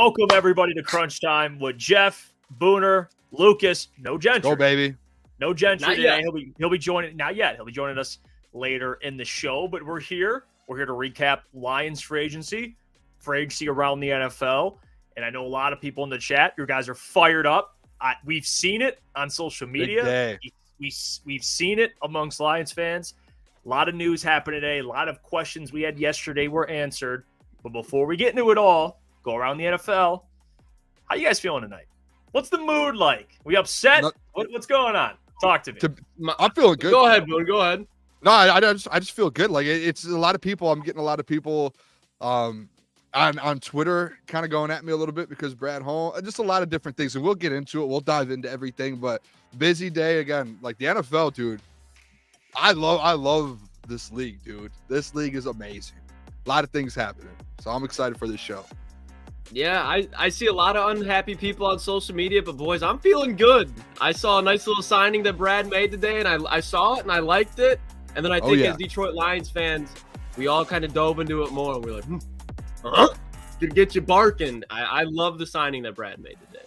Welcome everybody to Crunch Time with Jeff, Booner, Lukas. No Gentry. Go baby. No Gentry Not today. yet. He'll be joining. Not yet. He'll be joining us later in the show. But we're here. We're here to recap Lions free agency around the NFL. And I know a lot of people in the chat. You guys are fired up. We've seen it on social media. We've seen it amongst Lions fans. A lot of news happened today. A lot of questions we had yesterday were answered. But before we get into it all, go around the NFL. How you guys feeling tonight? What's the mood like? We upset? What's going on? Talk to me. I'm feeling good. Go ahead, Boone. Go ahead. No, I just feel good. Like it's a lot of people. I'm getting a lot of people on Twitter kind of going at me a little bit because Brad Holmes, just a lot of different things. And we'll get into it. We'll dive into everything. But busy day again. Like the NFL, dude. I love this league, dude. This league is amazing. A lot of things happening. So I'm excited for this show. Yeah, I see a lot of unhappy people on social media, but boys, I'm feeling good. I saw a nice little signing that Brad made today, and I saw it and I liked it. And then I think as Detroit Lions fans, we all kind of dove into it more. We're like, to get you barking. I love the signing that Brad made today.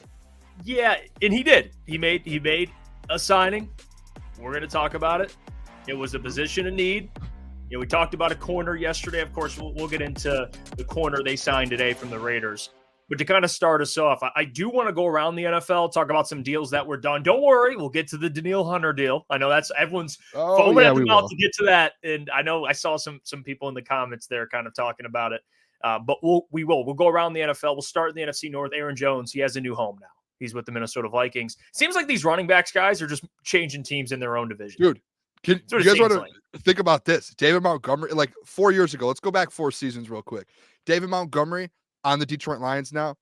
Yeah, and he did. He made a signing. We're going to talk about it. It was a position of need. We talked about a corner yesterday. Of course, we'll get into the corner they signed today from the Raiders. But to kind of start us off, I do want to go around the NFL, talk about some deals that were done. Don't worry, we'll get to the Danielle Hunter deal. I know that's everyone's foaming at the mouth to get to that. And I know I saw some people in the comments there kind of talking about it. But we will. We'll go around the NFL. We'll start in the NFC North. Aaron Jones, he has a new home now. He's with the Minnesota Vikings. Seems like these running backs guys are just changing teams in their own division. Dude. You guys want to think about this? David Montgomery, like 4 years ago, let's go back 4 seasons real quick. David Montgomery on the Detroit Lions now,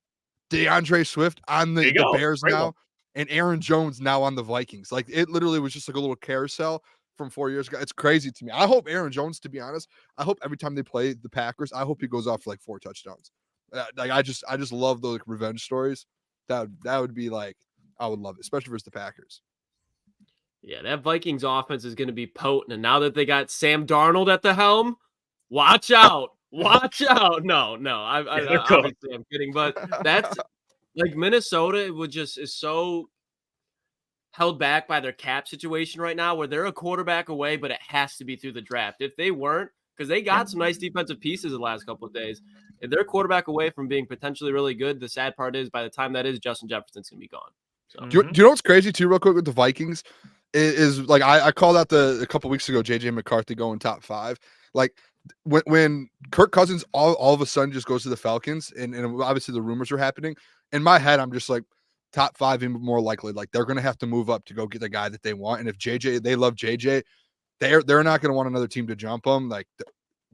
DeAndre Swift on the Bears now, and Aaron Jones now on the Vikings. Like it literally was just like a little carousel from 4 years ago. It's crazy to me. I hope Aaron Jones, to be honest, I hope every time they play the Packers, I hope he goes off for like 4 touchdowns. Like I just love those revenge stories. That would be like, I would love it, especially versus the Packers. Yeah, that Vikings offense is going to be potent. And now that they got Sam Darnold at the helm, watch out. Watch out. No, obviously I'm kidding. But that's like Minnesota is so held back by their cap situation right now where they're a quarterback away, but it has to be through the draft. If they weren't, because they got some nice defensive pieces the last couple of days, if they're a quarterback away from being potentially really good, the sad part is by the time that is, Justin Jefferson's going to be gone. So. Do you know what's crazy too, real quick with the Vikings? Is like I called out a couple weeks ago JJ McCarthy going top 5. Like when Kirk Cousins all of a sudden just goes to the Falcons and obviously the rumors are happening. In my head, I'm just like top 5 even more likely. Like they're gonna have to move up to go get the guy that they want. And if they love JJ, they're not gonna want another team to jump them. Like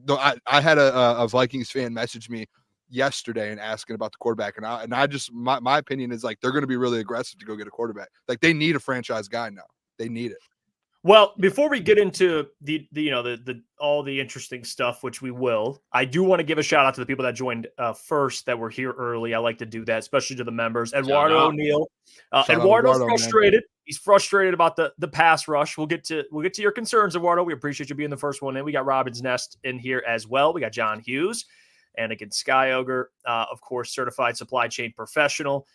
I had a Vikings fan message me yesterday and asking about the quarterback, and I just my opinion is like they're gonna be really aggressive to go get a quarterback. Like they need a franchise guy now. They need it. Well, before we get into the all the interesting stuff, which we will, I do want to give a shout out to the people that joined first that were here early. I like to do that, especially to the members. Eduardo O'Neill. Eduardo's frustrated. Man. He's frustrated about the pass rush. We'll get to your concerns, Eduardo. We appreciate you being the first one in. We got Robin's Nest in here as well. We got John Hughes and again Sky Ogre, of course, certified supply chain professional.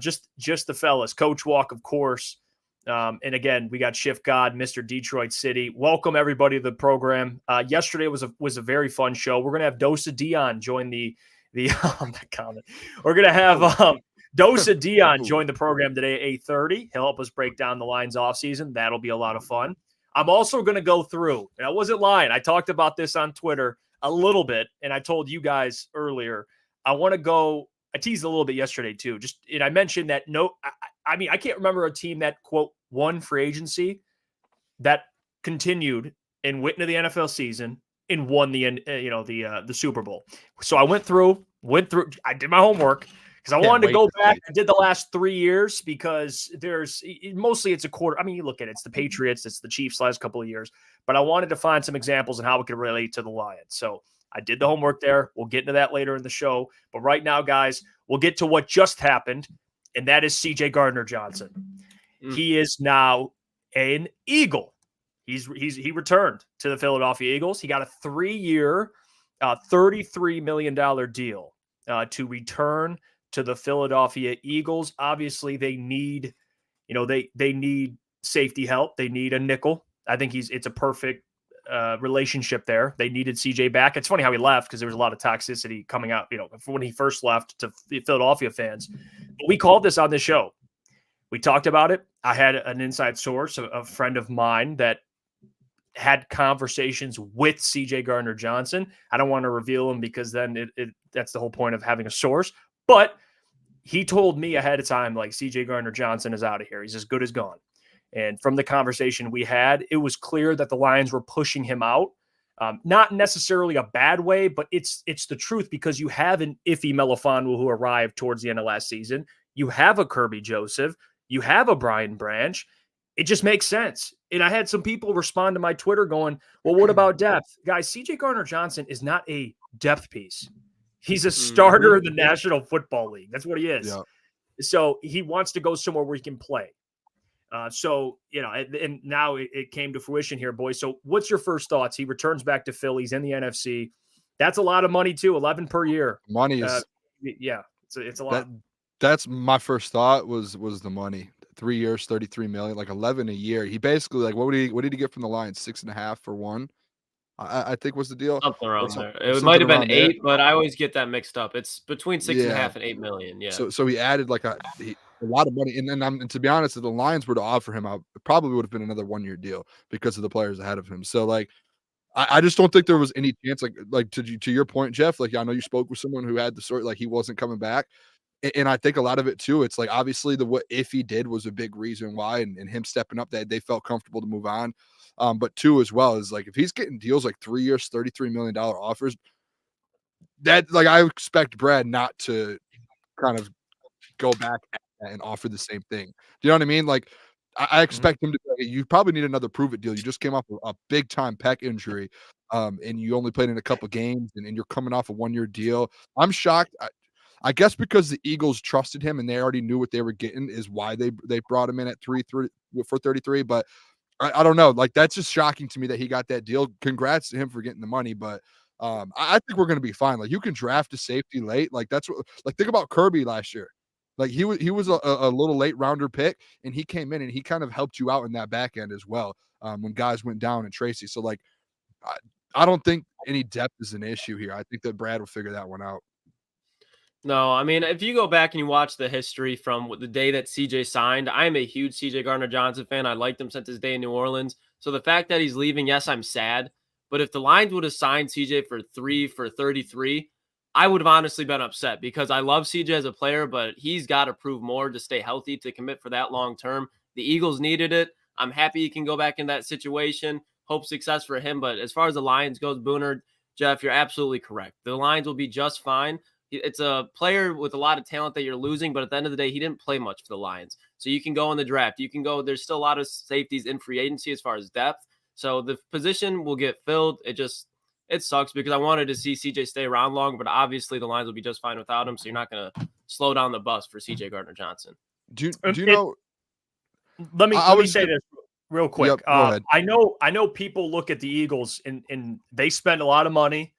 Just the fellas. Coach Walk, of course. And again, we got Shift God, Mr. Detroit City. Welcome everybody to the program. Yesterday was a very fun show. We're gonna have DoseOfDion join the comment. We're gonna have DoseOfDion join the program today at 8:30. He'll help us break down the Lions offseason. That'll be a lot of fun. I'm also gonna go through, and I wasn't lying. I talked about this on Twitter a little bit, and I told you guys earlier. I teased a little bit yesterday too. And I mentioned that I can't remember a team that quote won free agency that continued and went into the NFL season and won the Super Bowl. So I went through. I did my homework because I wanted to go back. I did the last 3 years because mostly it's a quarter. I mean, you look at it, it's the Patriots, it's the Chiefs last couple of years, but I wanted to find some examples and how it could relate to the Lions. So I did the homework there. We'll get into that later in the show. But right now, guys, we'll get to what just happened, and that is C.J. Gardner-Johnson. He is now an Eagle. He returned to the Philadelphia Eagles. He got a 3-year, $33 million deal to return to the Philadelphia Eagles. Obviously, they need, they need safety help. They need a nickel. I think it's a perfect relationship there. They needed CJ back. It's funny how he left because there was a lot of toxicity coming out, when he first left to the Philadelphia fans. But we called this on the show. We talked about it. I had an inside source, a friend of mine that had conversations with CJ Gardner-Johnson. I don't want to reveal him because then that's the whole point of having a source. But he told me ahead of time, like, CJ Gardner-Johnson is out of here. He's as good as gone. And from the conversation we had, it was clear that the Lions were pushing him out. Not necessarily a bad way, but it's the truth because you have an Iffy Melifonwu who arrived towards the end of last season. You have a Kirby Joseph. You have a Brian Branch. It just makes sense. And I had some people respond to my Twitter going, well, what about depth? Guys, CJ Gardner-Johnson is not a depth piece. He's a starter in the National Football League. That's what he is. Yeah. So he wants to go somewhere where he can play. And now it came to fruition here, boys. So what's your first thoughts? He returns back to Philly. He's in the NFC. That's a lot of money too. 11 per year. Money is it's a lot. That's my first thought was the money. 3 years, 33 million, like 11 a year. He basically, like, what did he get from the Lions? 6.5 for one, I think was the deal. Something around there. It might have been 8, but I always get that mixed up. It's between 6.5 and 8 million. Yeah. So he added like a lot of money, and to be honest, if the Lions were to offer him out, it probably would have been another 1 year deal because of the players ahead of him. So like, I just don't think there was any chance. Like to your point, Jeff. Like, I know you spoke with someone who had the story, like he wasn't coming back. And I think a lot of it too, it's like obviously what if he did was a big reason why, and him stepping up that they felt comfortable to move on. But two as well is like if he's getting deals like 3 years, $33 million offers, that like I expect Brad not to kind of go back and offer the same thing. Do you know what I mean? Like I expect him to. You probably need another prove it deal. You just came off a big time pec injury, and you only played in a couple games, and you're coming off a 1 year deal. I'm shocked. I guess because the Eagles trusted him and they already knew what they were getting is why they brought him in at 3 for 33. But I don't know. Like, that's just shocking to me that he got that deal. Congrats to him for getting the money. But I think we're going to be fine. Like, you can draft a safety late. Like, that's what, like, think about Kirby last year. Like, he was a little late rounder pick, and he came in and he kind of helped you out in that back end as well when guys went down and Tracy. So, like, I don't think any depth is an issue here. I think that Brad will figure that one out. No, I mean, if you go back and you watch the history from the day that CJ signed, I'm a huge CJ Gardner-Johnson fan. I liked him since his day in New Orleans. So the fact that he's leaving, yes, I'm sad. But if the Lions would have signed CJ for 3 for 33, I would have honestly been upset because I love CJ as a player, but he's got to prove more to stay healthy, to commit for that long term. The Eagles needed it. I'm happy he can go back in that situation. Hope success for him. But as far as the Lions goes, Booner, Jeff, you're absolutely correct. The Lions will be just fine. It's a player with a lot of talent that you're losing, but at the end of the day, he didn't play much for the Lions. So you can go in the draft. You can go, there's still a lot of safeties in free agency as far as depth. So the position will get filled. It sucks because I wanted to see CJ stay around long, but obviously the Lions will be just fine without him. So you're not going to slow down the bus for CJ Gardner-Johnson. Do you know? Let me say this real quick. Yep, go ahead. I know people look at the Eagles and they spend a lot of money.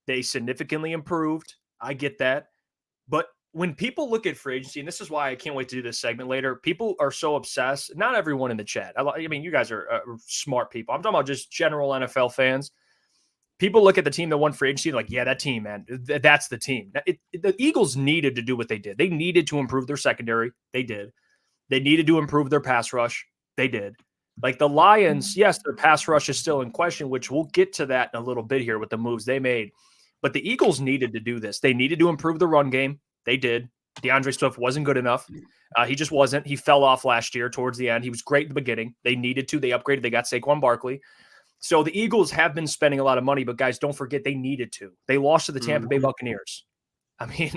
They significantly improved. I get that. But when people look at free agency, and this is why I can't wait to do this segment later, people are so obsessed. Not everyone in the chat. I mean, you guys are smart people. I'm talking about just general NFL fans. People look at the team that won free agency like, yeah, that team, man, that's the team. The Eagles needed to do what they did. They needed to improve their secondary. They did. They needed to improve their pass rush. They did. Like the Lions, yes, their pass rush is still in question, which we'll get to that in a little bit here with the moves they made. But the Eagles needed to do this. They needed to improve the run game. They did. DeAndre Swift wasn't good enough. He just wasn't. He fell off last year towards the end. He was great at the beginning. They needed to. They upgraded. They got Saquon Barkley. So the Eagles have been spending a lot of money, but guys, don't forget they needed to. They lost to the Tampa Bay Buccaneers. I mean,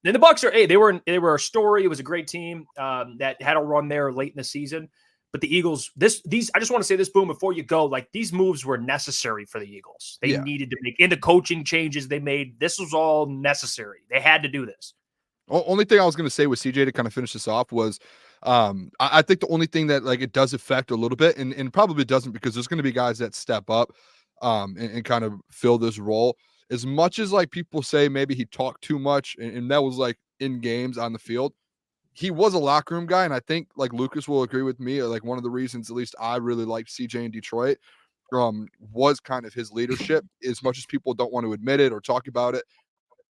then the Bucs are, they were a story. It was a great team that had a run there late in the season. But the Eagles, I just want to say this, Boom, before you go, like these moves were necessary for the Eagles. They needed to make, in the coaching changes they made, this was all necessary. They had to do this. Only thing I was going to say with CJ to kind of finish this off was I think the only thing that like it does affect a little bit and probably doesn't because there's going to be guys that step up and kind of fill this role. As much as like people say maybe he talked too much and that was like in games on the field. He was a locker room guy, and I think like Lukas will agree with me. Like one of the reasons, at least I really liked CJ in Detroit, was kind of his leadership. As much as people don't want to admit it or talk about it,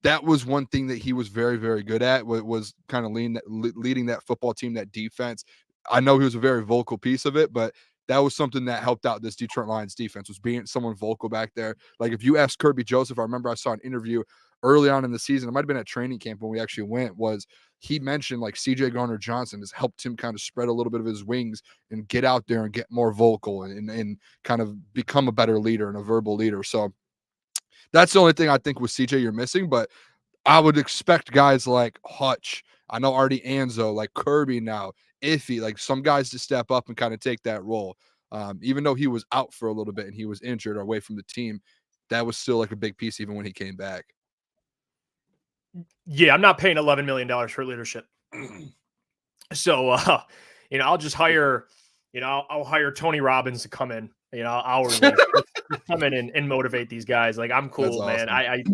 that was one thing that he was very, very good at. Was kind of leading that football team, that defense. I know he was a very vocal piece of it, but that was something that helped out this Detroit Lions defense, was being someone vocal back there. Like if you ask Kirby Joseph, I remember I saw an interview early on in the season. It might have been at training camp when we actually went. Was he mentioned like CJ Garner-Johnson has helped him kind of spread a little bit of his wings and get out there and get more vocal and kind of become a better leader and a verbal leader. So that's the only thing I think with CJ you're missing, but I would expect guys like Hutch, I know already Anzo, like Kirby now, Iffy, like some guys to step up and kind of take that role. Even though he was out for a little bit and he was injured or away from the team, that was still like a big piece even when he came back. Yeah, I'm not paying $11 million for leadership. So, I'll just hire, I'll hire Tony Robbins to come in, hourly, come in and motivate these guys. Like, I'm cool, Awesome. man.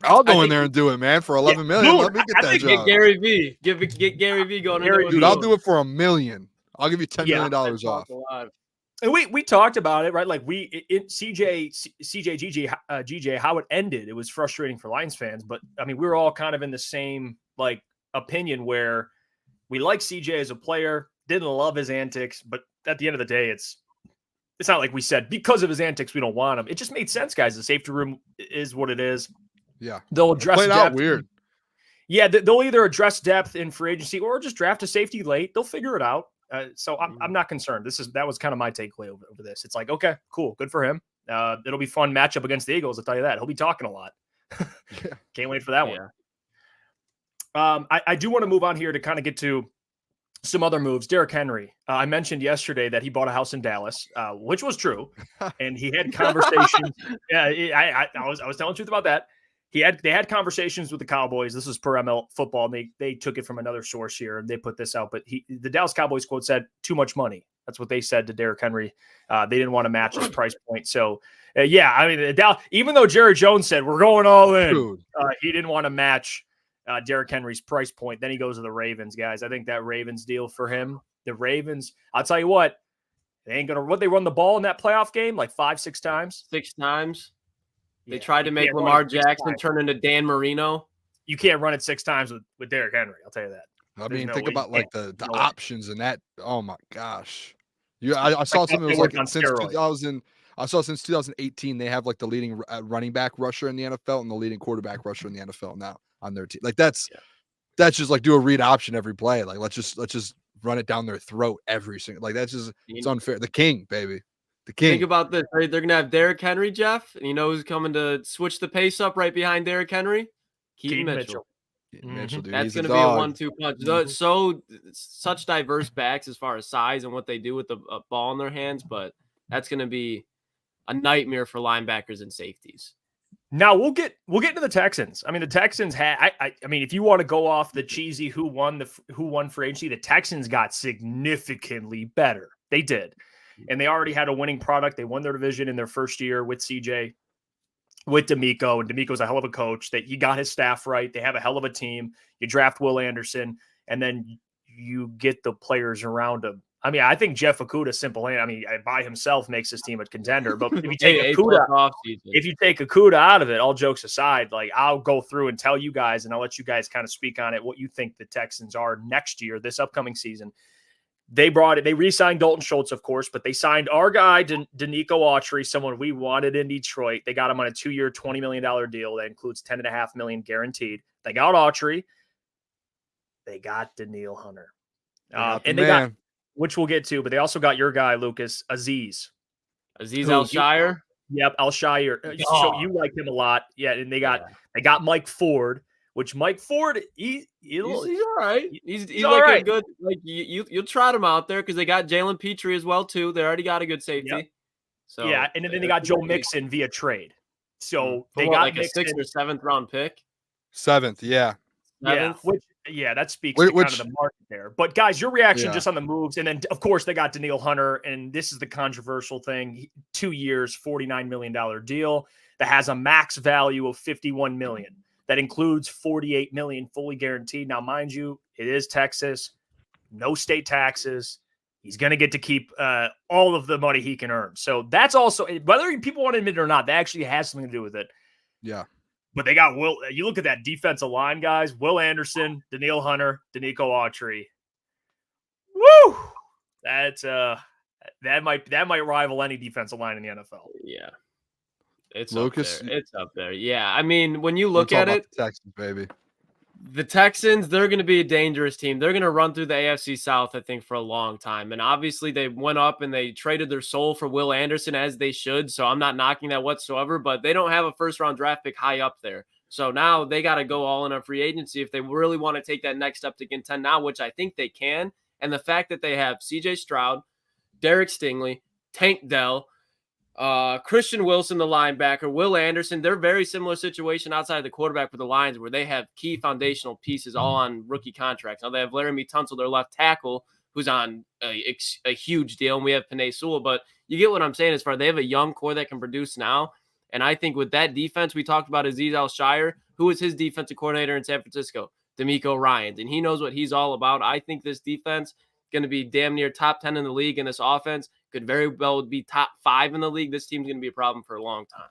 I'll go in there and do it, man, for $11 million. Dude, Let me get that job. Get Gary V. Get Gary V going. Dude, I'll do it for $1 million. I'll give you $10 million off. And we talked about it, right? Like CJGJ, how it ended. It was frustrating for Lions fans, but I mean, we were all kind of in the same like opinion where we like CJ as a player, didn't love his antics, but at the end of the day, it's not like we said because of his antics we don't want him. It just made sense, guys. The safety room is what it is. Yeah, they'll address played out weird. Yeah, they'll either address depth in free agency or just draft a safety late. They'll figure it out. So I'm not concerned. That was kind of my takeaway over this. It's like, okay, cool, good for him. It'll be fun matchup against the Eagles. I'll tell you that. He'll be talking a lot. Can't wait for that one. I do want to move on here to kind of get to some other moves. Derrick Henry. I mentioned yesterday that he bought a house in Dallas, which was true, and he had conversations. I was telling the truth about that. They had conversations with the Cowboys. This was per ML Football, and they took it from another source here, and they put this out. But the Dallas Cowboys quote said, "Too much money." That's what they said to Derrick Henry. They didn't want to match his price point. So, I mean, even though Jerry Jones said we're going all in, he didn't want to match Derrick Henry's price point. Then he goes to the Ravens, guys. I think that Ravens deal for him. The Ravens, I'll tell you what, they ain't gonna. What they run the ball in that playoff game like 5-6 times. 6 times. They tried to make Lamar Jackson turn into Dan Marino. You can't run it 6 times with Derrick Henry. I'll tell you that. I mean, think about like the options and that. Oh my gosh. I saw something that was like since 2000. I saw since 2018 they have like the leading running back rusher in the NFL and the leading quarterback rusher in the NFL now on their team. Like that's just like do a read option every play. Like let's just run it down their throat every single. Like that's just it's unfair. The king, baby. The king. Think about this. Right? They're gonna have Derrick Henry, Jeff, and you know who's coming to switch the pace up right behind Derrick Henry? Keaton Mitchell. Mitchell, dude, that's going to be a 1-2 punch. So such diverse backs as far as size and what they do with the ball in their hands, but that's going to be a nightmare for linebackers and safeties. Now we'll get into the Texans. I mean, the Texans had. I mean, if you want to go off the cheesy who won free agency, the Texans got significantly better. They did. And they already had a winning product. They won their division in their first year with CJ, with D'Amico. And D'Amico's a hell of a coach. That he got his staff right. They have a hell of a team. You draft Will Anderson, and then you get the players around him. I mean, I think Jeff Okudah, by himself makes this team a contender. But if you take Okudah out of it, all jokes aside, like I'll go through and tell you guys, and I'll let you guys kind of speak on it, what you think the Texans are next year, this upcoming season. They re-signed Dalton Schultz, of course, but they signed our guy, Danico Autry, someone we wanted in Detroit. They got him on a 2-year, $20 million deal that includes $10.5 million guaranteed. They got Autry. They got Danielle Hunter. And they got, which we'll get to, but they also got your guy, Lukas, Azeez Al-Shire. Yep, Al-Shire. So you like him a lot. Yeah, and they got Mike Ford. Which Mike Ford, he's all right. He's like right. A good, like you'll trot him out there because they got Jalen Petrie as well too. They already got a good safety. Yep. So yeah, and then they got Joe Mixon via trade. So they got like Mixon. A 6th or 7th round pick. 7th, yeah. 7th? That speaks to kind of the market there. But guys, your reaction just on the moves, and then of course they got Danielle Hunter, and this is the controversial thing: 2 years, $49 million deal that has a max value of $51 million. that includes $48 million fully guaranteed. Now, mind you, it is Texas, no state taxes. He's going to get to keep all of the money he can earn. So that's also, whether people want to admit it or not, that actually has something to do with it. Yeah. But they got Will. You look at that defensive line, guys. Will Anderson, Danielle Hunter, Danico Autry. Woo! That's that might rival any defensive line in the NFL. Yeah. It's Lucas, up there. It's up there. Yeah. I mean, when you look at it, the Texans, baby. The Texans, they're going to be a dangerous team. They're going to run through the AFC South, I think, for a long time. And obviously, they went up and they traded their soul for Will Anderson, as they should. So I'm not knocking that whatsoever, but they don't have a first-round draft pick high up there. So now they got to go all in on free agency if they really want to take that next step to contend now, which I think they can. And the fact that they have CJ Stroud, Derek Stingley, Tank Dell, Christian Wilson, the linebacker, Will Anderson, they're very similar situation outside of the quarterback for the Lions, where they have key foundational pieces all on rookie contracts. Now they have Laramie Tunsil, their left tackle, who's on a huge deal, and we have Penei Sewell. But you get what I'm saying as far as they have a young core that can produce now. And I think with that defense, we talked about Azeez Al-Shire, who was his defensive coordinator in San Francisco, D'Amico Ryans, and he knows what he's all about. I think this defense going to be damn near top 10 in the league, and this offense could very well be top 5 in the league. This team's going to be a problem for a long time.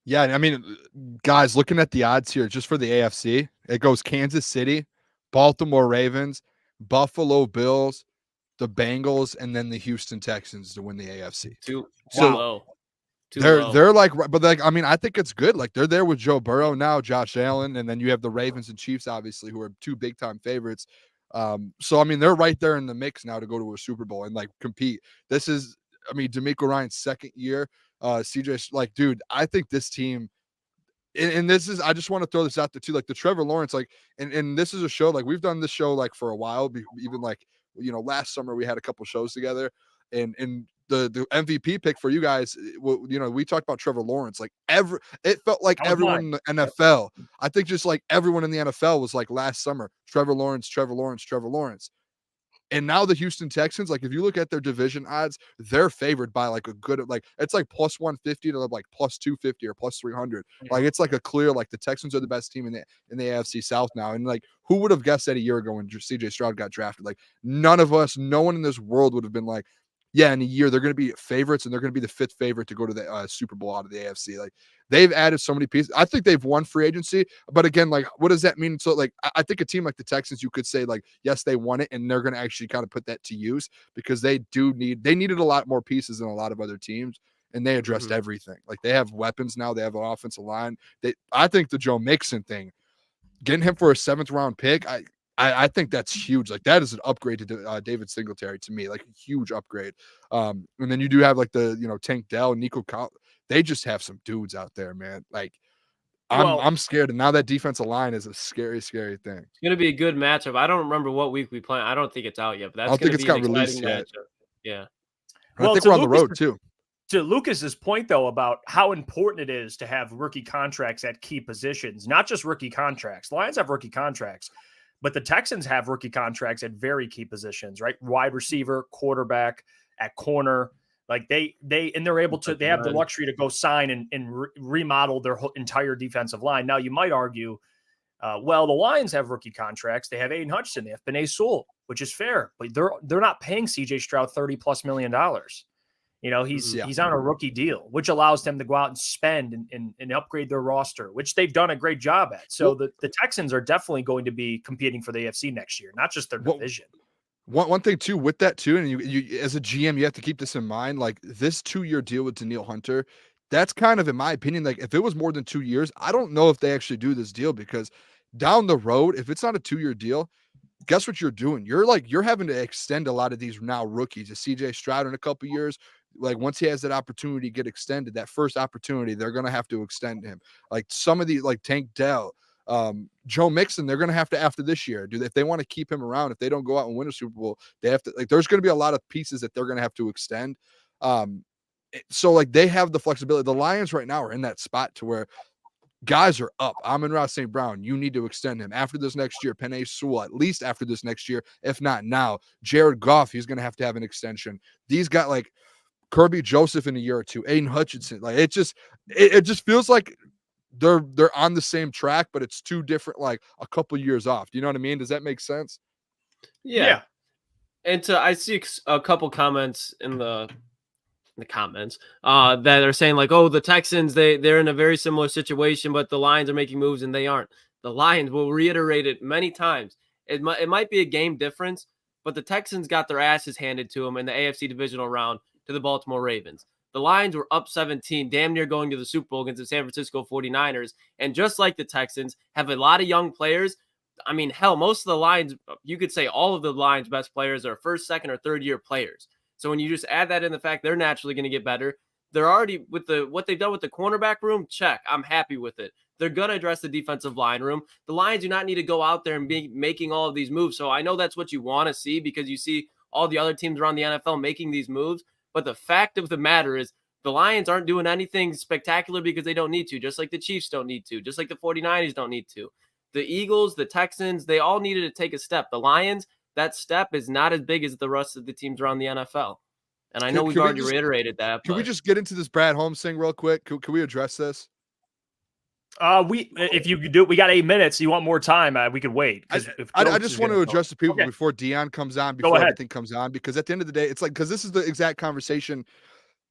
Yeah, I mean, guys, looking at the odds here, just for the AFC, it goes Kansas City, Baltimore Ravens, Buffalo Bills, the Bengals, and then the Houston Texans to win the AFC. Too So low. They're like, but like, I mean, I think it's good. Like they're there with Joe Burrow now, Josh Allen, and then you have the Ravens and Chiefs, obviously, who are 2 big time favorites. So I mean, they're right there in the mix now to go to a Super Bowl and like compete. This is, I mean, D'Amico Ryan's second year. CJ, like, dude, I think this team, and this is, I just want to throw this out there too, like the Trevor Lawrence, like, and this is a show, like we've done this show like for a while, even like, you know, last summer we had a couple shows together, and the MVP pick for you guys, you know, we talked about Trevor Lawrence, like it felt like everyone in the NFL, I think just like everyone in the NFL was like last summer, Trevor Lawrence. And now the Houston Texans, like if you look at their division odds, they're favored by like a good, like it's like plus 150 to like plus 250 or plus 300. Like it's like a clear, like the Texans are the best team in the AFC South now. And like, who would have guessed that a year ago when CJ Stroud got drafted? Like none of us, no one in this world would have been like, yeah, in a year they're going to be favorites and they're going to be the 5th favorite to go to the Super Bowl out of the AFC. Like they've added so many pieces. I think they've won free agency, but again, like what does that mean? So like, I think a team like the Texans, you could say like, yes, they won it, and they're going to actually kind of put that to use because they needed a lot more pieces than a lot of other teams, and they addressed everything. Like they have weapons now, they have an offensive line. I think the Joe Mixon thing, getting him for a 7th round pick, I think that's huge. Like that is an upgrade to David Singletary to me, like a huge upgrade. And then you do have like the, you know, Tank Dell, Nico Collins. They just have some dudes out there, man. Like I'm scared. And now that defensive line is a scary, scary thing. It's going to be a good matchup. I don't remember what week we play. I don't think it's out yet, but that's going to be an exciting matchup. Yeah. I think we're on the road too. To Lucas's point, though, about how important it is to have rookie contracts at key positions, not just rookie contracts. Lions have rookie contracts, but the Texans have rookie contracts at very key positions, right? Wide receiver, quarterback, at corner. Like they're able to, they have the luxury to go sign and remodel their whole entire defensive line. Now you might argue, well, the Lions have rookie contracts. They have Aiden Hutchinson, they have Penei Sewell, which is fair, but they're not paying CJ Stroud $30+ million. You know, he's on a rookie deal, which allows them to go out and spend and upgrade their roster, which they've done a great job at. So the Texans are definitely going to be competing for the AFC next year, not just their division. One thing too with that too, and you as a GM, you have to keep this in mind. Like this 2-year deal with Danielle Hunter, that's kind of, in my opinion, like if it was more than 2 years, I don't know if they actually do this deal, because down the road, if it's not a 2-year deal, guess what you're doing? You're having to extend a lot of these now rookies. A CJ Stroud in a couple years, like once he has that opportunity to get extended, that first opportunity, they're going to have to extend him. Like some of these, like Tank Dell, Joe Mixon, they're going to have to, after this year, if they want to keep him around, if they don't go out and win a Super Bowl, they have to, like, there's going to be a lot of pieces that they're going to have to extend. So like they have the flexibility. The Lions right now are in that spot to where guys are up. Amon-Ra St. Brown, you need to extend him after this next year. Penei Sewell, at least after this next year, if not now. Jared Goff, he's going to have an extension. These got like Kirby Joseph in a year or two, Aiden Hutchinson. Like it just feels like they're on the same track, but it's two different, like a couple years off. Do you know what I mean? Does that make sense? Yeah. And I see a couple comments in the comments that are saying like, oh, the Texans, they're in a very similar situation, but the Lions are making moves and they aren't. The Lions, will reiterate it many times. It might be a game difference, but the Texans got their asses handed to them in the AFC divisional round to the Baltimore Ravens. The Lions were up 17, damn near going to the Super Bowl against the San Francisco 49ers. And just like the Texans, have a lot of young players. I mean, hell, most of the Lions, you could say all of the Lions' best players are first, second, or third year players. So when you just add that in the fact they're naturally going to get better, they're already with what they've done with the cornerback room, check. I'm happy with it. They're going to address the defensive line room. The Lions do not need to go out there and be making all of these moves. So I know that's what you want to see because you see all the other teams around the NFL making these moves. But the fact of the matter is the Lions aren't doing anything spectacular because they don't need to, just like the Chiefs don't need to, just like the 49ers don't need to. The Eagles, the Texans, they all needed to take a step. The Lions, that step is not as big as the rest of the teams around the NFL. And I know we've already reiterated that. Can we just get into this Brad Holmes thing real quick? Can we address this? If you could do it, we got 8 minutes. You want more time? We could wait. I just want to address the people before Dion comes on, before everything comes on, because at the end of the day, it's like, because this is the exact conversation.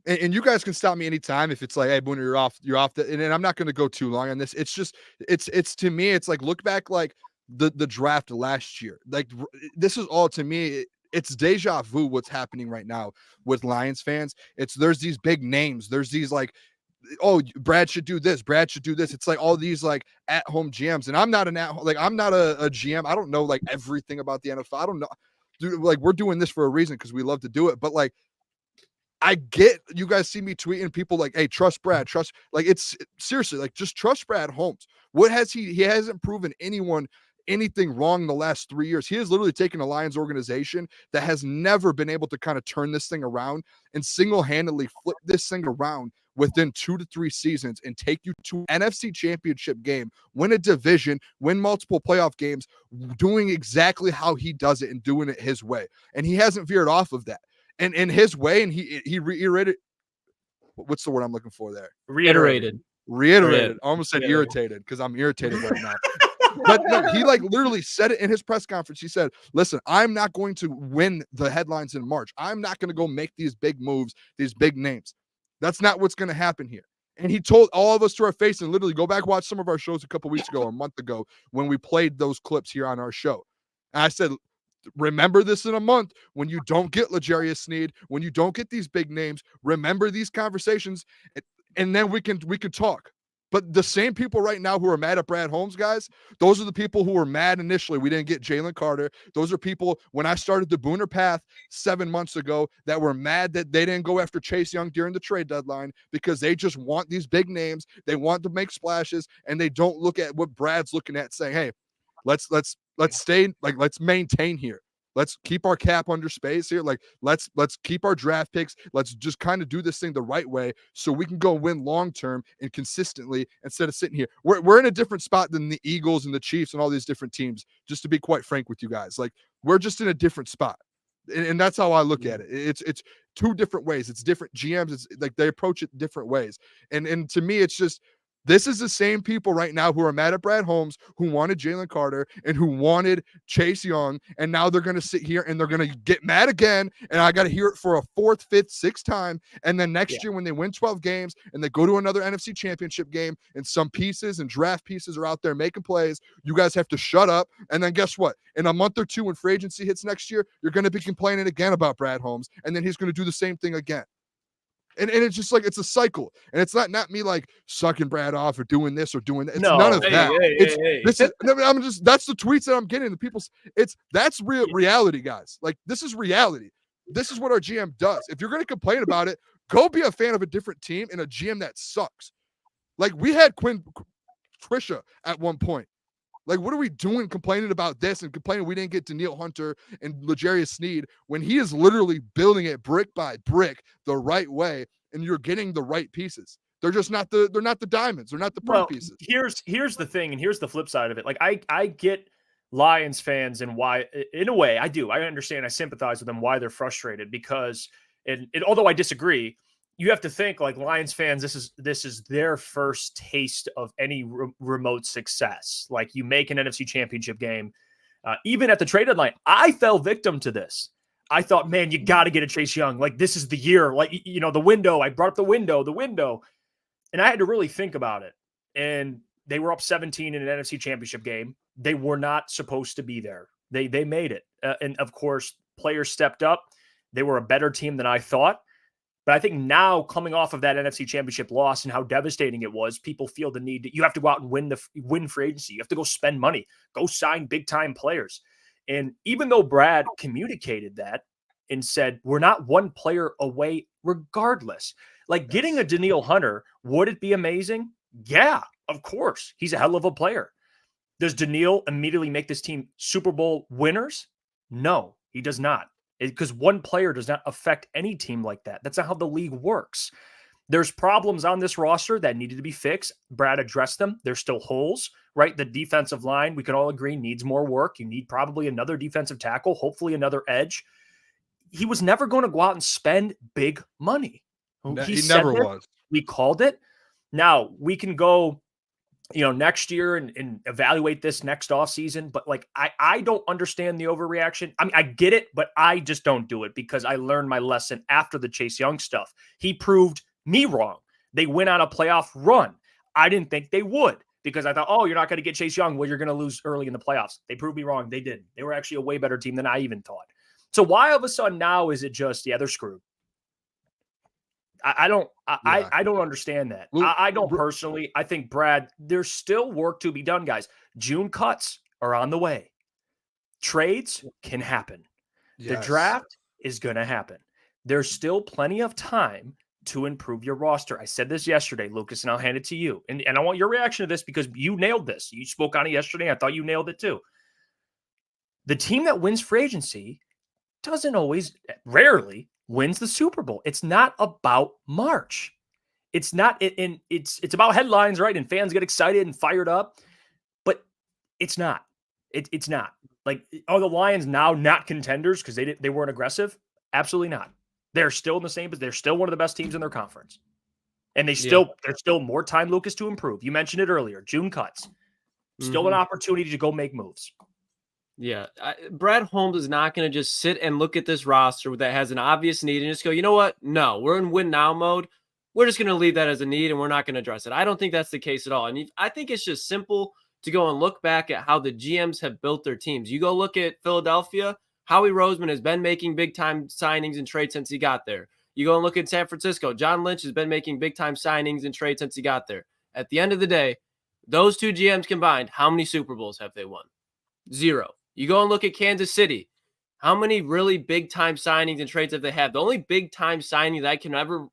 And you guys can stop me anytime if it's like, hey, Booner, you're off. And I'm not going to go too long on this. It's just, it's to me, it's like, look back, like the draft last year. Like, this is all to me. It's deja vu what's happening right now with Lions fans. There's these big names. There's these like, oh, Brad should do this. Brad should do this. It's like all these like at-home GMs. And I'm not I'm not a GM. I don't know like everything about the NFL. I don't know. Dude, like, we're doing this for a reason because we love to do it. But like, I get you guys see me tweeting people like, hey, trust Brad, trust, like, it's seriously like, just trust Brad Holmes. What has he hasn't proven anything wrong in the last 3 years. He has literally taken a Lions organization that has never been able to kind of turn this thing around and single-handedly flip this thing around within 2 to 3 seasons and take you to an NFC championship game, win a division, win multiple playoff games, doing exactly how he does it and doing it his way. And he hasn't veered off of that. And in his way, and he reiterated, what's the word I'm looking for there? Reiterated. I almost said irritated because I'm irritated right now. But no, he like literally said it in his press conference. He said, listen, I'm not going to win the headlines in March. I'm not going to go make these big moves, these big names. That's not what's going to happen here. And he told all of us to our face, and literally go back, watch some of our shows a couple weeks ago or a month ago when we played those clips here on our show. And I said, remember this in a month when you don't get L'Jarius Sneed, when you don't get these big names, remember these conversations, and then we can talk. But the same people right now who are mad at Brad Holmes, guys, those are the people who were mad initially. We didn't get Jalen Carter. Those are people, when I started the Booner path 7 months ago, that were mad that they didn't go after Chase Young during the trade deadline because they just want these big names. They want to make splashes, and they don't look at what Brad's looking at saying, hey, let's stay, like, let's maintain here. Let's keep our cap under space here. Like, let's keep our draft picks. Let's just kind of do this thing the right way so we can go win long-term and consistently instead of sitting here. We're in a different spot than the Eagles and the Chiefs and all these different teams, just to be quite frank with you guys. Like, we're just in a different spot. And that's how I look at it. It's two different ways. It's different GMs. It's like they approach it different ways. And to me, it's just, this is the same people right now who are mad at Brad Holmes, who wanted Jalen Carter and who wanted Chase Young. And now they're going to sit here and they're going to get mad again. And I got to hear it for a 4th, 5th, 6th time. And then next year when they win 12 games and they go to another NFC championship game and some pieces and draft pieces are out there making plays, you guys have to shut up. And then guess what? In a month or two, when free agency hits next year, you're going to be complaining again about Brad Holmes. And then he's going to do the same thing again. And it's just like, it's a cycle. And it's not me like sucking Brad off or doing this or doing that. It's none of that. That's the tweets that I'm getting. The people, that's real reality, guys. Like, this is reality. This is what our GM does. If you're going to complain about it, go be a fan of a different team and a GM that sucks. Like, we had Trisha at one point. Like, what are we doing complaining about this and complaining we didn't get Danielle Hunter and L'Jarius Sneed when he is literally building it brick by brick the right way and you're getting the right pieces? They're just not they're not the diamonds. They're not the pretty pieces. Here's the thing, and here's the flip side of it. Like, I get Lions fans and why, in a way, I do. I understand. I sympathize with them why they're frustrated because, and although I disagree, you have to think like Lions fans, this is their first taste of any remote success. Like you make an NFC championship game, even at the trade deadline, I fell victim to this. I thought, man, you got to get a Chase Young. Like this is the year, like, you know, the window, I brought up the window. And I had to really think about it. And they were up 17 in an NFC championship game. They were not supposed to be there. They made it. And of course, players stepped up. They were a better team than I thought. But I think now coming off of that NFC championship loss and how devastating it was, people feel the need you have to go out and win free agency. You have to go spend money, go sign big time players. And even though Brad communicated that and said, we're not one player away regardless, like getting a Danielle Hunter, would it be amazing? Yeah, of course. He's a hell of a player. Does Danielle immediately make this team Super Bowl winners? No, he does not. Because one player does not affect any team like that. That's not how the league works. There's problems on this roster that needed to be fixed. Brad addressed them. There's still holes, right? The defensive line, we can all agree, needs more work. You need probably another defensive tackle, hopefully another edge. He was never going to go out and spend big money. He never was. We called it. Now, we can go, you know, next year and evaluate this next offseason. But like, I don't understand the overreaction. I mean, I get it, but I just don't do it because I learned my lesson after the Chase Young stuff. He proved me wrong. They went on a playoff run. I didn't think they would because I thought, oh, you're not going to get Chase Young. Well, you're going to lose early in the playoffs. They proved me wrong. They didn't. They were actually a way better team than I even thought. So why all of a sudden now is it just, yeah, they're screwed? I don't understand that. I don't personally. I think, Brad, there's still work to be done, guys. June cuts are on the way. Trades can happen. Yes. The draft is going to happen. There's still plenty of time to improve your roster. I said this yesterday, Lucas, and I'll hand it to you. And I want your reaction to this because you nailed this. You spoke on it yesterday. I thought you nailed it too. The team that wins free agency rarely wins the Super Bowl. It's not about March. It's not, it's about headlines, right? And fans get excited and fired up, but it's not. It's not. Like, are the Lions now not contenders because they weren't aggressive? Absolutely not. They're still in the same, but they're still one of the best teams in their conference. And there's still more time, Lucas, to improve. You mentioned it earlier. June cuts. Still an opportunity to go make moves. Yeah, Brad Holmes is not going to just sit and look at this roster that has an obvious need and just go, you know what? No, we're in win now mode. We're just going to leave that as a need and we're not going to address it. I don't think that's the case at all. And I think it's just simple to go and look back at how the GMs have built their teams. You go look at Philadelphia, Howie Roseman has been making big-time signings and trades since he got there. You go and look at San Francisco, John Lynch has been making big-time signings and trades since he got there. At the end of the day, those two GMs combined, how many Super Bowls have they won? 0. You go and look at Kansas City. How many really big-time signings and trades have they had? The only big-time signing that I can ever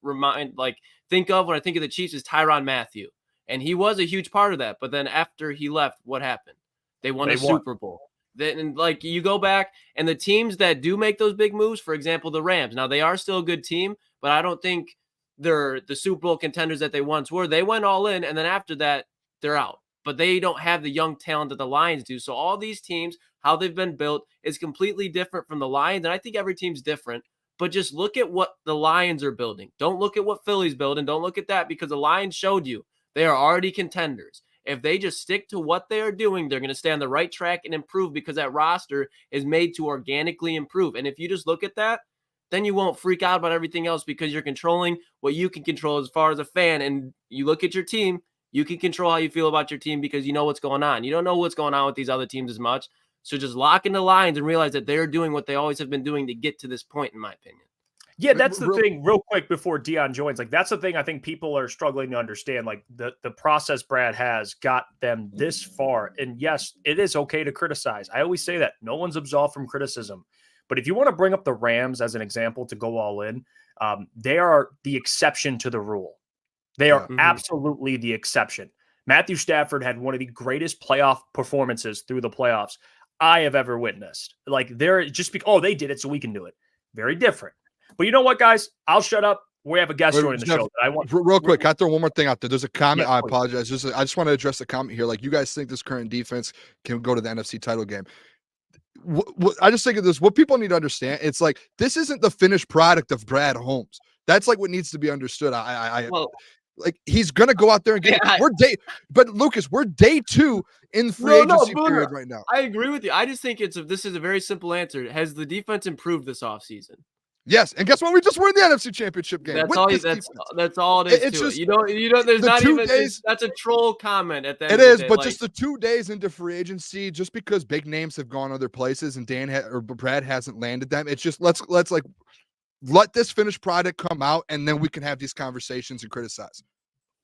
think of when I think of the Chiefs is Tyrann Mathieu. And he was a huge part of that. But then after he left, what happened? They won a Super Bowl. Then, like, you go back, and the teams that do make those big moves, for example, the Rams. Now, they are still a good team, but I don't think they're the Super Bowl contenders that they once were. They went all in, and then after that, they're out. But they don't have the young talent that the Lions do. So all these teams, how they've been built is completely different from the Lions. And I think every team's different. But just look at what the Lions are building. Don't look at what Philly's building. Don't look at that because the Lions showed you they are already contenders. If they just stick to what they are doing, they're going to stay on the right track and improve because that roster is made to organically improve. And if you just look at that, then you won't freak out about everything else because you're controlling what you can control as far as a fan. And you look at your team, you can control how you feel about your team because you know what's going on. You don't know what's going on with these other teams as much. So just lock in the lines and realize that they're doing what they always have been doing to get to this point, in my opinion. Yeah, that's the thing. Real quick before Dion joins, like that's the thing I think people are struggling to understand. Like the process Brad has got them this far. And yes, it is okay to criticize. I always say that no one's absolved from criticism. But if you want to bring up the Rams as an example to go all in, they are the exception to the rule. They are absolutely the exception. Matthew Stafford had one of the greatest playoff performances through the playoffs I have ever witnessed. Like they're just they did it, so we can do it. Very different. But you know what, guys? I'll shut up. We have a guest joining the show. I want real quick. Can I throw one more thing out there? There's a comment. I apologize. I just want to address the comment here. Like you guys think this current defense can go to the NFC title game? I just think of this. What people need to understand, it's like this isn't the finished product of Brad Holmes. That's like what needs to be understood. Well, Like he's gonna go out there and get. But Lucas, we're day 2 in the free agency period right now. I agree with you. I just think this is a very simple answer. Has the defense improved this offseason? Yes, and guess what? We just won the NFC Championship game. That's all. That's all it is. It's to just it. You don't. There's the not 2 even. days. That's a troll comment at that. It is, but just the 2 days into free agency, just because big names have gone other places and or Brad hasn't landed them, it's just let's like let this finished product come out, and then we can have these conversations and criticize.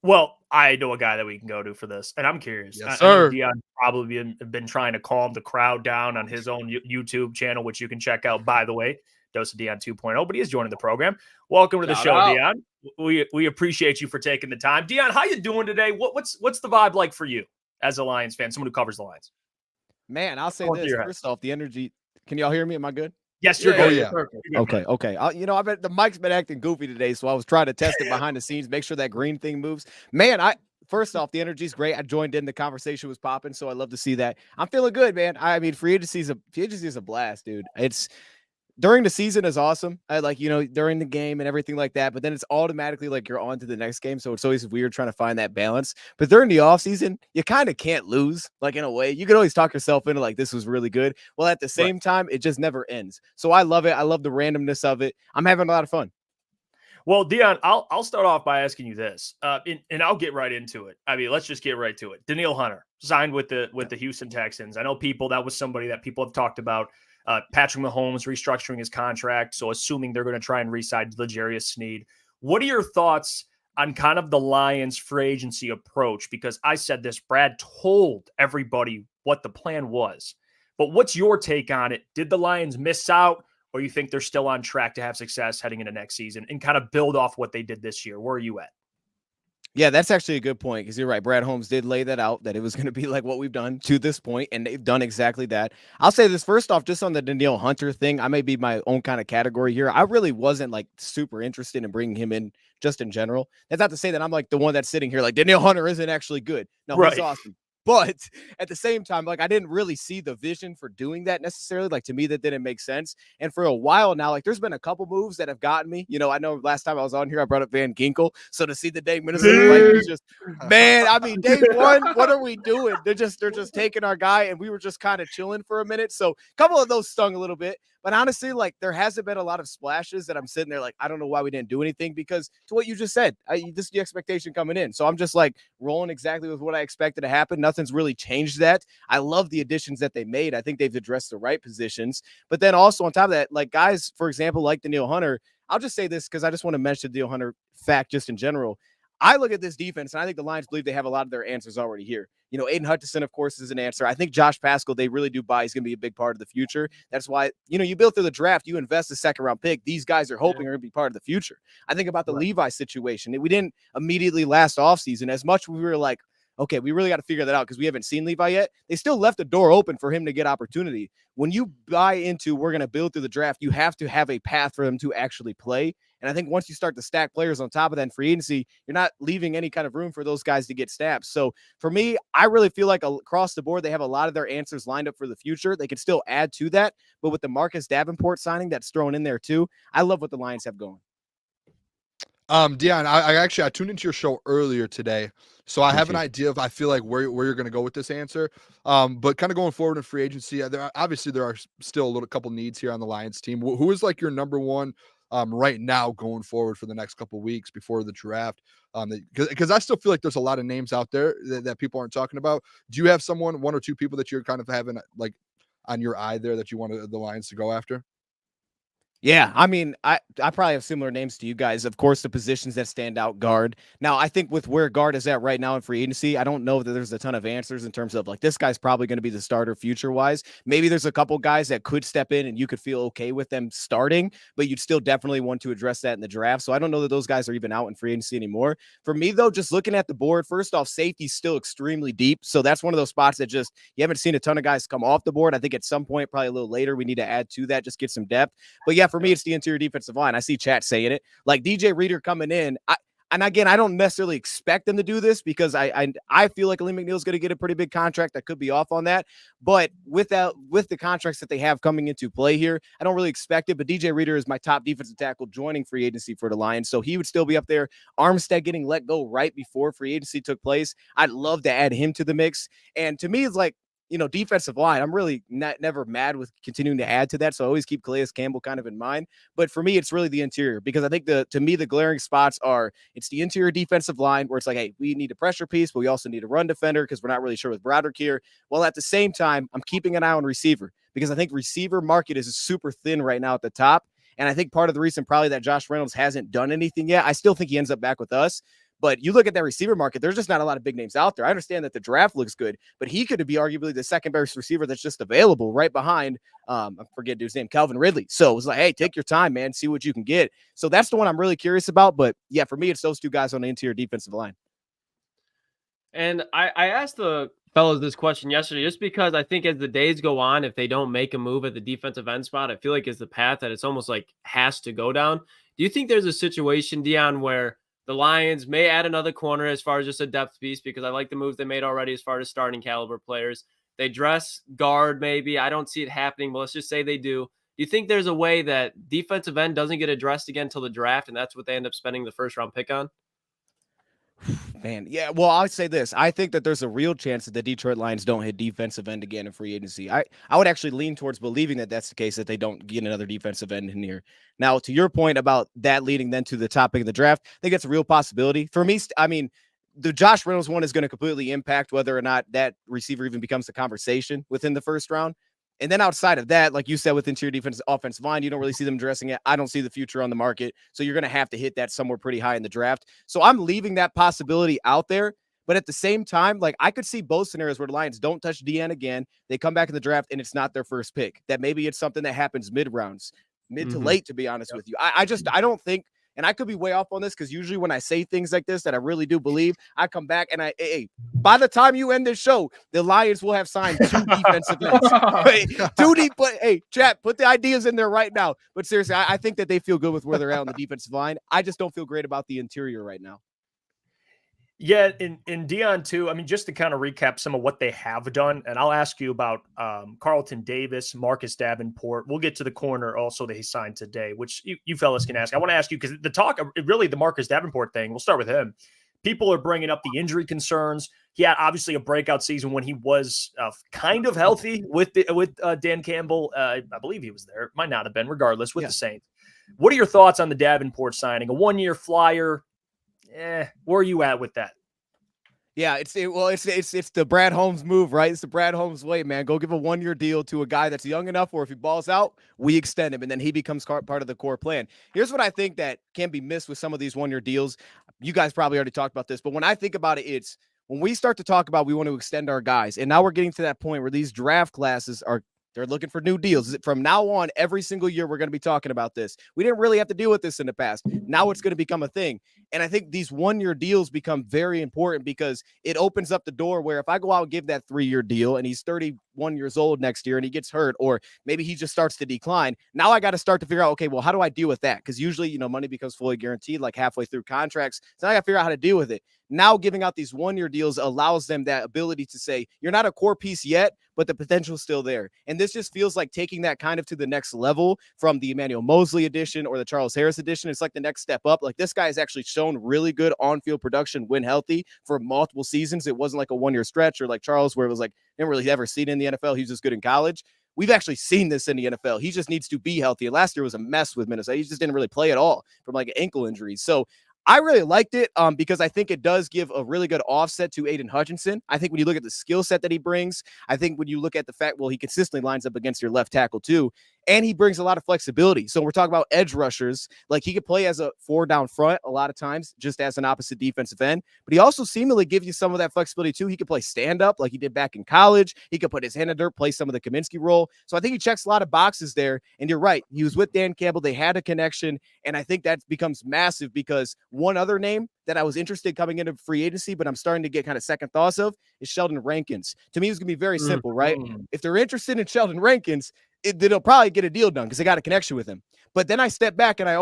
Well, I know a guy that we can go to for this, and I'm curious. Yes, I know sir. Dion probably been trying to calm the crowd down on his own YouTube channel, which you can check out, by the way, DoseOfDion 2.0, but he is joining the program. Welcome to the show, Dion. We appreciate you for taking the time. Dion, how you doing today? What's the vibe like for you as a Lions fan, someone who covers the Lions? Man, I'll say this. First off, the energy. Can y'all hear me? Am I good? Yes, you're good. Yeah. Okay. I bet the mic's been acting goofy today, so I was trying to test it behind the scenes, make sure that green thing moves. Man, first off, the energy's great. I joined in, the conversation was popping, so I love to see that. I'm feeling good, man. I mean, free agency is a blast, dude. It's during the season is awesome. During the game and everything like that, but then it's automatically like you're on to the next game. So it's always weird trying to find that balance. But during the offseason, you kind of can't lose. Like in a way, you can always talk yourself into like, this was really good. Well, at the same time, it just never ends. So I love it. I love the randomness of it. I'm having a lot of fun. Well, Dion, I'll start off by asking you this, and I'll get right into it. I mean, let's just get right to it. Danielle Hunter signed with the Houston Texans. I know that was somebody that people have talked about. Patrick Mahomes restructuring his contract, so assuming they're going to try and re-sign L'Jarius Sneed. What are your thoughts on kind of the Lions free agency approach? Because I said this, Brad told everybody what the plan was. But what's your take on it? Did the Lions miss out, or you think they're still on track to have success heading into next season and kind of build off what they did this year? Where are you at? Yeah, that's actually a good point because you're right. Brad Holmes did lay that out, that it was going to be like what we've done to this point, and they've done exactly that. I'll say this first off, just on the Danielle Hunter thing, I may be my own kind of category here. I really wasn't like super interested in bringing him in just in general. That's not to say that I'm like the one that's sitting here like Danielle Hunter isn't actually good. No, He's awesome. But at the same time, like I didn't really see the vision for doing that necessarily. Like to me, that didn't make sense. And for a while now, like there's been a couple moves that have gotten me. I know last time I was on here, I brought up Van Ginkel. So to see the day Minnesota Vikings just, man, I mean, day one, what are we doing? They're just taking our guy, and we were just kind of chilling for a minute. So a couple of those stung a little bit. But honestly, like there hasn't been a lot of splashes that I'm sitting there like, I don't know why we didn't do anything, because to what you just said, this is the expectation coming in. So I'm just like rolling exactly with what I expected to happen. Nothing's really changed that. I love the additions that they made. I think they've addressed the right positions. But then also on top of that, like guys, for example, like Danielle Hunter, I'll just say this because I just want to mention the Danielle Hunter fact just in general. I look at this defense, and I think the Lions believe they have a lot of their answers already here. Aiden Hutchinson, of course, is an answer. I think Josh Pascal, they really do buy. He's going to be a big part of the future. That's why, you build through the draft, you invest a second-round pick. These guys are hoping are going to be part of the future. I think about the Levi situation. We didn't immediately last offseason as much. We were like, okay, we really got to figure that out because we haven't seen Levi yet. They still left the door open for him to get opportunity. When you buy into we're going to build through the draft, you have to have a path for them to actually play. And I think once you start to stack players on top of that in free agency, you're not leaving any kind of room for those guys to get snaps. So for me, I really feel like across the board, they have a lot of their answers lined up for the future. They can still add to that. But with the Marcus Davenport signing that's thrown in there too, I love what the Lions have going. Dion, I tuned into your show earlier today, so I have an idea of, I feel like where you're going to go with this answer. But kind of going forward in free agency, there are still a couple needs here on the Lions team. Who is like your number one right now going forward for the next couple of weeks before the draft? Because I still feel like there's a lot of names out there that people aren't talking about. Do you have one or two people that you're kind of having like on your eye there that you want the Lions to go after? Yeah, I mean, I probably have similar names to you guys. Of course, the positions that stand out, guard. Now, I think with where guard is at right now in free agency, I don't know that there's a ton of answers in terms of like this guy's probably going to be the starter future-wise. Maybe there's a couple guys that could step in and you could feel okay with them starting, but you'd still definitely want to address that in the draft. So I don't know that those guys are even out in free agency anymore. For me, though, just looking at the board, first off, safety's still extremely deep. So that's one of those spots that just you haven't seen a ton of guys come off the board. I think at some point, probably a little later, we need to add to that, just get some depth. But yeah, for me, it's the interior defensive line. I see chat saying it. Like DJ Reader coming in, and again, I don't necessarily expect them to do this because I feel like Lee McNeil's going to get a pretty big contract. I could be off on that, but with the contracts that they have coming into play here, I don't really expect it. But DJ Reader is my top defensive tackle joining free agency for the Lions, so he would still be up there. Armstead getting let go right before free agency took place. I'd love to add him to the mix, and to me, it's like, defensive line, I'm really never mad with continuing to add to that. So I always keep Calais Campbell kind of in mind. But for me, it's really the interior, because I think to me, the glaring spots it's the interior defensive line where it's like, hey, we need a pressure piece, but we also need a run defender because we're not really sure with Broderick here. Well, at the same time, I'm keeping an eye on receiver because I think receiver market is super thin right now at the top. And I think part of the reason probably that Josh Reynolds hasn't done anything yet, I still think he ends up back with us. But you look at that receiver market, there's just not a lot of big names out there. I understand that the draft looks good, but he could be arguably the second best receiver that's just available right behind, I forget dude's name, Calvin Ridley. So it's like, hey, take your time, man, see what you can get. So that's the one I'm really curious about. But yeah, for me, it's those two guys on the interior defensive line. And I asked the fellas this question yesterday just because I think as the days go on, if they don't make a move at the defensive end spot, I feel like it's the path that it's almost like has to go down. Do you think there's a situation, Dion, where the Lions may add another corner as far as just a depth piece, because I like the moves they made already as far as starting caliber players? They dress guard maybe. I don't see it happening, but let's just say they do. Do you think there's a way that defensive end doesn't get addressed again until the draft, and that's what they end up spending the first round pick on? Man, yeah. Well, I'll say this. I think that there's a real chance that the Detroit Lions don't hit defensive end again in free agency. I would actually lean towards believing that that's the case, that they don't get another defensive end in here. Now, to your point about that leading then to the top pick of the draft, I think that's a real possibility. For me, I mean, the Josh Reynolds one is going to completely impact whether or not that receiver even becomes the conversation within the first round. And then outside of that, like you said, with interior defense, offensive line, you don't really see them addressing it. I don't see the future on the market. So you're going to have to hit that somewhere pretty high in the draft. So I'm leaving that possibility out there. But at the same time, like, I could see both scenarios where the Lions don't touch DN again. They come back in the draft and it's not their first pick. That maybe it's something that happens mid-rounds, mid to late, to be honest with you. I don't think, and I could be way off on this because usually when I say things like this that I really do believe, I come back and by the time you end this show, the Lions will have signed 2 defensive ends. 2 deep, but hey, chat, put the ideas in there right now. But seriously, I think that they feel good with where they're at on the defensive line. I just don't feel great about the interior right now. Yeah, in Dion too. I mean, just to kind of recap some of what they have done, and I'll ask you about Carlton Davis, Marcus Davenport. We'll get to the corner also that he signed today, which you fellas can ask. I want to ask you because the Marcus Davenport thing. We'll start with him. People are bringing up the injury concerns. He had obviously a breakout season when he was kind of healthy with Dan Campbell. I believe he was there. Might not have been, regardless, with the Saints. What are your thoughts on the Davenport signing? A 1-year flyer. Where are you at with that? Yeah, it's the Brad Holmes move, right? It's the Brad Holmes way, man. Go give a 1-year deal to a guy that's young enough where if he balls out, we extend him, and then he becomes part of the core plan. Here's what I think that can be missed with some of these 1-year deals. You guys probably already talked about this, but when I think about it, it's when we start to talk about we want to extend our guys, and now we're getting to that point where these draft classes they're looking for new deals. From now on, every single year, we're going to be talking about this. We didn't really have to deal with this in the past. Now it's going to become a thing. And I think these 1-year deals become very important because it opens up the door where if I go out and give that 3-year deal and he's 31 years old next year and he gets hurt, or maybe he just starts to decline, now I got to start to figure out, okay, well, how do I deal with that? Because usually, money becomes fully guaranteed like halfway through contracts. So I got to figure out how to deal with it. Now giving out these 1-year deals allows them that ability to say, you're not a core piece yet, but the potential is still there. And this just feels like taking that kind of to the next level from the Emmanuel Mosley edition or the Charles Harris edition. It's like the next step up. Like, this guy has actually shown really good on-field production when healthy for multiple seasons. It wasn't like a 1-year stretch or like Charles where it was like, never really ever seen it in the NFL. He was just good in college. We've actually seen this in the NFL. He just needs to be healthy. And last year was a mess with Minnesota. He just didn't really play at all from like ankle injuries. So I really liked it because I think it does give a really good offset to Aiden Hutchinson. I think when you look at the skill set that he brings, I think when you look at the fact, well, he consistently lines up against your left tackle too, and he brings a lot of flexibility. So we're talking about edge rushers. Like, he could play as a 4 down front a lot of times, just as an opposite defensive end, but he also seemingly gives you some of that flexibility too. He could play stand up like he did back in college. He could put his hand in dirt, play some of the Kaminsky role. So I think he checks a lot of boxes there. And you're right. He was with Dan Campbell. They had a connection. And I think that becomes massive because one other name that I was interested coming into free agency, but I'm starting to get kind of second thoughts of, is Sheldon Rankins. To me, it's going to be very simple, right? If they're interested in Sheldon Rankins, it'll probably get a deal done because they got a connection with him. But then I step back and I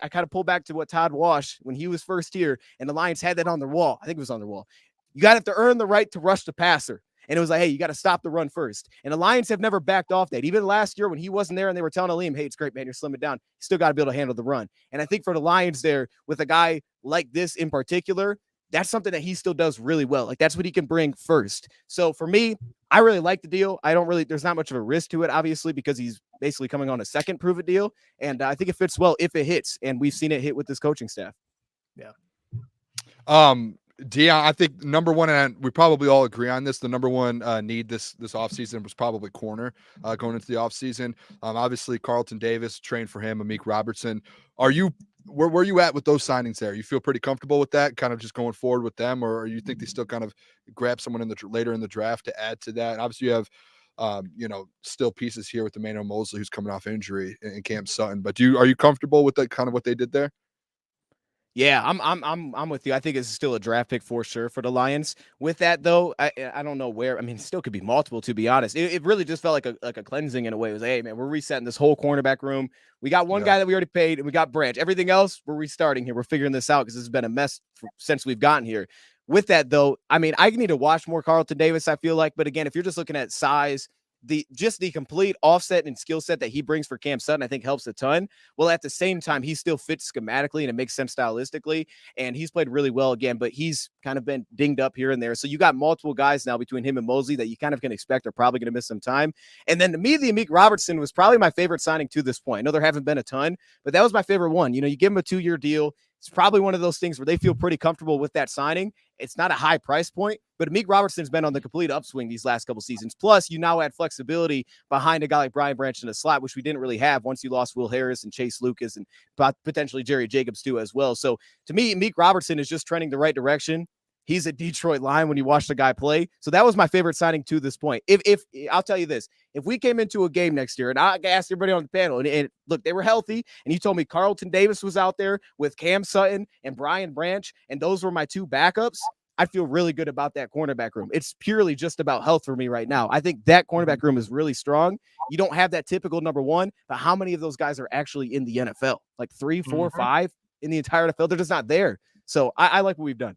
kind of pull back to what Todd Wash, when he was first here and the Lions had that on their wall. I think it was on their wall. You got to earn the right to rush the passer. And it was like, hey, you got to stop the run first. And the Lions have never backed off that. Even last year when he wasn't there and they were telling Aleem, hey, it's great, man, you're slimming down. You still got to be able to handle the run. And I think for the Lions there, with a guy like this in particular, that's something that he still does really well. Like, that's what he can bring first. So for me, I really like the deal. There's not much of a risk to it, obviously, because he's basically coming on a second prove-it deal. And I think it fits well if it hits. And we've seen it hit with this coaching staff. Yeah. Dion, I think number one, and we probably all agree on this, the number one need this offseason was probably corner going into the offseason. Obviously, Carlton Davis, trained for him, Amik Robertson. Where are you at with those signings there? You feel pretty comfortable with that, kind of just going forward with them, or you think they still kind of grab someone later in the draft to add to that? And obviously, you have still pieces here with Emmanuel Mosley, who's coming off injury, and Cam Sutton. But are you comfortable with that kind of what they did there? Yeah, I'm with you. I think it's still a draft pick for sure for the Lions. With that though, I don't know where. I mean, it still could be multiple, to be honest. It really just felt like a cleansing in a way. It was, hey man, we're resetting this whole cornerback room. We got one guy that we already paid, and we got Branch. Everything else, we're restarting here. We're figuring this out because this has been a mess since we've gotten here. With that though, I mean, I need to watch more Carlton Davis, I feel like. But again, if you're just looking at size, the complete offset and skill set that he brings for Cam Sutton, I think helps a ton. Well, at the same time, he still fits schematically and it makes sense stylistically. And he's played really well again, but he's kind of been dinged up here and there. So you got multiple guys now between him and Mosley that you kind of can expect are probably going to miss some time. And then to me, the Amik Robertson was probably my favorite signing to this point. I know there haven't been a ton, but that was my favorite one. You give him a 2-year deal. It's probably one of those things where they feel pretty comfortable with that signing. It's not a high price point, but Amik Robertson's been on the complete upswing these last couple seasons. Plus, you now add flexibility behind a guy like Brian Branch in the slot, which we didn't really have once you lost Will Harris and Chase Lucas and potentially Jerry Jacobs too as well. So to me, Amik Robertson is just trending the right direction. He's a Detroit Lion when you watch the guy play. So that was my favorite signing to this point. If I'll tell you this, if we came into a game next year and I asked everybody on the panel and look, they were healthy and you told me Carlton Davis was out there with Cam Sutton and Brian Branch, and those were my two backups, I feel really good about that cornerback room. It's purely just about health for me right now. I think that cornerback room is really strong. You don't have that typical number one, but how many of those guys are actually in the NFL? Like 3, 4, 5 in the entire NFL? They're just not there. So I like what we've done.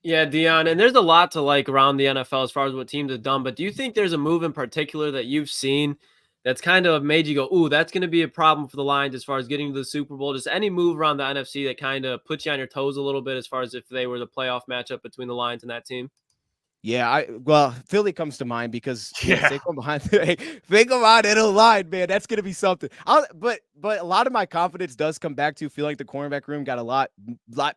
Yeah, Dion, and there's a lot to like around the NFL as far as what teams have done, but do you think there's a move in particular that you've seen that's kind of made you go, ooh, that's going to be a problem for the Lions as far as getting to the Super Bowl? Just any move around the NFC that kind of puts you on your toes a little bit as far as if they were the playoff matchup between the Lions and that team? Yeah, Philly comes to mind because Saquon behind think about it, line, man. That's gonna be something. But a lot of my confidence does come back to feel like the cornerback room got a lot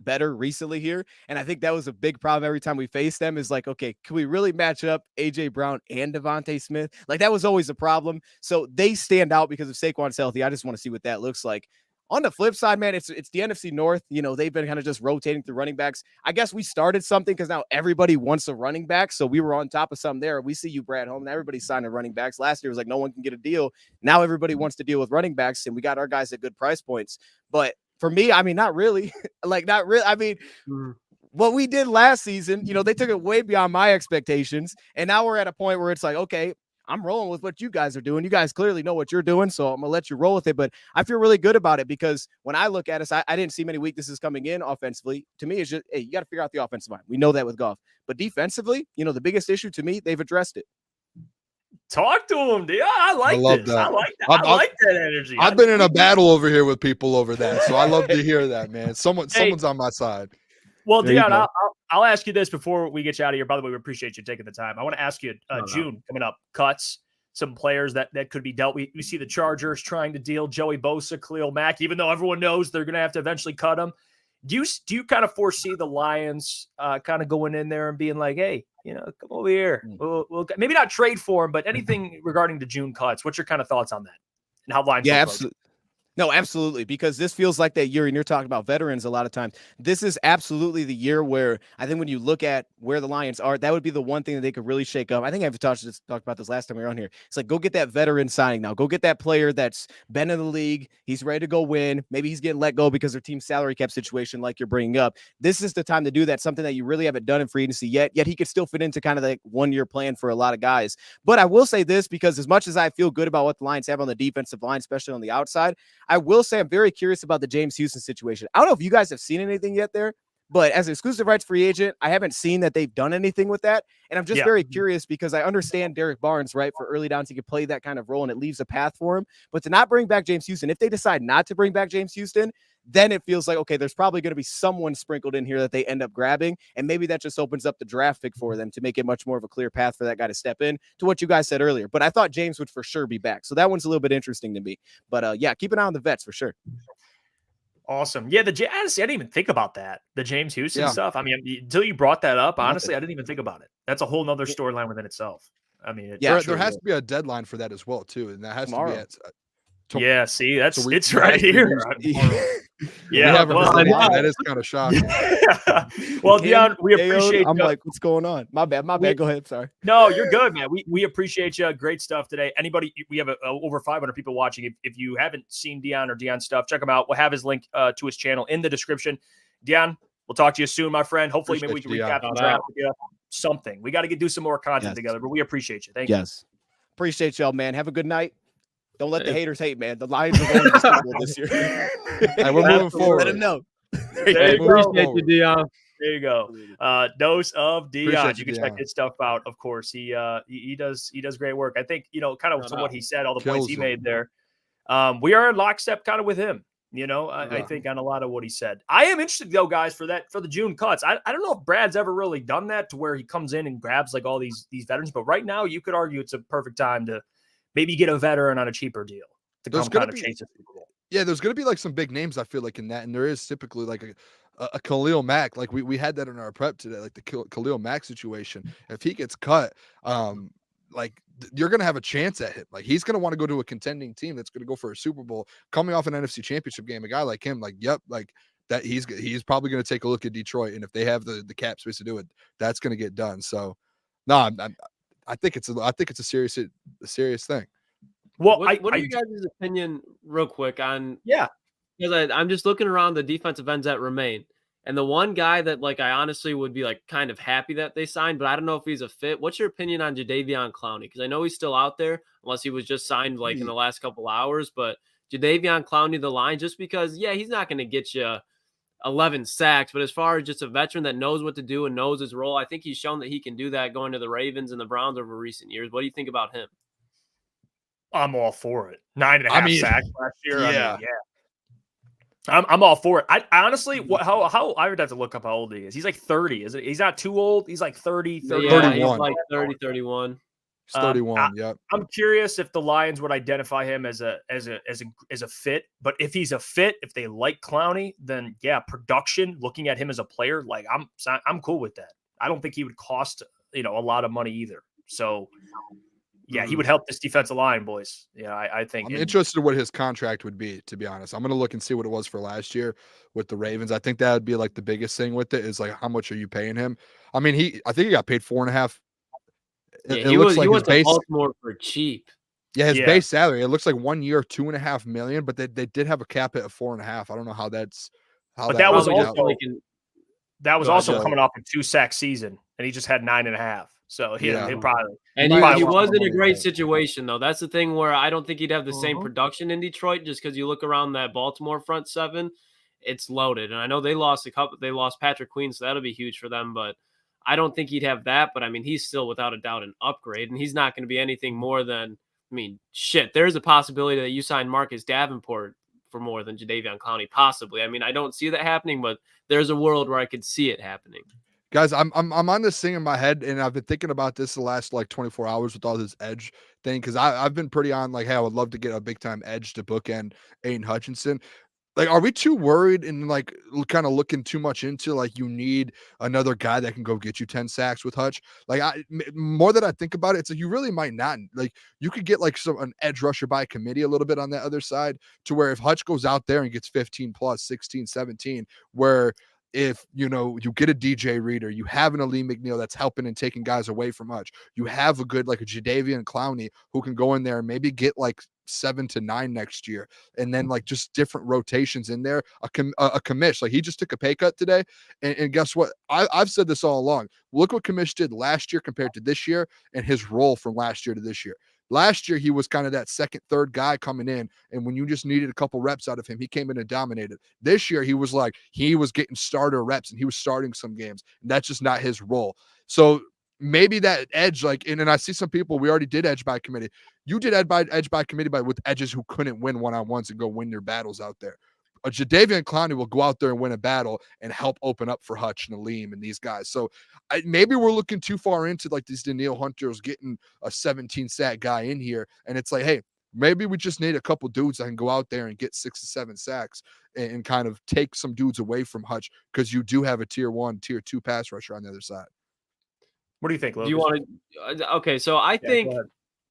better recently here, and I think that was a big problem every time we faced them. Is like, okay, can we really match up AJ Brown and Devontae Smith? Like that was always a problem. So they stand out because if Saquon's healthy. I just want to see what that looks like. On the flip side, man, it's the NFC North. They've been kind of just rotating through running backs. I guess we started something because now everybody wants a running back. So we were on top of something there. We see you, Brad Holmes. Everybody's signing running backs. Last year was like no one can get a deal. Now everybody wants to deal with running backs, and we got our guys at good price points. But for me, I mean, not really. Not really. I mean, what we did last season, they took it way beyond my expectations. And now we're at a point where it's like, okay, I'm rolling with what you guys are doing. You guys clearly know what you're doing, so I'm going to let you roll with it. But I feel really good about it because when I look at us, I didn't see many weaknesses coming in offensively. To me, it's just, hey, you got to figure out the offensive line. We know that with Goff. But defensively, the biggest issue to me, they've addressed it. Talk to him, dude. I like this. That. I like that. I like that energy. I've been in a battle over here with people over that, so I love to hear that, man. Someone's on my side. Well, Dion, I'll ask you this before we get you out of here. By the way, we appreciate you taking the time. I want to ask you, June coming up, cuts, some players that could be dealt. We see the Chargers trying to deal Joey Bosa, Khalil Mack, even though everyone knows they're going to have to eventually cut him. Do you kind of foresee the Lions kind of going in there and being like, hey, come over here. We'll maybe not trade for him, but anything regarding the June cuts. What's your kind of thoughts on that? And how Lions? Yeah, absolutely. No, absolutely, because this feels like that year, and you're talking about veterans a lot of times. This is absolutely the year where I think when you look at where the Lions are, that would be the one thing that they could really shake up. I think I've talked about this last time we were on here. It's like, go get that veteran signing now. Go get that player that's been in the league. He's ready to go win. Maybe he's getting let go because their team's salary cap situation, like you're bringing up. This is the time to do that, something that you really haven't done in free agency yet he could still fit into kind of like 1 year plan for a lot of guys. But I will say this, because as much as I feel good about what the Lions have on the defensive line, especially on the outside, I will say I'm very curious about the James Houston situation. I don't know if you guys have seen anything yet there, but as an exclusive rights free agent, I haven't seen that they've done anything with that. And I'm just very curious because I understand Derrick Barnes, right, for early downs, he could play that kind of role and it leaves a path for him. But to not bring back James Houston, if they decide not to bring back James Houston, then it feels like, okay, there's probably going to be someone sprinkled in here that they end up grabbing. And maybe that just opens up the draft pick for them to make it much more of a clear path for that guy to step in to what you guys said earlier. But I thought James would for sure be back. So that one's a little bit interesting to me. But yeah, keep an eye on the vets for sure. Awesome. Yeah, honestly, I didn't even think about that. The James Houston stuff. I mean, until you brought that up, honestly, I didn't even think about it. That's a whole nother storyline within itself. I mean, there has to be a deadline for that as well, too. And that has to be at yeah, see, it's right here. Yeah, that is kind of shocking. Well, Dion, we appreciate. I'm like, what's going on? My bad. Go ahead. Sorry. No, you're good, man. We appreciate you. Great stuff today. Anybody, we have over 500 people watching. If you haven't seen Dion or Dion's stuff, check him out. We'll have his link to his channel in the description. Dion, we'll talk to you soon, my friend. Hopefully, maybe we can recap the draft with you. Something. We got to do some more content together, but we appreciate you. Thank you. Yes. Appreciate y'all, man. Have a good night. Don't let the haters hate, man. The Lions are going to the Super Bowl this year. Hey, we're moving forward. Let them know. There you go. Appreciate you, Dion. There you go. Dose of Dion. You can check Dion. his stuff out. Of course, he does great work. I think kind of from what he said, all the points he made there. We are in lockstep kind of with him. I think on a lot of what he said. I am interested though, guys, for the June cuts. I don't know if Brad's ever really done that to where he comes in and grabs like all these veterans, but right now you could argue it's a perfect time to maybe get a veteran on a cheaper deal to come kind of chase a Super Bowl. Yeah, there's going to be like some big names, I feel like, in that. And there is typically like a Khalil Mack. Like we had that in our prep today, like the Khalil Mack situation. If he gets cut, like you're going to have a chance at him. Like he's going to want to go to a contending team that's going to go for a Super Bowl coming off an NFC championship game. A guy like him, like, like that he's probably going to take a look at Detroit. And if they have the cap space to do it, that's going to get done. So no, I think it's a serious thing. Well, what are you guys' opinion, real quick, on? Yeah, because I'm just looking around the defensive ends that remain, and the one guy that like I honestly would be like kind of happy that they signed, but I don't know if he's a fit. What's your opinion on Jadeveon Clowney? Because I know he's still out there, unless he was just signed like in the last couple hours. But Jadeveon Clowney, the line, just because he's not going to get you 11 sacks, but as far as just a veteran that knows what to do and knows his role, I think he's shown that he can do that going to the Ravens and the Browns over recent years. What do you think about him? I'm all for it. 9.5 sacks last year. Yeah. I'm all for it. I honestly, how I would have to look up how old he is. He's like 30. Is it? He's not too old. He's like 30, 31. He's like 30, 31. He's 31. Yep. I'm curious if the Lions would identify him as a fit. But if he's a fit, if they like Clowney, then production. Looking at him as a player, like I'm cool with that. I don't think he would cost a lot of money either. So. Yeah, he would help this defensive line, boys. Yeah, I think. I'm interested in what his contract would be, to be honest. I'm going to look and see what it was for last year with the Ravens. I think that would be like the biggest thing with it is like, how much are you paying him? I mean, I think he got paid 4.5. He went to Baltimore for cheap. Yeah, his base salary. It looks like 1 year, $2.5 million, but they did have a cap hit of 4.5. I don't know how that's. But that was also coming off a 2-sack season, and he just had 9.5. So he probably. And he was in a great situation, though. That's the thing where I don't think he'd have the same production in Detroit, just because you look around that Baltimore front seven, it's loaded. And I know they lost Patrick Queen, so that'll be huge for them. But I don't think he'd have that. But I mean, he's still without a doubt an upgrade, and he's not going to be anything more than. I mean, there's a possibility that you sign Marcus Davenport for more than Jadeveon Clowney, possibly. I mean, I don't see that happening, but there's a world where I could see it happening. Guys, I'm on this thing in my head, and I've been thinking about this the last like 24 hours with all this edge thing, because I've been pretty on like, hey, I would love to get a big time edge to bookend Aiden Hutchinson. Like, are we too worried and like kind of looking too much into like you need another guy that can go get you 10 sacks with Hutch? Like, more that I think about it, it's like you really might not. Like, you could get like an edge rusher by committee a little bit on that other side, to where if Hutch goes out there and gets 15 plus, 16, 17, where if you get a DJ Reader, you have an Aleem McNeil that's helping and taking guys away from Hutch. You have a good like a Jadeveon Clowney who can go in there and maybe get like 7 to 9 next year, and then like just different rotations in there. A commish, like he just took a pay cut today, and guess what? I've said this all along. Look what commish did last year compared to this year, and his role from last year to this year. Last year, he was kind of that second, third guy coming in, and when you just needed a couple reps out of him, he came in and dominated. This year, he was getting starter reps, and he was starting some games, and that's just not his role. So maybe that edge, like, and I see some people, we already did edge by committee. You did edge by committee with edges who couldn't win one-on-ones and go win their battles out there. A Jadeveon Clowney will go out there and win a battle and help open up for Hutch and Aleem and these guys. So maybe we're looking too far into like these Danielle Hunters getting a 17 sack guy in here. And it's like, hey, maybe we just need a couple dudes that can go out there and get 6 to 7 sacks and kind of take some dudes away from Hutch, because you do have a tier 1, tier 2 pass rusher on the other side. What do you think, Lucas? Do you want to? Okay, so I think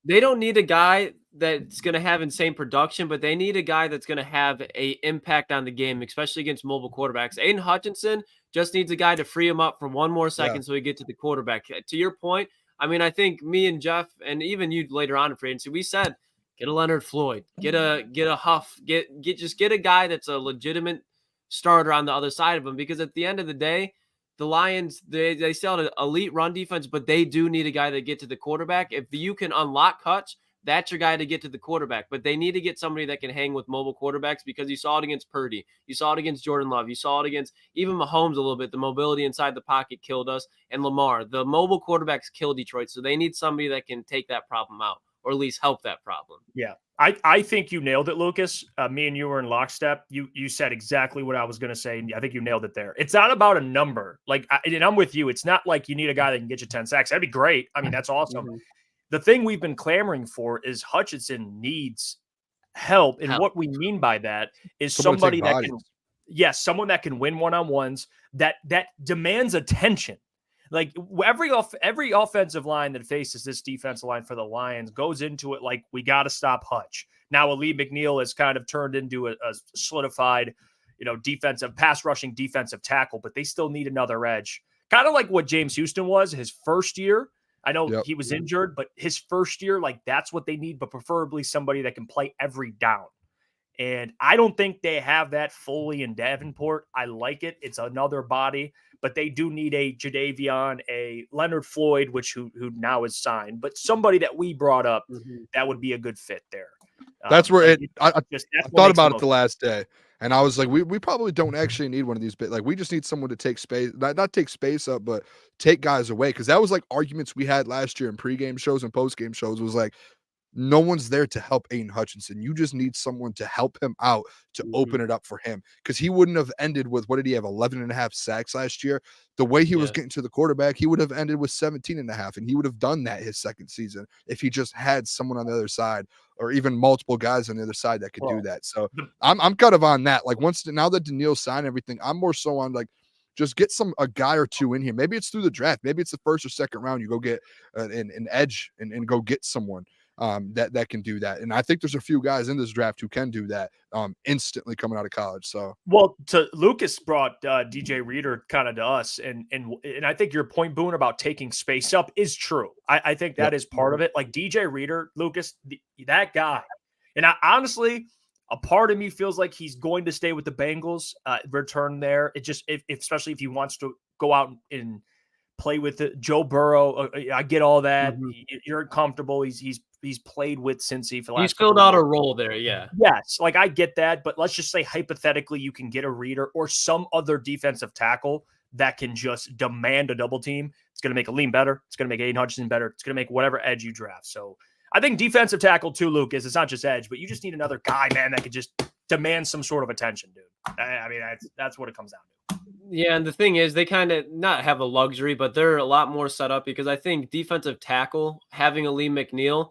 they don't need a guy that's going to have insane production, but they need a guy that's going to have a impact on the game, especially against mobile quarterbacks. Aiden Hutchinson just needs a guy to free him up for one more second so he get to the quarterback. To your point, I mean, I think me and Jeff, and even you later on in free agency, we said get a Leonard Floyd, get a Huff, get a guy that's a legitimate starter on the other side of him, because at the end of the day, the Lions, they still have an elite run defense, but they do need a guy to get to the quarterback. If you can unlock Hutch, that's your guy to get to the quarterback. But they need to get somebody that can hang with mobile quarterbacks, because you saw it against Purdy. You saw it against Jordan Love. You saw it against even Mahomes a little bit. The mobility inside the pocket killed us. And Lamar. The mobile quarterbacks kill Detroit. So they need somebody that can take that problem out, or at least help that problem. Yeah. I think you nailed it, Lucas. Me and you were in lockstep. You said exactly what I was going to say. And I think you nailed it there. It's not about a number. And I'm with you. It's not like you need a guy that can get you 10 sacks. That'd be great. I mean, that's awesome. Mm-hmm. The thing we've been clamoring for is Hutchinson needs help. And what we mean by that is somebody that can, someone that can win one-on-ones, that demands attention. Like every offensive line that faces this defensive line for the Lions goes into it like, we got to stop Hutch. Now, Aleem McNeil has kind of turned into a solidified, defensive pass rushing defensive tackle, but they still need another edge. Kind of like what James Houston was his first year. I know he was injured, but his first year, like that's what they need, but preferably somebody that can play every down. And I don't think they have that fully in Davenport. I like it. It's another body, but they do need a Jadeveon, a Leonard Floyd, who now is signed, but somebody that we brought up that would be a good fit there. That's where I thought about it the last day, and I was like, we probably don't actually need one of these. Like, we just need someone to take space, not take space up, but take guys away. Because that was like arguments we had last year in pregame shows and postgame shows. Was like, no one's there to help Aiden Hutchinson. You just need someone to help him out, to open it up for him. Because he wouldn't have ended with, what did he have, 11.5 sacks last year? The way he was getting to the quarterback, he would have ended with 17.5, and he would have done that his second season if he just had someone on the other side, or even multiple guys on the other side that could do that. So I'm kind of on that. Like, now that Danielle signed everything, I'm more so on like, just get a guy or two in here. Maybe it's through the draft. Maybe it's the first or second round. You go get an edge and go get someone that can do that. And I think there's a few guys in this draft who can do that instantly coming out of college. So, well, Lucas brought DJ Reader kind of to us, and I think your point, Booner, about taking space up is true. I think that is part of it. Like DJ Reader, Lucas, that guy. And I honestly, a part of me feels like he's going to stay with the Bengals, return there. It just, especially if he wants to go out and play with Joe Burrow. I get all that. You're comfortable. He's played with Cincy for the last. He's filled out a role there. Yeah. Yes. Like I get that, but let's just say hypothetically, you can get a Reader or some other defensive tackle that can just demand a double team. It's going to make Aleem better. It's going to make Aiden Hutchinson better. It's going to make whatever edge you draft. So I think defensive tackle too, Lucas. It's not just edge, but you just need another guy, man, that could just demand some sort of attention, dude. I mean, that's what it comes down to. Yeah, and the thing is, they kind of not have a luxury, but they're a lot more set up, because I think defensive tackle, having Aleem McNeil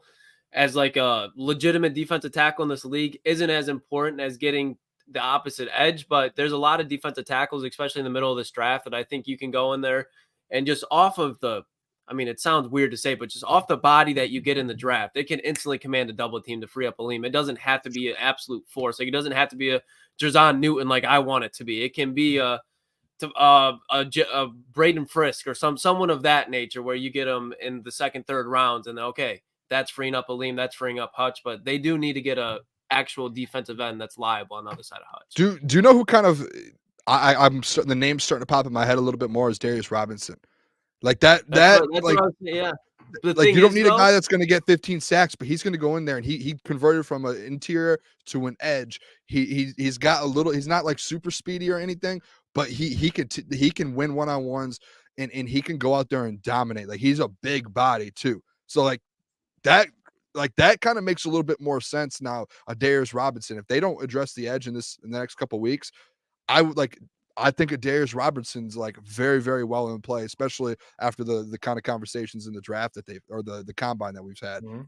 as like a legitimate defensive tackle in this league isn't as important as getting the opposite edge, but there's a lot of defensive tackles, especially in the middle of this draft, that I think you can go in there and just off of it sounds weird to say, but just off the body that you get in the draft, it can instantly command a double team to free up Aleem. It doesn't have to be an absolute force. Like, it doesn't have to be a Jerzon Newton like I want it to be. It can be a Braden Frisk or someone of that nature, where you get them in the second, third rounds, and okay, that's freeing up Aleem, that's freeing up Hutch, but they do need to get a actual defensive end that's liable on the other side of Hutch. Do you know who kind of I'm starting, the name's starting to pop in my head a little bit more, is Darius Robinson. Like that like, yeah. Like, you don't need a guy that's going to get 15 sacks, but he's going to go in there, and he converted from an interior to an edge. He's got a little. He's not like super speedy or anything, but he can win one-on-ones, and he can go out there and dominate. Like, he's a big body too. So that kind of makes a little bit more sense now. Darius Robinson, if they don't address the edge in the next couple of weeks, I think Darius Robertson's like very, very well in play, especially after the kind of conversations in the draft that the combine that we've had. Mm-hmm.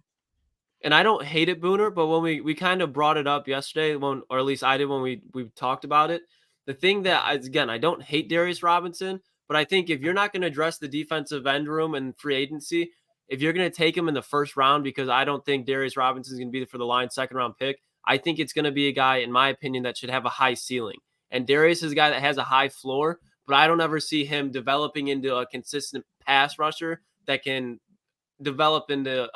And I don't hate it, Booner, but when we kind of brought it up yesterday, or at least I did when we talked about it, the thing that I don't hate Darius Robinson, but I think if you're not going to address the defensive end room and free agency, if you're going to take him in the first round, because I don't think Darius Robinson is going to be for the Lions' second round pick, I think it's going to be a guy, in my opinion, that should have a high ceiling. And Darius is a guy that has a high floor, but I don't ever see him developing into a consistent pass rusher that can develop into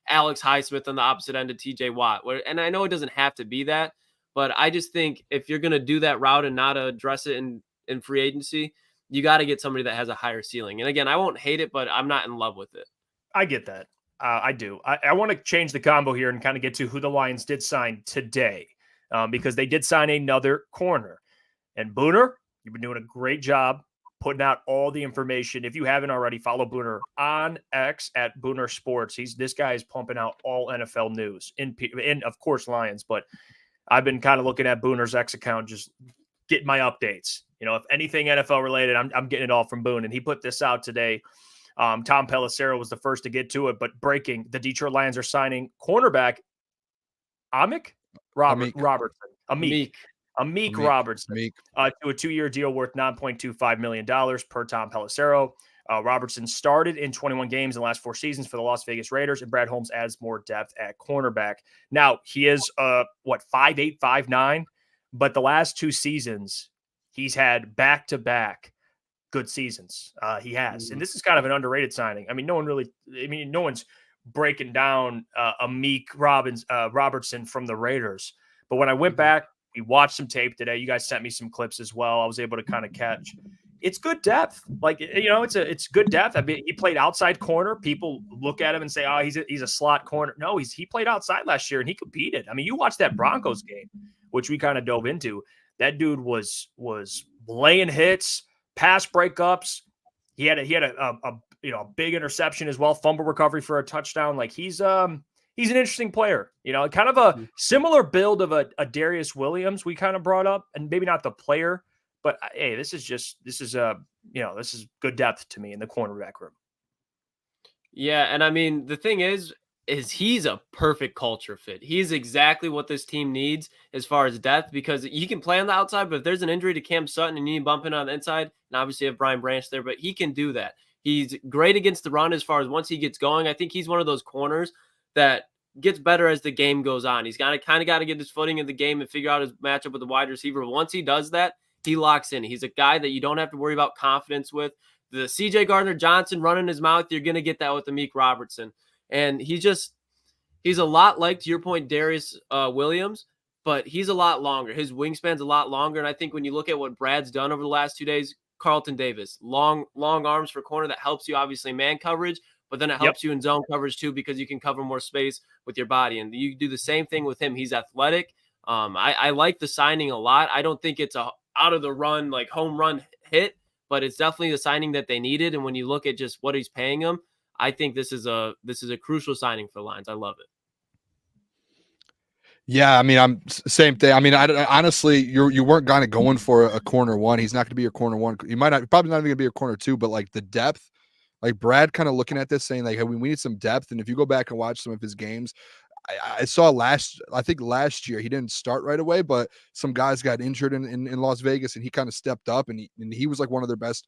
Alex Highsmith on the opposite end of TJ Watt. And I know it doesn't have to be that, but I just think if you're going to do that route and not address it in free agency, you got to get somebody that has a higher ceiling. And again, I won't hate it, but I'm not in love with it. I get that. I do. I want to change the combo here and kind of get to who the Lions did sign today, because they did sign another corner. And Booner, you've been doing a great job putting out all the information. If you haven't already, follow Booner on X at Booner Sports. This guy is pumping out all NFL news in of course Lions, but I've been kind of looking at Booner's X account, just getting my updates. You know, if anything NFL related, I'm getting it all from Boone. And he put this out today. Tom Pelissero was the first to get to it, but breaking, the Detroit Lions are signing cornerback Amik Robertson. Amik Robertson to a 2-year deal worth $9.25 million per Tom Pelissero. Robertson started in 21 games in the last 4 seasons for the Las Vegas Raiders, and Brad Holmes adds more depth at cornerback. Now, he is 5'8", 5'9", but the last 2 seasons, he's had back-to-back good seasons. He has. And this is kind of an underrated signing. I mean, no one's breaking down Amik Robertson from the Raiders. But when I went back, we watched some tape today. You guys sent me some clips as well. I was able to kind of catch. It's good depth. Like, you know, it's good depth. I mean, he played outside corner. People look at him and say, "Oh, he's a slot corner." No, he played outside last year and he competed. I mean, you watched that Broncos game, which we kind of dove into. That dude was laying hits, pass breakups. He had a big interception as well, fumble recovery for a touchdown. Like, he's an interesting player, you know, kind of a similar build of a Darius Williams we kind of brought up, and maybe not the player, but hey, this is good depth to me in the cornerback room. Yeah. And I mean, the thing is he's a perfect culture fit. He's exactly what this team needs as far as depth, because he can play on the outside, but if there's an injury to Cam Sutton and you need bumping on the inside, and obviously you have Brian Branch there, but he can do that. He's great against the run as far as once he gets going. I think he's one of those corners that gets better as the game goes on. He's got to get his footing in the game and figure out his matchup with the wide receiver. But once he does that, he locks in. He's a guy that you don't have to worry about confidence with. The CJ Gardner-Johnson running his mouth, you're going to get that with Amik Robertson. And he's a lot like, to your point, Darius Williams, but he's a lot longer. His wingspan's a lot longer. And I think when you look at what Brad's done over the last 2 days, Carlton Davis, long arms for corner that helps you, obviously, man coverage, but then it helps you in zone coverage too, because you can cover more space with your body. And you do the same thing with him. He's athletic. I like the signing a lot. I don't think it's a out of the run, like home run hit, but it's definitely the signing that they needed. And when you look at just what he's paying them, I think this is a crucial signing for the Lions. I love it. Yeah, I mean, I'm same thing. I mean, honestly, you weren't kind of going for a corner one. He's not going to be your corner one. You probably not even going to be a corner two, but like the depth, like Brad kind of looking at this saying like, hey, we need some depth. And if you go back and watch some of his games, I saw I think last year he didn't start right away, but some guys got injured in Las Vegas, and he kind of stepped up, and he was like one of their best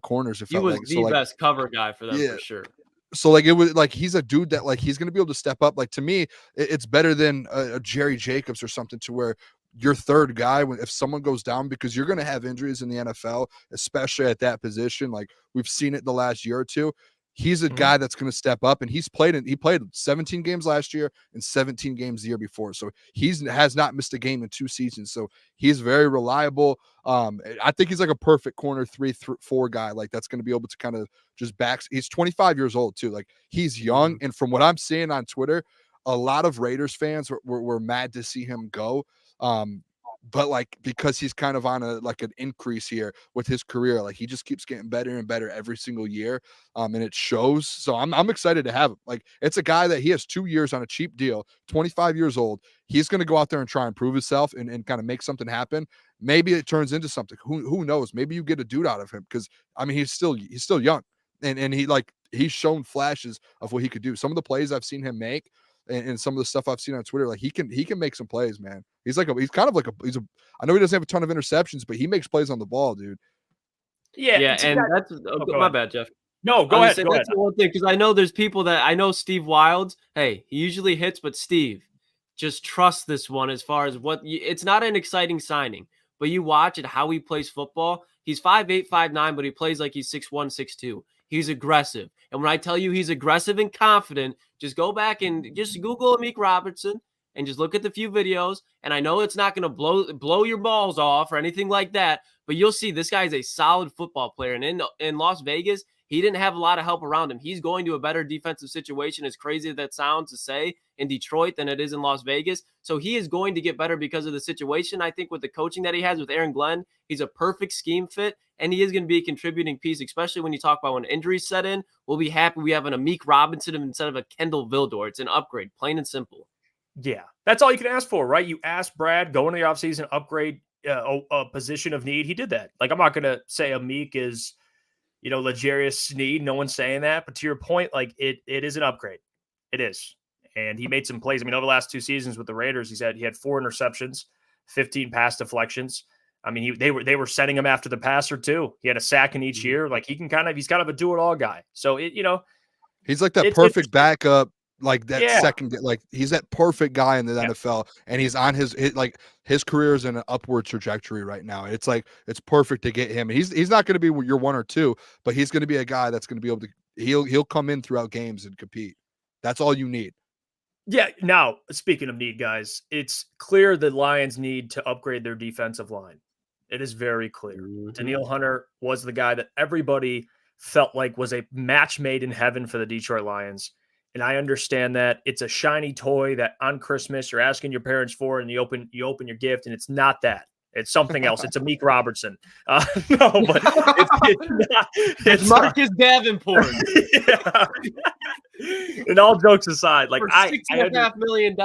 corners. It He felt was like the best cover guy for them yeah. for sure. So like it was like he's a dude that like he's going to be able to step up. Like to me, it's better than a Jerry Jacobs or something, to where your third guy, if someone goes down, because you're going to have injuries in the NFL, especially at that position. Like we've seen it the last year or two. He's a guy that's going to step up, and he played 17 games last year and 17 games the year before. So has not missed a game in 2 seasons. So he's very reliable. I think he's like a perfect corner 3-4 guy. Like that's going to be able to kind of just back. He's 25 years old too. Like he's young. And from what I'm seeing on Twitter, a lot of Raiders fans were mad to see him go. But like, because he's kind of on an increase here with his career, like he just keeps getting better and better every single year. And it shows. So I'm excited to have him. Like it's a guy that he has 2 years on a cheap deal, 25 years old. He's going to go out there and try and prove himself and kind of make something happen. Maybe it turns into something. Who knows? Maybe you get a dude out of him, because I mean he's still young, and he's shown flashes of what he could do. Some of the plays I've seen him make, and some of the stuff I've seen on Twitter, like he can make some plays, man. I know he doesn't have a ton of interceptions, but he makes plays on the ball, dude. Yeah, and that's my bad, Jeff. No, go ahead. That's the one thing, because I know there's people that I know. Steve Wilds, hey, he usually hits, but Steve, just trust this one as far as it's not an exciting signing, but you watch it how he plays football. He's 5'8", 5'9", but he plays like he's 6'1", 6'2". He's aggressive. And when I tell you he's aggressive and confident, just go back and just Google Amik Robertson and just look at the few videos. And I know it's not going to blow your balls off or anything like that, but you'll see this guy is a solid football player. And in Las Vegas, he didn't have a lot of help around him. He's going to a better defensive situation, as crazy as that sounds to say, in Detroit than it is in Las Vegas. So he is going to get better because of the situation. I think with the coaching that he has with Aaron Glenn, he's a perfect scheme fit, and he is going to be a contributing piece, especially when you talk about when injuries set in. We'll be happy we have an Amik Robinson instead of a Kendall Vildor. It's an upgrade, plain and simple. Yeah, that's all you can ask for, right? You asked Brad, go into the offseason, upgrade a position of need. He did that. Like, I'm not going to say Amik is, L'Jarius Sneed. No one's saying that. But to your point, like, it is an upgrade. It is. And he made some plays. I mean, over the last 2 seasons with the Raiders, he had 4 interceptions, 15 pass deflections. I mean, they were setting him after the passer too. He had a sack in each year. Like he's kind of a do-it-all guy. So he's like that perfect backup, like that second, like he's that perfect guy in the NFL, and he's on his career is in an upward trajectory right now. It's like it's perfect to get him. He's not going to be your 1 or 2, but he's going to be a guy that's going to be able to. He'll come in throughout games and compete. That's all you need. Yeah. Now, speaking of need, guys, it's clear the Lions need to upgrade their defensive line. It is very clear. Mm-hmm. Danielle Hunter was the guy that everybody felt like was a match made in heaven for the Detroit Lions. And I understand that it's a shiny toy that on Christmas you're asking your parents for, and you open your gift, and it's not that. It's something else. It's Amik Robertson. No, but it's not. It's Marcus Davenport. Yeah. And all jokes aside, like $6.5 million.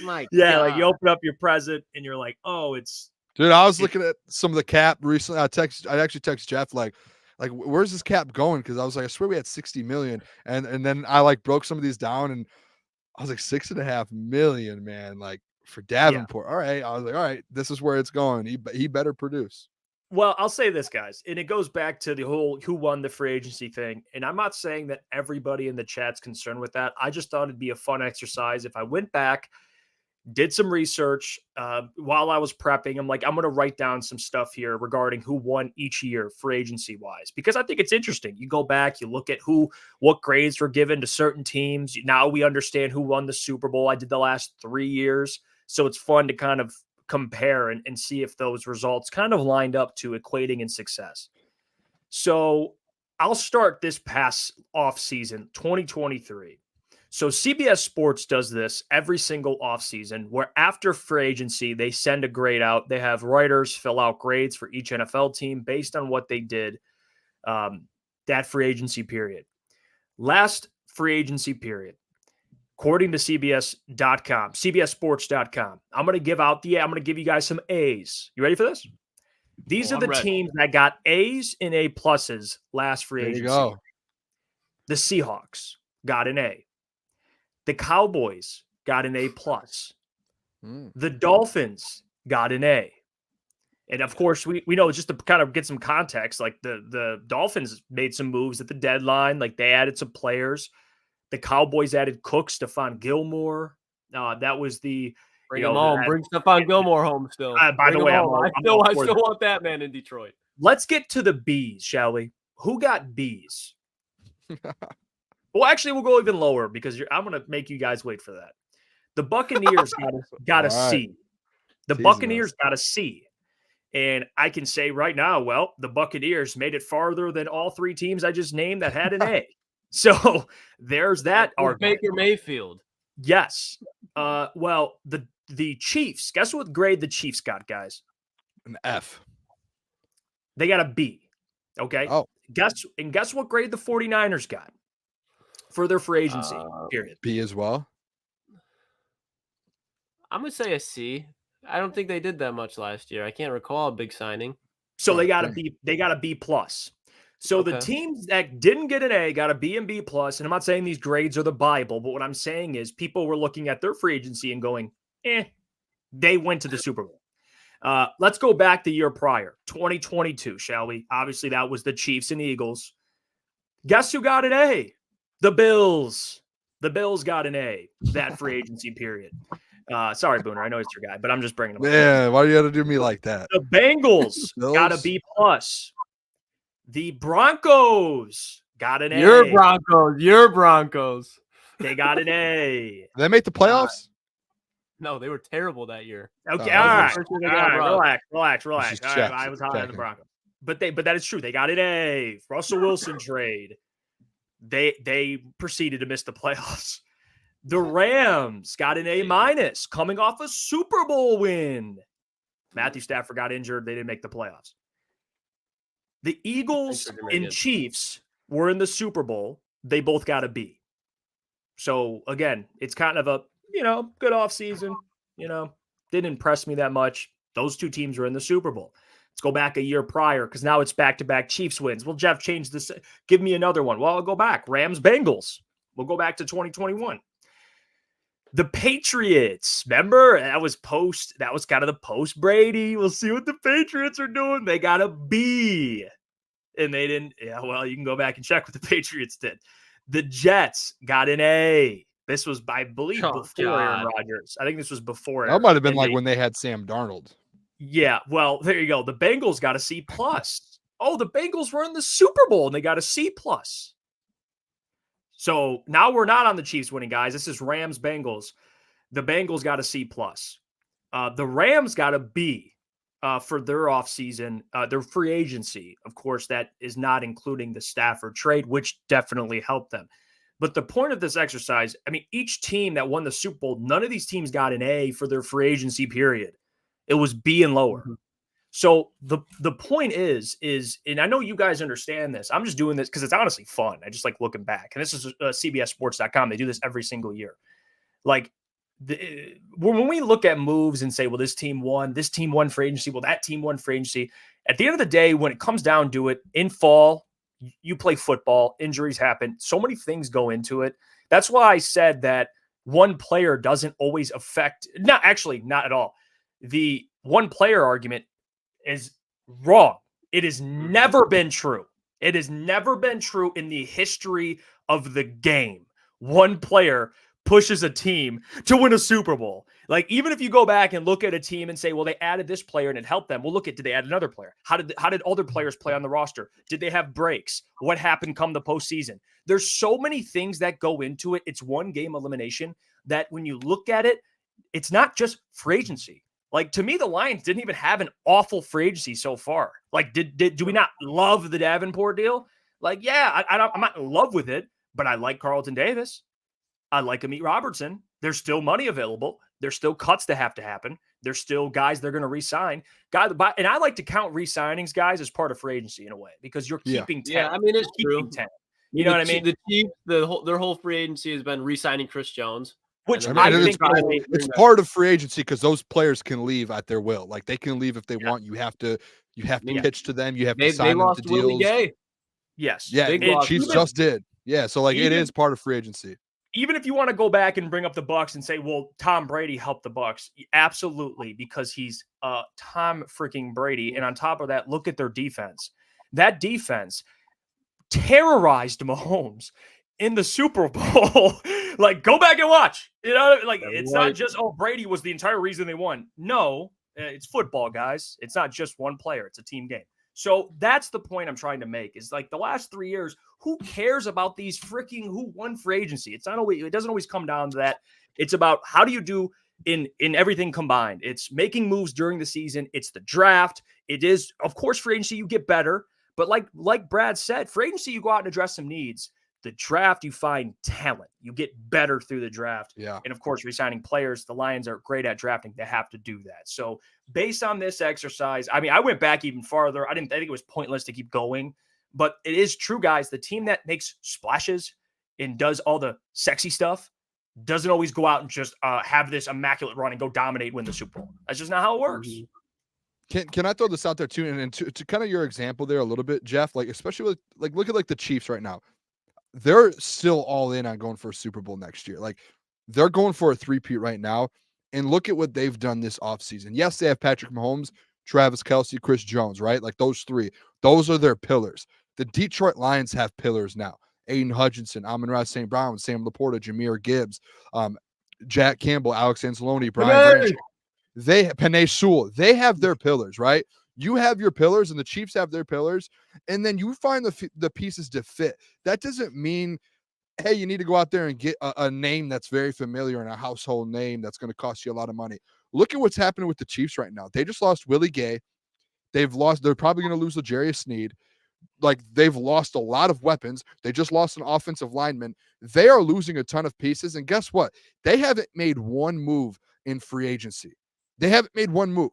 My yeah, God. like you open up your present and you're like, oh, it's. Dude, I was looking at some of the cap recently. I actually texted Jeff like where's this cap going? Because I was like, I swear we had 60 million, and then I like broke some of these down, and I was like 6.5 million, man. Like for Davenport, all right. I was like, all right, this is where it's going. He better produce. Well, I'll say this, guys, and it goes back to the whole who won the free agency thing. And I'm not saying that everybody in the chat's concerned with that. I just thought it'd be a fun exercise if I went back, did some research while I was prepping. I'm like, I'm going to write down some stuff here regarding who won each year free agency wise, because I think it's interesting. You go back, you look at what grades were given to certain teams. Now we understand who won the Super Bowl. I did the last 3 years. So it's fun to kind of compare and see if those results kind of lined up to equating in success. So I'll start this past off season, 2023. So CBS Sports does this every single offseason, where after free agency, they send a grade out. They have writers fill out grades for each NFL team based on what they did that free agency period. Last free agency period, according to CBS.com, CBSSports.com, I'm going to give you guys some A's. You ready for this? These are the teams that got A's and A pluses last free agency. There you go. The Seahawks got an A. The Cowboys got an A+. Mm. The Dolphins got an A. And of course, we know, just to kind of get some context, like the Dolphins made some moves at the deadline. Like they added some players. The Cowboys added Cook, Stephon Gilmore. That was the Bring him home. Bring Stephon Gilmore home still. By the way, I still want that man in Detroit. Let's get to the B's, shall we? Who got B's? Well, actually, we'll go even lower because I'm going to make you guys wait for that. The Buccaneers got a C. The Buccaneers got a C. And I can say right now, well, the Buccaneers made it farther than all three teams I just named that had an A. So there's that argument. Baker Mayfield. Yes. Well, the Chiefs, guess what grade the Chiefs got, guys? An F. They got a B. Okay. Oh. Guess what grade the 49ers got for their free agency period? B as well. I'm going to say a C. I don't think they did that much last year. I can't recall a big signing. So they got a B. They got a B+. So the teams that didn't get an A got a B and B+. And I'm not saying these grades are the Bible, but what I'm saying is people were looking at their free agency and going, they went to the Super Bowl. Let's go back the year prior, 2022, shall we? Obviously, that was the Chiefs and Eagles. Guess who got an A? The Bills. The Bills got an A that free agency period. Sorry, Booner. I know it's your guy, but I'm just bringing him up. Yeah, why do you have to do me like that? The Bengals got a B+. The Broncos got an A. Your Broncos. They got an A. They make the playoffs? No, they were terrible that year. Okay, all right. Relax. All Just right, check, I was high on the checking. Broncos. But that is true. They got an A. Russell Wilson trade. They proceeded to miss the playoffs. The Rams got an A- coming off a Super Bowl win. Matthew Stafford got injured. They didn't make the playoffs. The Eagles and Chiefs were in the Super Bowl. They both got a B. So, again, it's kind of a, good offseason. Didn't impress me that much. Those two teams were in the Super Bowl. Let's go back a year prior because now it's back-to-back Chiefs wins. Well, Jeff, change this. Give me another one. Well, I'll go back. Rams-Bengals. We'll go back to 2021. The Patriots, remember? That was kind of the post-Brady. We'll see what the Patriots are doing. They got a B. And they didn't. Yeah, well, you can go back and check what the Patriots did. The Jets got an A. This was, I believe, before Aaron Rodgers. I think this was before Aaron. That might have been like when they had Sam Darnold. Yeah, well, there you go. The Bengals got a C+. Oh, the Bengals were in the Super Bowl, and they got a C+. So now we're not on the Chiefs winning, guys. This is Rams-Bengals. The Bengals got a C+. The Rams got a B for their offseason, their free agency. Of course, that is not including the Stafford trade, which definitely helped them. But the point of this exercise, each team that won the Super Bowl, none of these teams got an A for their free agency period. It was B and lower. Mm-hmm. So the point is, and I know you guys understand this. I'm just doing this because it's honestly fun. I just like looking back. And this is CBSSports.com. They do this every single year. Like when we look at moves and say, well, this team won free agency. Well, that team won free agency. At the end of the day, when it comes down to it, in fall, you play football, injuries happen. So many things go into it. That's why I said that one player doesn't always affect, not at all. The one player argument is wrong. It has never been true. It has never been true in the history of the game. One player pushes a team to win a Super Bowl. Like, even if you go back and look at a team and say, well, they added this player and it helped them. Well, did they add another player? How did other players play on the roster? Did they have breaks? What happened come the postseason? There's so many things that go into it. It's one game elimination that when you look at it, it's not just free agency. Like, to me, the Lions didn't even have an awful free agency so far. Like, do we not love the Davenport deal? Like, yeah, I'm not in love with it, but I like Carlton Davis. I like Amik Robertson. There's still money available. There's still cuts that have to happen. There's still guys they're going to re-sign. And I like to count re-signings, guys, as part of free agency in a way because you're keeping 10. Yeah, it's true. 10. You know what I mean? The Chiefs, their whole free agency has been re-signing Chris Jones. Which I think it's part of free agency because those players can leave at their will. Like, they can leave if they want. You have to pitch to them. You have to sign them to deals. Gay. Yes. Yeah, Chiefs just did. Yeah, so it is part of free agency. even if you want to go back and bring up the Bucs and say, well, Tom Brady helped the Bucs, absolutely, because he's Tom freaking Brady. And on top of that, look at their defense. That defense terrorized Mahomes in the Super Bowl. Like, go back and watch. You know, like it's not just, oh, Brady was the entire reason they won. No, it's football, guys. It's not just one player. It's a team game. So that's the point I'm trying to make is like the last 3 years, who cares about these freaking who won free agency? It's not always, it doesn't always come down to that. It's about how do you do in everything combined. It's making moves during the season. It's the draft. It is, of course, free agency, you get better. But like Brad said, free agency, you go out and address some needs. The draft, you find talent. You get better through the draft. Yeah. And of course, resigning players. The Lions are great at drafting. They have to do that. So based on this exercise, I mean, I went back even farther. I think it was pointless to keep going. But it is true, guys. The team that makes splashes and does all the sexy stuff doesn't always go out and just have this immaculate run and go dominate and win the Super Bowl. That's just not how it works. Can I throw this out there too? And to kind of your example there a little bit, Jeff, like especially with like look at like the Chiefs right now. They're still all in on going for a Super Bowl next year. Like they're going for a 3-peat right now. And look at what they've done this offseason. Yes, they have Patrick Mahomes, Travis Kelce, Chris Jones, right? Like those three. Those are their pillars. The Detroit Lions have pillars now. Aiden Hutchinson, Amon-Ra St. Brown, Sam Laporta, Jahmyr Gibbs, Jack Campbell, Alex Anzalone, Brian Branch. Penei Sewell. They have their pillars, right? You have your pillars and the Chiefs have their pillars, and then you find the pieces to fit. That doesn't mean, hey, you need to go out there and get a name that's very familiar and a household name that's going to cost you a lot of money. Look at what's happening with the Chiefs right now. They just lost Willie Gay. They're probably going to lose L'Jarius Sneed. Like they've lost a lot of weapons. They just lost an offensive lineman. They are losing a ton of pieces. And guess what? They haven't made one move in free agency. They haven't made one move.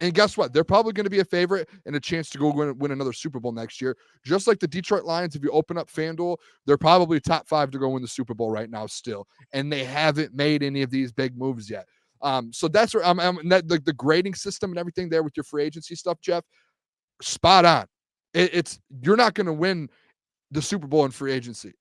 And guess what? They're probably going to be a favorite and a chance to go win another Super Bowl next year. Just like the Detroit Lions, if you open up FanDuel, they're probably top 5 to go win the Super Bowl right now still. And they haven't made any of these big moves yet. So that's where the grading system and everything there with your free agency stuff, Jeff, spot on. You're not going to win the Super Bowl in free agency.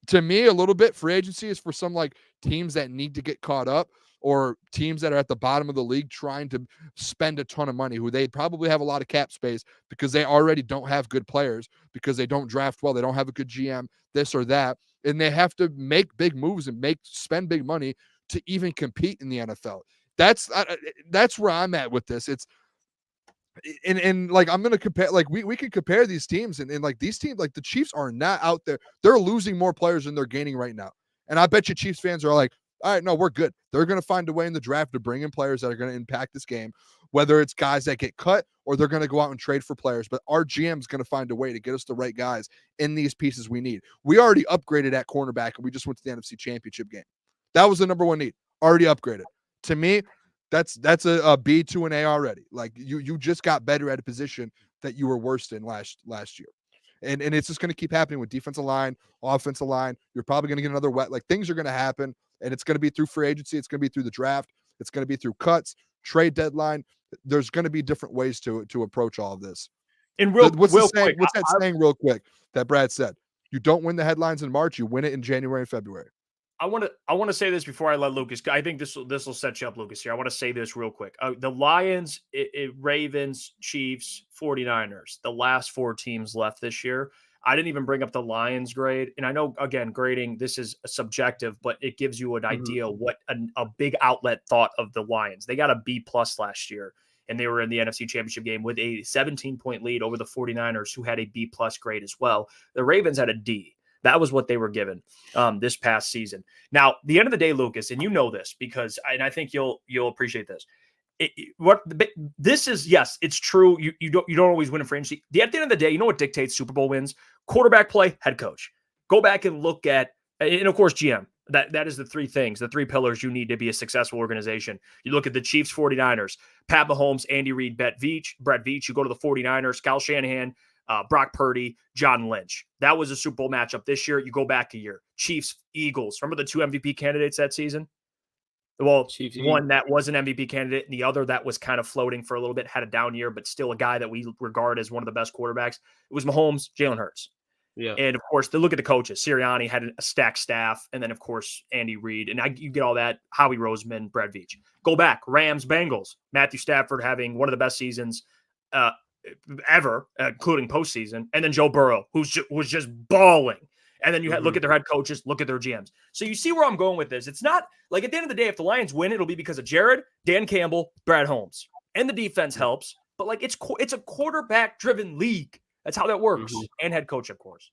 To me, a little bit, free agency is for some like teams that need to get caught up, or teams that are at the bottom of the league trying to spend a ton of money, who they probably have a lot of cap space because they already don't have good players, because they don't draft well, they don't have a good GM, this or that, and they have to make big moves and spend big money to even compete in the NFL. That's where I'm at with this. It's and like I'm gonna compare, like we can compare these teams, and like these teams, like the Chiefs are not out there. They're losing more players than they're gaining right now. And I bet you Chiefs fans are like, all right, no, we're good. They're going to find a way in the draft to bring in players that are going to impact this game, whether it's guys that get cut or they're going to go out and trade for players. But our GM is going to find a way to get us the right guys in these pieces we need. We already upgraded at cornerback, and we just went to the NFC Championship game. That was the number one need. Already upgraded. To me, that's a B to an A already. Like you just got better at a position that you were worse in last year. And it's just going to keep happening with defensive line, offensive line. You're probably going to get another wet. Like things are going to happen. And it's going to be through free agency. It's going to be through the draft. It's going to be through cuts, trade deadline. There's going to be different ways to approach all of this. And what's that saying real quick that Brad said? You don't win the headlines in March. You win it in January and February. I want to say this before I let Lucas. I think this will set you up, Lucas, here. I want to say this real quick. The Lions, Ravens, Chiefs, 49ers, the last 4 teams left this year. I didn't even bring up the Lions grade. And I know, again, grading, this is subjective, but it gives you an idea what a big outlet thought of the Lions. They got a B+ last year, and they were in the NFC Championship game with a 17-point lead over the 49ers, who had a B+ grade as well. The Ravens had a D. That was what they were given this past season. Now, the end of the day, Lucas, and you know this because, and I think you'll appreciate this. This is, yes, it's true. You don't always win in free agency. At the end of the day, you know what dictates Super Bowl wins? Quarterback play, head coach. Go back and look at, and of course, GM. That is the 3 things, the 3 pillars you need to be a successful organization. You look at the Chiefs, 49ers, Pat Mahomes, Andy Reid, Brett Veach. You go to the 49ers, Kyle Shanahan, Brock Purdy, John Lynch. That was a Super Bowl matchup this year. You go back a year. Chiefs, Eagles. Remember the 2 MVP candidates that season? Well, Chiefs, one that was an MVP candidate, and the other that was kind of floating for a little bit, had a down year, but still a guy that we regard as one of the best quarterbacks. It was Mahomes, Jalen Hurts. Yeah. And of course, look at the coaches. Sirianni had a stacked staff, and then of course Andy Reid, and you get all that. Howie Roseman, Brad Veach. Go back, Rams, Bengals. Matthew Stafford having one of the best seasons ever, including postseason, and then Joe Burrow, was just balling. And then you look at their head coaches, look at their GMs. So you see where I'm going with this. It's not like at the end of the day, if the Lions win, it'll be because of Jared, Dan Campbell, Brad Holmes, and the defense helps. But like it's a quarterback-driven league. That's how that works. And head coach, of course.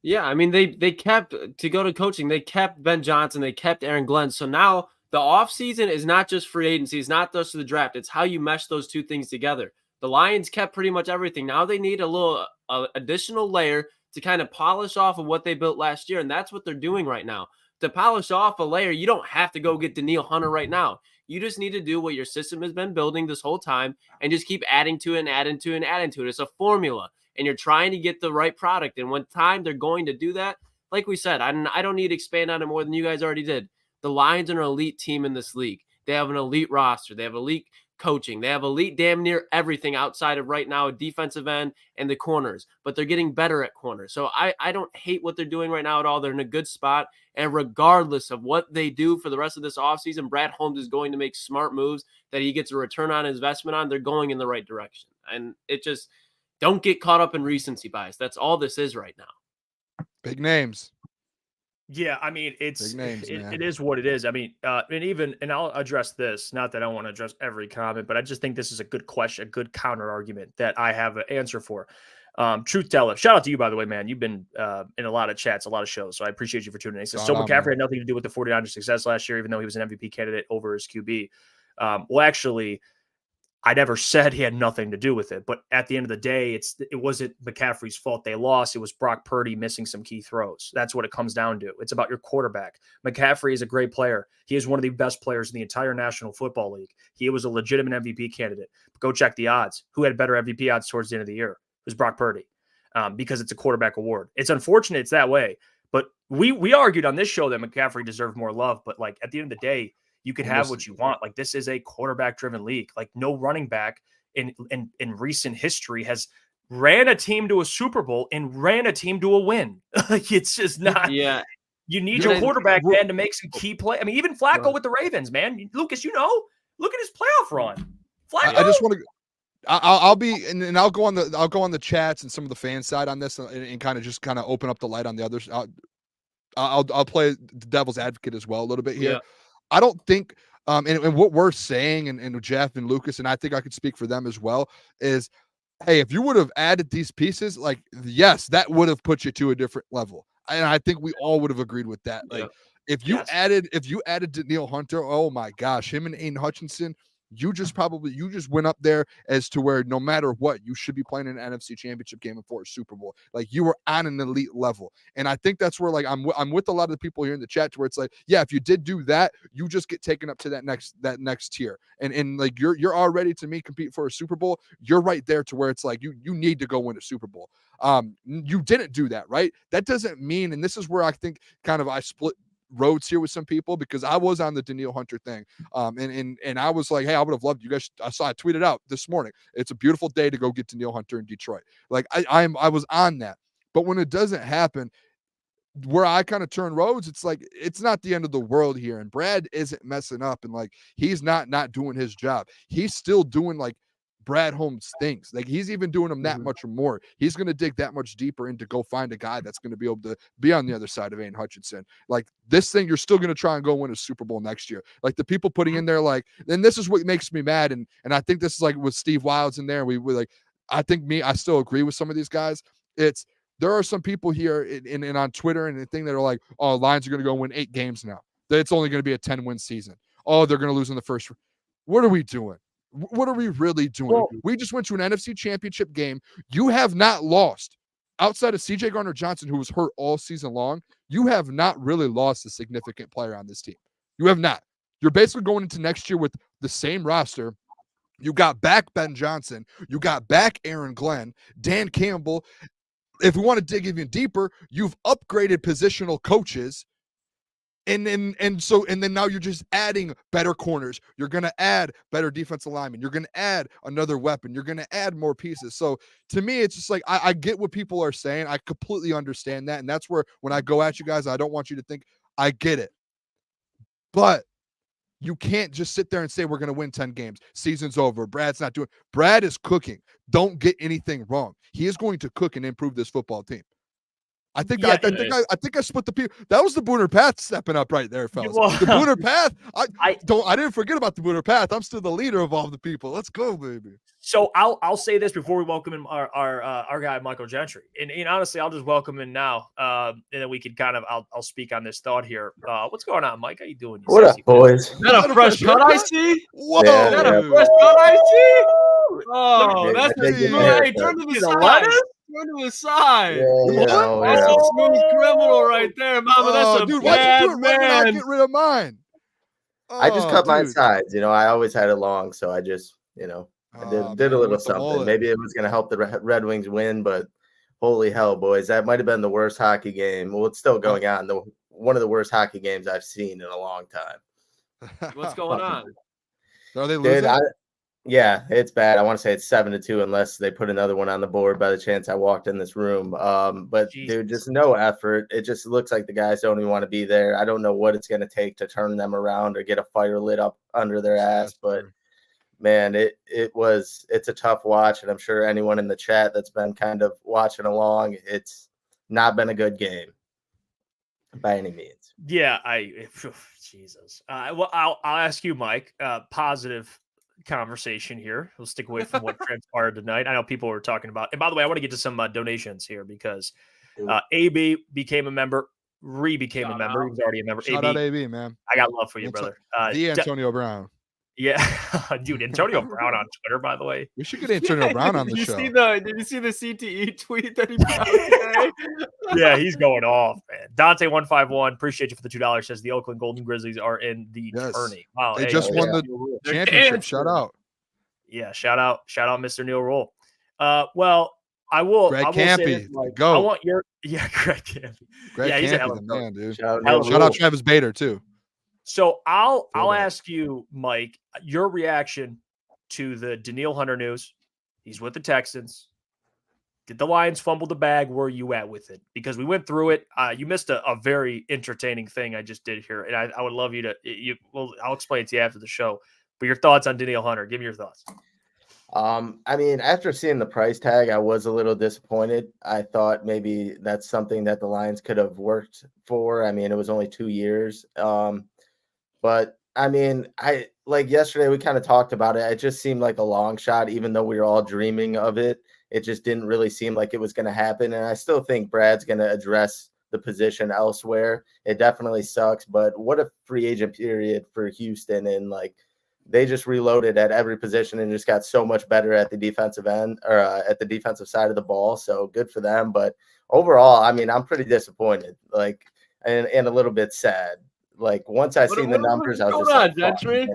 Yeah, I mean, they kept, to go to coaching, they kept Ben Johnson, they kept Aaron Glenn. So now the offseason is not just free agency, it's not just the draft. It's how you mesh those two things together. The Lions kept pretty much everything. Now they need a little additional layer to kind of polish off of what they built last year, and that's what they're doing right now. To polish off a layer, you don't have to go get Danielle Hunter right now. You just need to do what your system has been building this whole time and just keep adding to it and adding to it and adding to it. It's a formula, and you're trying to get the right product. And when time they're going to do that, like we said, I don't need to expand on it more than you guys already did. The Lions are an elite team in this league. They have an elite roster. They have elite coaching. They have elite damn near everything outside of right now a defensive end and the corners, but they're getting better at corners. So I don't hate what they're doing right now at all. They're in a good spot. And regardless of what they do for the rest of this offseason, Brad Holmes is going to make smart moves that he gets a return on investment on. They're going in the right direction. And it just, don't get caught up in recency bias. That's all this is right now. Big names. Yeah, I mean, it's Big names, it is what it is. I mean, and I'll address this. Not that I want to address every comment, but I just think this is a good question, a good counter argument that I have an answer for. Truth teller, shout out to you, by the way, man. You've been in a lot of chats, a lot of shows, so I appreciate you for tuning in. He says, so McCaffrey had nothing to do with the 49ers' success last year, even though he was an MVP candidate over his QB. Well, actually, I never said he had nothing to do with it, but at the end of the day, it wasn't McCaffrey's fault they lost. It was Brock Purdy missing some key throws. That's what it comes down to. It's about your quarterback. McCaffrey is a great player. He is one of the best players in the entire National Football League. He was a legitimate MVP candidate. But go check the odds. Who had better MVP odds towards the end of the year? It was Brock Purdy, because it's a quarterback award. It's unfortunate it's that way, but we argued on this show that McCaffrey deserved more love. But like at the end of the day, you can have what you want. Like this is a quarterback-driven league. Like no running back in recent history has ran a team to a Super Bowl and ran a team to a win. Like it's just not. Yeah, you need your quarterback man to make some key play. I mean, even Flacco with the Ravens, man. Lucas, look at his playoff run. Flacco. I just want to. I'll be and I'll go on the chats and some of the fan side on this and kind of open up the light on the others. I'll play the devil's advocate as well a little bit here. Yeah. I don't think, and what we're saying, and Jeff and Lucas, and I think I could speak for them as well, is, hey, if you would have added these pieces, like, yes, that would have put you to a different level. And I think we all would have agreed with that. Like, if you added Danielle Hunter, oh my gosh, him and Aiden Hutchinson, you just went up there as to where no matter what, you should be playing an NFC Championship game before a Super Bowl. Like you were on an elite level. And I think that's where, like, I'm with a lot of the people here in the chat where it's like, yeah, if you did do that, you just get taken up to that next tier. And like, you're already, to me, compete for a Super Bowl. You're right there to where it's like, you need to go win a Super Bowl. You didn't do that, right? That doesn't mean, and this is where I think I split roads here with some people, because I was on the Danielle Hunter thing. And I was like, hey, I would have loved you guys. I tweeted out this morning, it's a beautiful day to go get Danielle Hunter in Detroit. Like I was on that. But when it doesn't happen, where I kind of turn roads, it's like, it's not the end of the world here. And Brad isn't messing up. And like, he's not doing his job. He's still doing like Brad Holmes things. Like he's even doing them that much more. He's going to dig that much deeper in to go find a guy that's going to be able to be on the other side of Aiden Hutchinson. Like this thing, you're still going to try and go win a Super Bowl next year. Like the people putting in there, like, and this is what makes me mad. And I think this is like with Steve Wilds in there. We like, I still agree with some of these guys. There are some people here and on Twitter and the thing that are like, oh, Lions are going to go win 8 games now. That it's only going to be a 10-win season. Oh, they're going to lose in the first. What are we doing? What are we really doing? Well, we just went to an NFC Championship game. You have not lost. Outside of CJ Gardner-Johnson, who was hurt all season long, you have not really lost a significant player on this team. You have not. You're basically going into next year with the same roster. You got back Ben Johnson. You got back Aaron Glenn, Dan Campbell. If we want to dig even deeper, you've upgraded positional coaches. And then now you're just adding better corners. You're going to add better defensive linemen. You're going to add another weapon. You're going to add more pieces. So to me, it's just like, I get what people are saying. I completely understand that. And that's where, when I go at you guys, I don't want you to think I get it. But you can't just sit there and say we're going to win 10 games. Season's over. Brad's not doing. Brad is cooking. Don't get anything wrong. He is going to cook and improve this football team. I think I split the people. That was the Booner Path stepping up right there, fellas. Well, the Booner Path. I didn't forget about the Booner Path. I'm still the leader of all the people. Let's go, baby. So I'll say this before we welcome in our guy Michael Gentry, and honestly, I'll just welcome him now, and then we can kind of I'll speak on this thought here. What's going on, Mike? How you doing? What up, boys? Is that a fresh cut I see? Whoa! Yeah, Is that a fresh cut I see? Oh, that's I think the you hey, did. turn to the See the side. letter? Turn to the side. Yeah, That's a smooth criminal right there, Mama. That's a dude, why'd bad you do it? Why did I man. get rid of mine? I just cut my dude. sides. I always had it long, so I just, I did Oh, a man, little with the something. mullet. Maybe it was going to help the Red Wings win, but holy hell, boys, that might have been the worst hockey game. Well, it's still going on. One of the worst hockey games I've seen in a long time. What's going on? Are they losing? Dude, yeah, it's bad. I want to say it's 7-2 unless they put another one on the board by the chance I walked in this room. But Jesus. dude, just no effort. It just looks like the guys don't even want to be there. I don't know what it's going to take to turn them around or get a fire lit up under their ass. But man, it's a tough watch, and I'm sure anyone in the chat that's been kind of watching along, it's not been a good game by any means. Yeah, Jesus. Well, I'll ask you, Mike. Positive conversation here. We'll stick away from what transpired tonight. I know people were talking about. And by the way, I want to get to some donations here because AB became a member. Became a member. He was already a member. Shout out AB, man. I got love for you, brother. The Antonio Brown. Yeah, dude, Antonio Brown on Twitter, by the way. We should get Antonio Brown on the show. Did you see the CTE tweet that he put out today? Yeah, he's going off, man. Dante151, appreciate you for the $2. Says the Oakland Golden Grizzlies are in the tourney. Wow, They just won the championship. Shout out. Yeah, shout out, Mr. Neil Roll. Well, I will. Greg I will say Campy, this, like, go. I want your Greg Campy. Greg he's Campy's the man, dude. Shout Shout out Travis Bader too. So I'll ask you, Mike, your reaction to the Danielle Hunter news. He's with the Texans. Did the Lions fumble the bag? Where are you at with it? Because we went through it. You missed a very entertaining thing I just did here, and I would love you to. Well, I'll explain it to you after the show. But your thoughts on Danielle Hunter? Give me your thoughts. I mean, after seeing the price tag, I was a little disappointed. I thought maybe that's something that the Lions could have worked for. I mean, it was only 2 years. But I mean, like yesterday, we kind of talked about it. It just seemed like a long shot, even though we were all dreaming of it. It just didn't really seem like it was going to happen. And I still think Brad's going to address the position elsewhere. It definitely sucks, but what a free agent period for Houston. And like, they just reloaded at every position and just got so much better at the defensive end or at the defensive side of the ball. So good for them. But overall, I mean, I'm pretty disappointed, like, and a little bit sad. Like once I seen the numbers, I was just like, Gentry?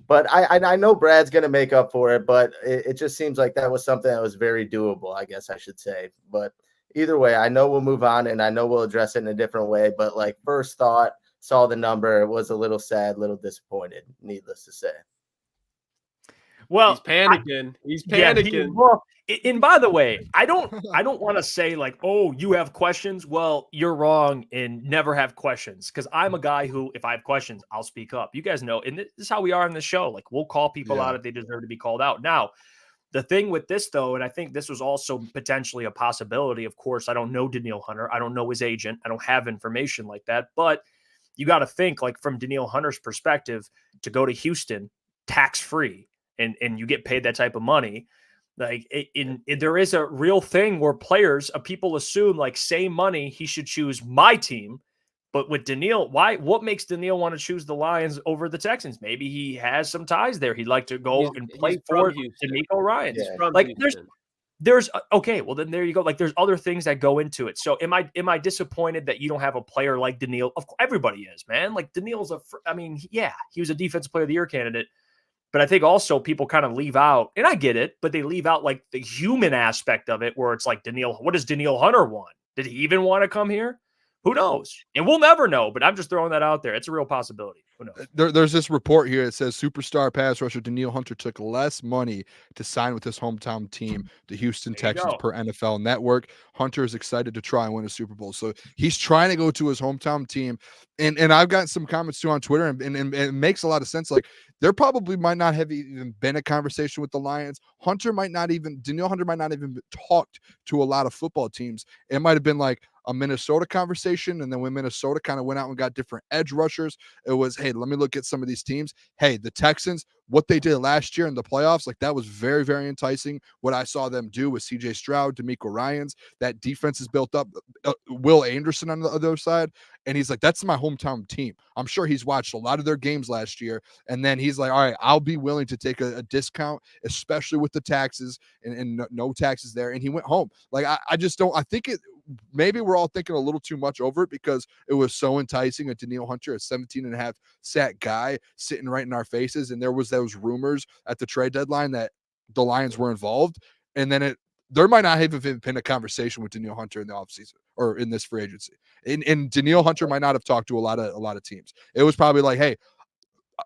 But I know Brad's going to make up for it, but it just seems like that was something that was very doable, I guess I should say. But either way, I know we'll move on and I know we'll address it in a different way. But like first thought, saw the number, was a little sad, little disappointed, needless to say. Well, he's panicking. He's panicking. And by the way, I don't want to say like, oh, you have questions. Well, you're wrong and never have questions. Because I'm a guy who, if I have questions, I'll speak up. You guys know, and this is how we are on the show. Like we'll call people out if they deserve to be called out. Now, the thing with this though, and I think this was also potentially a possibility. Of course, I don't know Danielle Hunter. I don't know his agent. I don't have information like that. But you got to think like from Danielle Hunter's perspective to go to Houston tax-free and you get paid that type of money. Like there is a real thing where people assume like same money, he should choose my team. But with Danielle, what makes Danielle want to choose the Lions over the Texans? Maybe he has some ties there. He'd like to go and play for D'Amico Ryans. Yeah. Like there's okay. Well, then there you go. Like there's other things that go into it. So am I disappointed that you don't have a player like Danielle? Of course, everybody is, man. Like Danielle's he was a defensive player of the year candidate. But I think also people kind of leave out, and I get it, but they leave out like the human aspect of it where it's like what does Danielle Hunter want? Did he even want to come here? Who knows? And we'll never know, but I'm just throwing that out there. It's a real possibility. Who knows? There's this report here. It says superstar pass rusher Danielle Hunter took less money to sign with his hometown team, the Houston Texans, per NFL Network. Hunter is excited to try and win a Super Bowl. So he's trying to go to his hometown team. And I've gotten some comments too on Twitter, and it makes a lot of sense. Like, there probably might not have even been a conversation with the Lions. Danielle Hunter might not even talked to a lot of football teams. It might have been like a Minnesota conversation. And then when Minnesota kind of went out and got different edge rushers, it was, hey, let me look at some of these teams. Hey, the Texans, what they did last year in the playoffs, like that was very, very enticing. What I saw them do with CJ Stroud, D'Amico Ryans, that defense is built up. Will Anderson on the other side. And he's like, that's my hometown team. I'm sure he's watched a lot of their games last year. And then he's like, all right, I'll be willing to take a discount, especially with the taxes and no taxes there. And he went home. Like, I just don't, I think maybe we're all thinking a little too much over it because it was so enticing. A Danielle Hunter, a 17.5 sack guy sitting right in our faces. And there was those rumors at the trade deadline that the Lions were involved. And then there might not have even been a conversation with Danielle Hunter in the offseason or in this free agency. And Danielle Hunter might not have talked to a lot of teams. It was probably like, hey,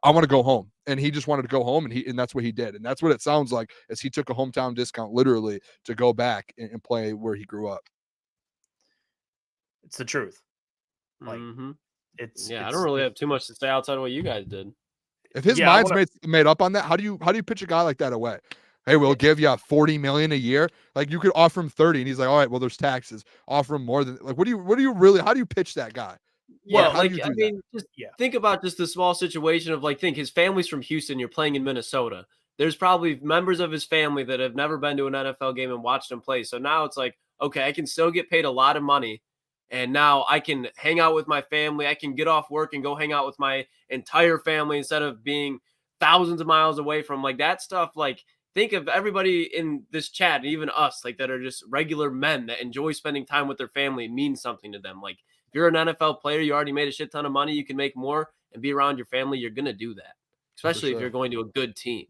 I want to go home. And he just wanted to go home, and that's what he did. And that's what it sounds like, is he took a hometown discount literally to go back and play where he grew up. It's the truth. Like, I don't really have too much to say outside of what you guys did. If his mind's made up on that, how do you pitch a guy like that away? Hey, we'll give you $40 million a year. Like, you could offer him 30, and he's like, all right, well, there's taxes. Offer him more than, like, what do you really? How do you pitch that guy? Yeah, think about just the small situation of, like, think his family's from Houston. You're playing in Minnesota. There's probably members of his family that have never been to an NFL game and watched him play. So now it's like, okay, I can still get paid a lot of money. And now I can hang out with my family. I can get off work and go hang out with my entire family instead of being thousands of miles away from, like, that stuff. Like, think of everybody in this chat, and even us, like, that are just regular men that enjoy spending time with their family. It means something to them. Like, if you're an NFL player, you already made a shit ton of money, you can make more and be around your family. You're going to do that, especially if you're going to a good team.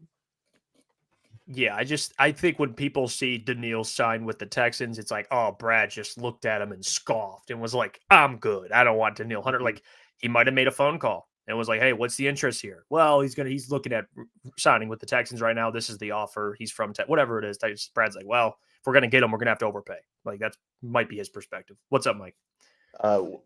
Yeah, I think when people see Danielle sign with the Texans, it's like, oh, Brad just looked at him and scoffed and was like, I'm good. I don't want Danielle Hunter. Like, he might have made a phone call and was like, hey, what's the interest here? Well, he's looking at signing with the Texans right now. This is the offer. He's from whatever it is. Brad's like, well, if we're going to get him, we're going to have to overpay. Like, that might be his perspective. What's up, Mike?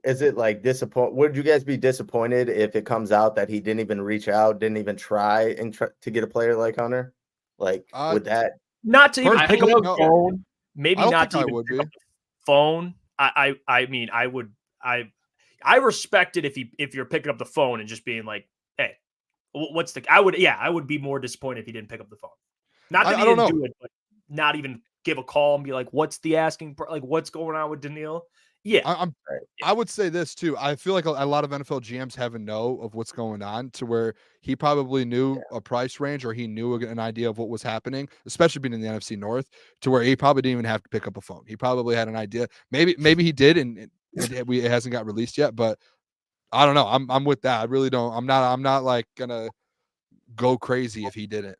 Is it like would you guys be disappointed if it comes out that he didn't even reach out, didn't even try to get a player like Hunter? Like, would that not to even pick up the phone? Maybe not to even pick up the phone. I mean, I respect it if you're picking up the phone and just being like, hey, what's the? I would be more disappointed if he didn't pick up the phone. Not that he didn't do it, but not even give a call and be like, what's the asking? Like, what's going on with Danielle? Yeah, I would say this too. I feel like a lot of NFL GMs have a know of what's going on, to where he probably knew a price range, or he knew an idea of what was happening, especially being in the NFC North, to where he probably didn't even have to pick up a phone. He probably had an idea. Maybe he did, and it hasn't got released yet. But I don't know. I'm with that. I really don't. I'm not like gonna go crazy if he didn't.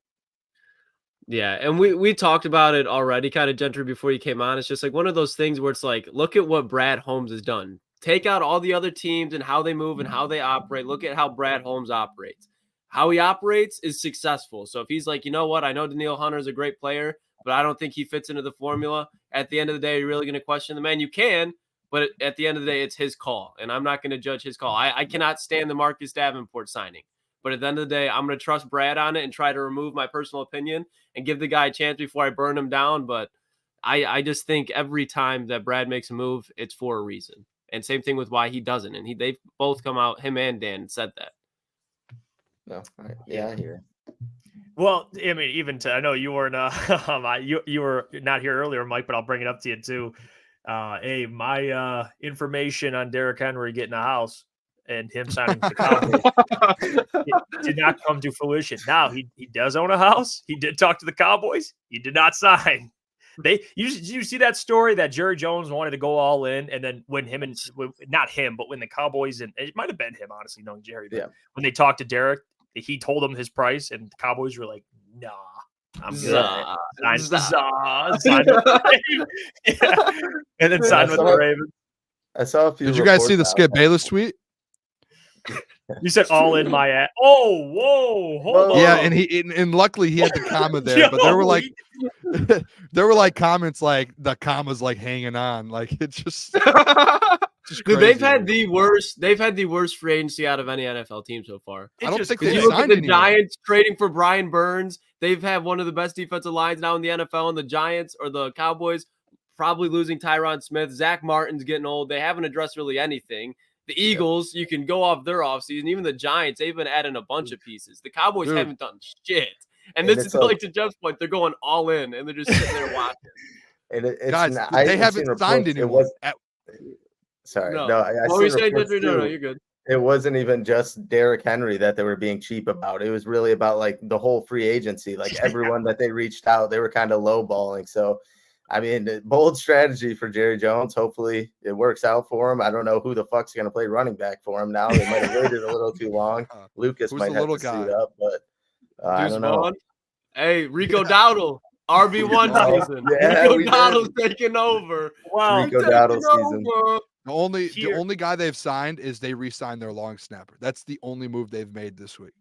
Yeah, and we talked about it already, kind of, Gentry, before you came on. It's just like one of those things where it's like, look at what Brad Holmes has done. Take out all the other teams and how they move and how they operate. Look at how Brad Holmes operates. How he operates is successful. So if he's like, you know what, I know Danielle Hunter is a great player, but I don't think he fits into the formula. At the end of the day, you're really going to question the man. You can, but at the end of the day, it's his call, and I'm not going to judge his call. I cannot stand the Marcus Davenport signing. But at the end of the day, I'm going to trust Brad on it and try to remove my personal opinion and give the guy a chance before I burn him down. But I just think every time that Brad makes a move, it's for a reason. And same thing with why he doesn't. And they've both come out, him and Dan, said that. No, yeah, I hear it. Well, I mean, I know you weren't you were not here earlier, Mike, but I'll bring it up to you too. Hey, my information on Derrick Henry getting a house and him signing with the Cowboys did not come to fruition. Now he does own a house. He did talk to the Cowboys. He did not sign. You see that story that Jerry Jones wanted to go all in, and then when not him, but when the Cowboys, and it might have been him, honestly, knowing Jerry, but when they talked to Derrick, he told them his price, and the Cowboys were like, nah, I'm good. Signed with the Ravens. And then signed with the Ravens. I saw a few. Did you guys see the reports Skip out. Bayless tweet? You said all in my ass. Oh, whoa, hold Yeah, on. and luckily he had the comma there, but there were like there were like comments like the comma's like hanging on, like it's just Dude, crazy. they've had the worst free agency out of any NFL team so far. I don't think Because they you look at signed the anyone. Giants trading for Brian Burns. They've had one of the best defensive lines now in the NFL, and the Giants or the Cowboys probably losing Tyron Smith. Zach Martin's getting old. They haven't addressed really anything. The Eagles, you can go off their offseason. Even the Giants, they've been adding a bunch of pieces. The Cowboys Dude. haven't done shit. And And this it's is like to Jeff's point, they're going all in, and they're just sitting there watching. And it's Guys, not, they I've haven't seen signed reports, anyone. Sorry, No. no, I What were you seen saying, reports Gentry? No, too. you're good. It wasn't even just Derrick Henry that they were being cheap about. It was really about like the whole free agency. Like everyone that they reached out, they were kind of lowballing. So, I mean, bold strategy for Jerry Jones. Hopefully it works out for him. I don't know who the fuck's going to play running back for him now. They might have waited a little too long. Lucas Who's might the have little to guy? suit up, but I Deuce don't know. Vaughn. Hey, Rico Dowdle, RB1 Oh, season. yeah, Rico we did. Dowdle's taking over. Wow. Rico Taking Dowdle season. over. The only guy they've signed is they re-signed their long snapper. That's the only move they've made this week.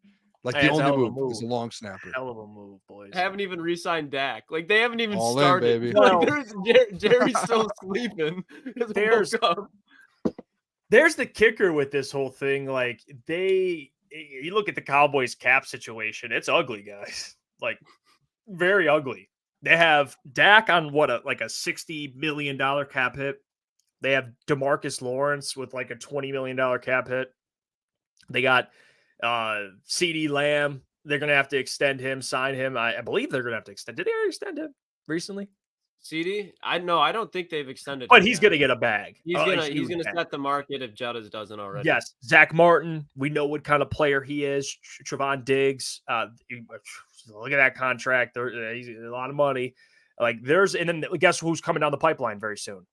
Like Hey, the it's a only hell of a move is a move. long snapper. Hell of a move, boys. Haven't even re-signed Dak. Like they haven't even All in, started. baby. Like Well- Jerry's still sleeping. Just There's- woke up. There's the kicker with this whole thing. Like you look at the Cowboys cap situation, it's ugly, guys. Like very ugly. They have Dak on like a $60 million cap hit. They have DeMarcus Lawrence with like a $20 million cap hit. They got CD Lamb. They're going to have to extend him, sign him. I believe they're going to have to extend. Did they already extend him recently? CD? I don't think they've extended. But him he's yet. going to get a bag. He's A gonna huge bag. set the market if Jettas doesn't already. Yes, Zach Martin. We know what kind of player he is. Trevon Diggs. Look at that contract. He's a lot of money. Like and then guess who's coming down the pipeline very soon?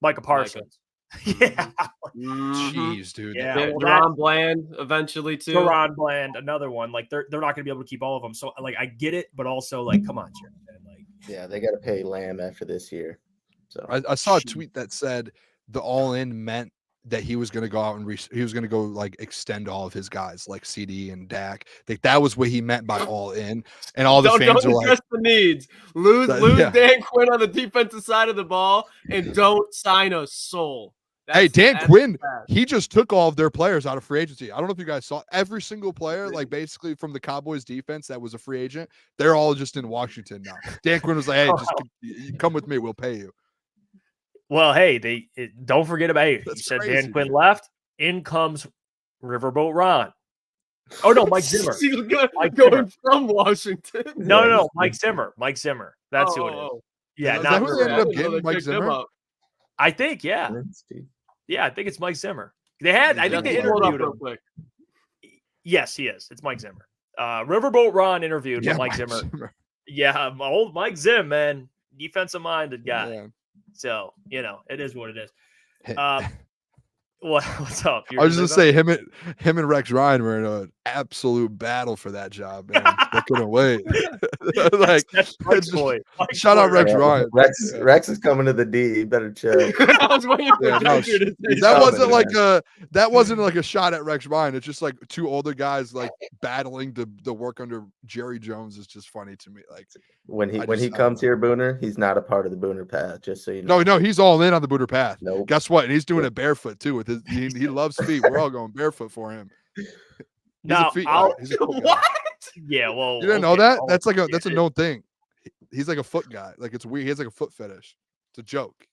Micah Parsons. Yeah. Mhm. Jeez, dude. Yeah. Yeah, well, Deron Bland eventually too. Teron Bland, another one. Like they're not going to be able to keep all of them. So like I get it, but also like come on, Jared, man. Like Yeah, they got to pay Lamb after this year. So I saw a tweet that said the all-in meant that he was going to go out and he was going to go like extend all of his guys like CD and Dak. Like that was what he meant by all in. And all the Don't fans are like, address the needs. Lose Yeah. Dan Quinn on the defensive side of the ball, and don't sign a soul. hey, Dan that's Quinn, bad. he just took all of their players out of free agency. I don't know if you guys saw every single player, like basically from the Cowboys defense that was a free agent. They're all just in Washington now. Dan Quinn was like, hey, just come with me. We'll pay you. well, hey, don't forget about it. You That's said crazy. Dan Quinn left. In comes Riverboat Ron. Oh no, Mike Zimmer. He's going Zimmer. from Washington. No, Mike Zimmer. Mike Zimmer. That's who it is. Oh. Yeah, Is not that who they ended Riverboat. up getting, Mike Zimmer? I think, yeah. Yeah, I think it's Mike Zimmer. I think Just they pull it up interviewed real him. quick. Yes, he is. It's Mike Zimmer. Riverboat Ron interviewed Yeah, with Mike Zimmer. Yeah, old Mike Zim, man. Defensive minded guy. Yeah. So, it is what it is. Hey. What's up? I was just gonna say him and Rex Ryan were in an absolute battle for that job, man. They couldn't wait. Like, that's Mike's just- boy. Mike's shout out boy, Rex right? Ryan. Rex is coming to the D. You better chill. I was waiting for Yeah, no, Gentry to say That Solid, wasn't man. that wasn't like a shot at Rex Ryan. It's just like two older guys like battling to work under Jerry Jones is just funny to me. Like When he I when he just- comes here, Booner, he's not a part of the Booner path. Just so you know. no, he's all in on the Booter path. Nope. Guess what? And he's doing it barefoot too. With his he loves feet. We're all going barefoot for him. He's Now, a feet I'll- guy. He's a foot guy. What? Yeah, well, You didn't know okay, that? I'll- That's like yeah, that's a known thing. He's like a foot guy. Like it's weird. He has like a foot fetish. It's a joke.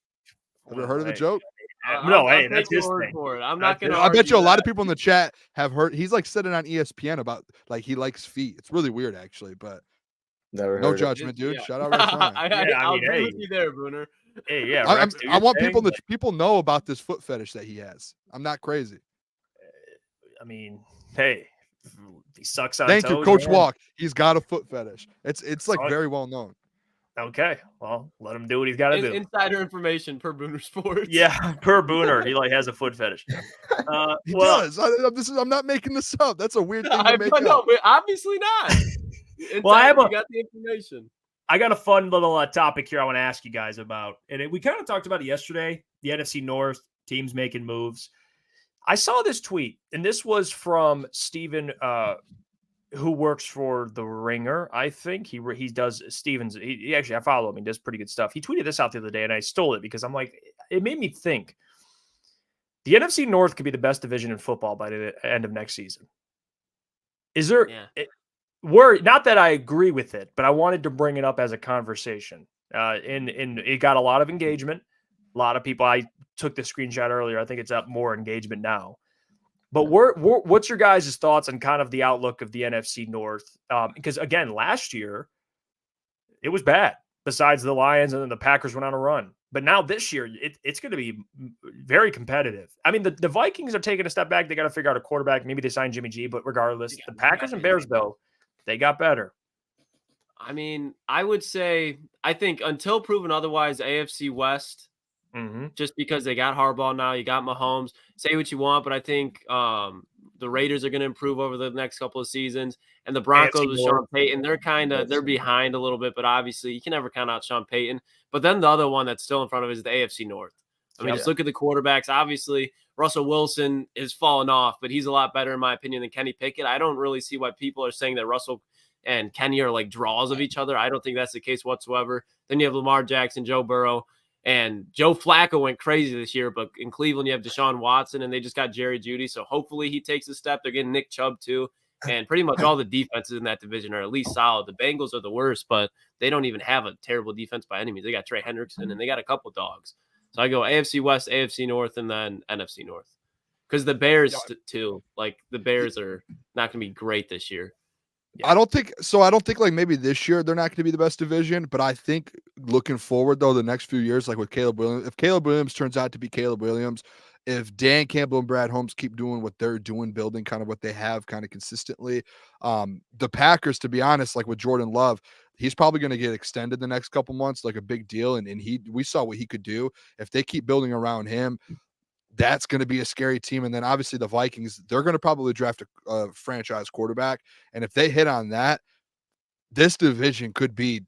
Ever heard of the Hey, joke? No, I'll hey, take that's your his word thing. for it. I'm That's not gonna. his- I bet you a lot of argue people in the chat have heard. He's like said it on ESPN about like he likes feet. It's really weird actually, but Never no heard of it. judgment, dude. Yeah. Shout out that. Rex Ryan. Yeah, I I'll mean, agree hey. with you there, Booner. Hey, yeah. I Rex, do I your want thing, people know about this foot fetish that he has. I'm not crazy. I mean, hey, he sucks on Thank you, toes, Coach man. Walk. He's got a foot fetish. It's like Sorry. very well known. Okay, well, let him do what he's got to do. Insider information per Booner Sports. Yeah, per Booner, he like has a foot fetish. He Well, does. I'm not making this up. That's a weird thing to make no, up. but obviously not. Well, I have Insider, a- you got the information. I got a fun little topic here I want to ask you guys about, and we kind of talked about it yesterday. The NFC North teams making moves. I saw this tweet, and this was from Steven, who works for The Ringer. I think he does Steven's. He actually, I follow him. He does pretty good stuff. He tweeted this out the other day, and I stole it because I'm like, it made me think. The NFC North could be the best division in football by the end of next season. Is there? Yeah. Not that I agree with it, but I wanted to bring it up as a conversation. And it got a lot of engagement. A lot of people. I took the screenshot earlier. I think it's up more engagement now. But what's your guys' thoughts on kind of the outlook of the NFC North? Because again, last year it was bad. Besides the Lions, and then the Packers went on a run. But now this year, it's going to be very competitive. I mean, the Vikings are taking a step back. They got to figure out a quarterback. Maybe they sign Jimmy G. But regardless, the Packers and Bears, though, they got better. I mean, I would say, I think until proven otherwise, AFC West, just because they got Harbaugh now, you got Mahomes. Say what you want, but I think the Raiders are going to improve over the next couple of seasons. And the Broncos with Sean Payton, they're behind a little bit, but obviously you can never count out Sean Payton. But then the other one that's still in front of is the AFC North. I mean, just look at the quarterbacks. Obviously, Russell Wilson is falling off, but he's a lot better, in my opinion, than Kenny Pickett. I don't really see why people are saying that Russell and Kenny are like draws of each other. I don't think that's the case whatsoever. Then you have Lamar Jackson, Joe Burrow, and Joe Flacco went crazy this year. But in Cleveland, you have Deshaun Watson, and they just got Jerry Jeudy. So hopefully he takes a step. They're getting Nick Chubb too. And pretty much all the defenses in that division are at least solid. The Bengals are the worst, but they don't even have a terrible defense by any means. They got Trey Hendrickson, and they got a couple dogs. So I go AFC West, AFC North, and then NFC North. Because the Bears, too, like the Bears are not going to be great this year. I don't think so. I don't think like maybe this year they're not going to be the best division, but I think looking forward though, the next few years, like with Caleb Williams, if Caleb Williams turns out to be Caleb Williams, if Dan Campbell and Brad Holmes keep doing what they're doing, building kind of what they have kind of consistently, the Packers, to be honest, like with Jordan Love, he's probably going to get extended the next couple months, like a big deal. And we saw what he could do if they keep building around him. That's going to be a scary team. And then obviously the Vikings, they're going to probably draft a franchise quarterback. And if they hit on that, this division could be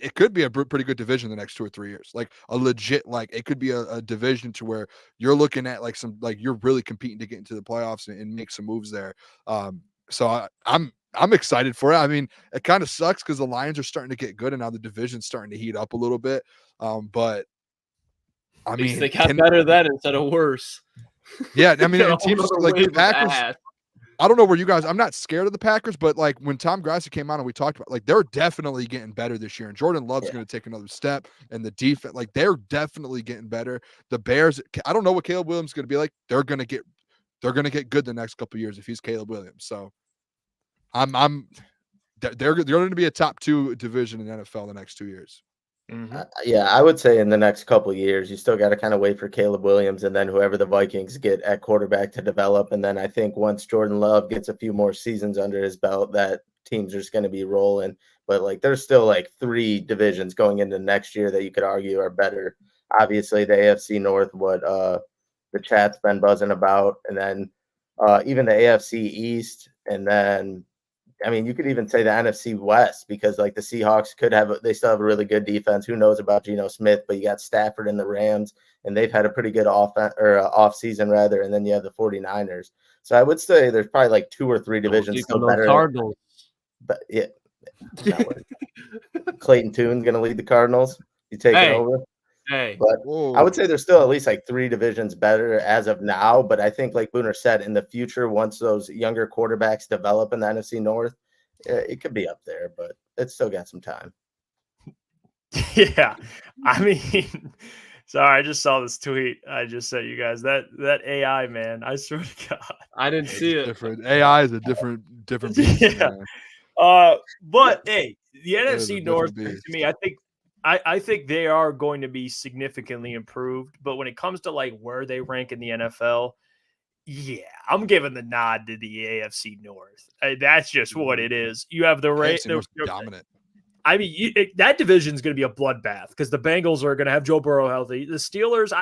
a pretty good division the next 2 or 3 years. Like a legit, like it could be a division to where you're looking at like you're really competing to get into the playoffs and make some moves there. So I'm excited for it. I mean, it kind of sucks because the Lions are starting to get good and now the division's starting to heat up a little bit. But I mean, they got better then instead of worse. Yeah, I mean, teams like the Packers. I don't know where you guys. I'm not scared of the Packers, but like when Tom Grassi came on and we talked about, like they're definitely getting better this year, and Jordan Love's going to take another step, and the defense, like they're definitely getting better. The Bears. I don't know what Caleb Williams is going to be like. They're going to get good the next couple of years if he's Caleb Williams. So, they're going to be a top 2 division in the NFL the next 2 years. Yeah, I would say in the next couple of years, you still got to kind of wait for Caleb Williams and then whoever the Vikings get at quarterback to develop. And then I think once Jordan Love gets a few more seasons under his belt, that teams are just going to be rolling. But like, there's still like 3 divisions going into next year that you could argue are better. Obviously, the AFC North, what the chat's been buzzing about, and then even the AFC East, and then. I mean, you could even say the NFC West because like the Seahawks they still have a really good defense. Who knows about Geno Smith, but you got Stafford and the Rams, and they've had a pretty good off season rather. And then you have the 49ers. So I would say there's probably like 2 or 3 divisions still better. Cardinals. But yeah, Clayton Tune's going to lead the Cardinals. You take it over. Hey, but I would say there's still at least like 3 divisions better as of now. But I think, like Booner said, in the future, once those younger quarterbacks develop in the NFC North, it could be up there, but it's still got some time. Yeah, I mean, sorry, I just saw this tweet. I just sent you guys that AI, man. I swear to God, I didn't see it. Different AI is a different beast. Yeah. But hey, the NFC North to me, I think they are going to be significantly improved. But when it comes to like where they rank in the NFL, yeah, I'm giving the nod to the AFC North. That's just what it is. You have the Raiders dominant. I mean, that division is going to be a bloodbath because the Bengals are going to have Joe Burrow healthy. The Steelers,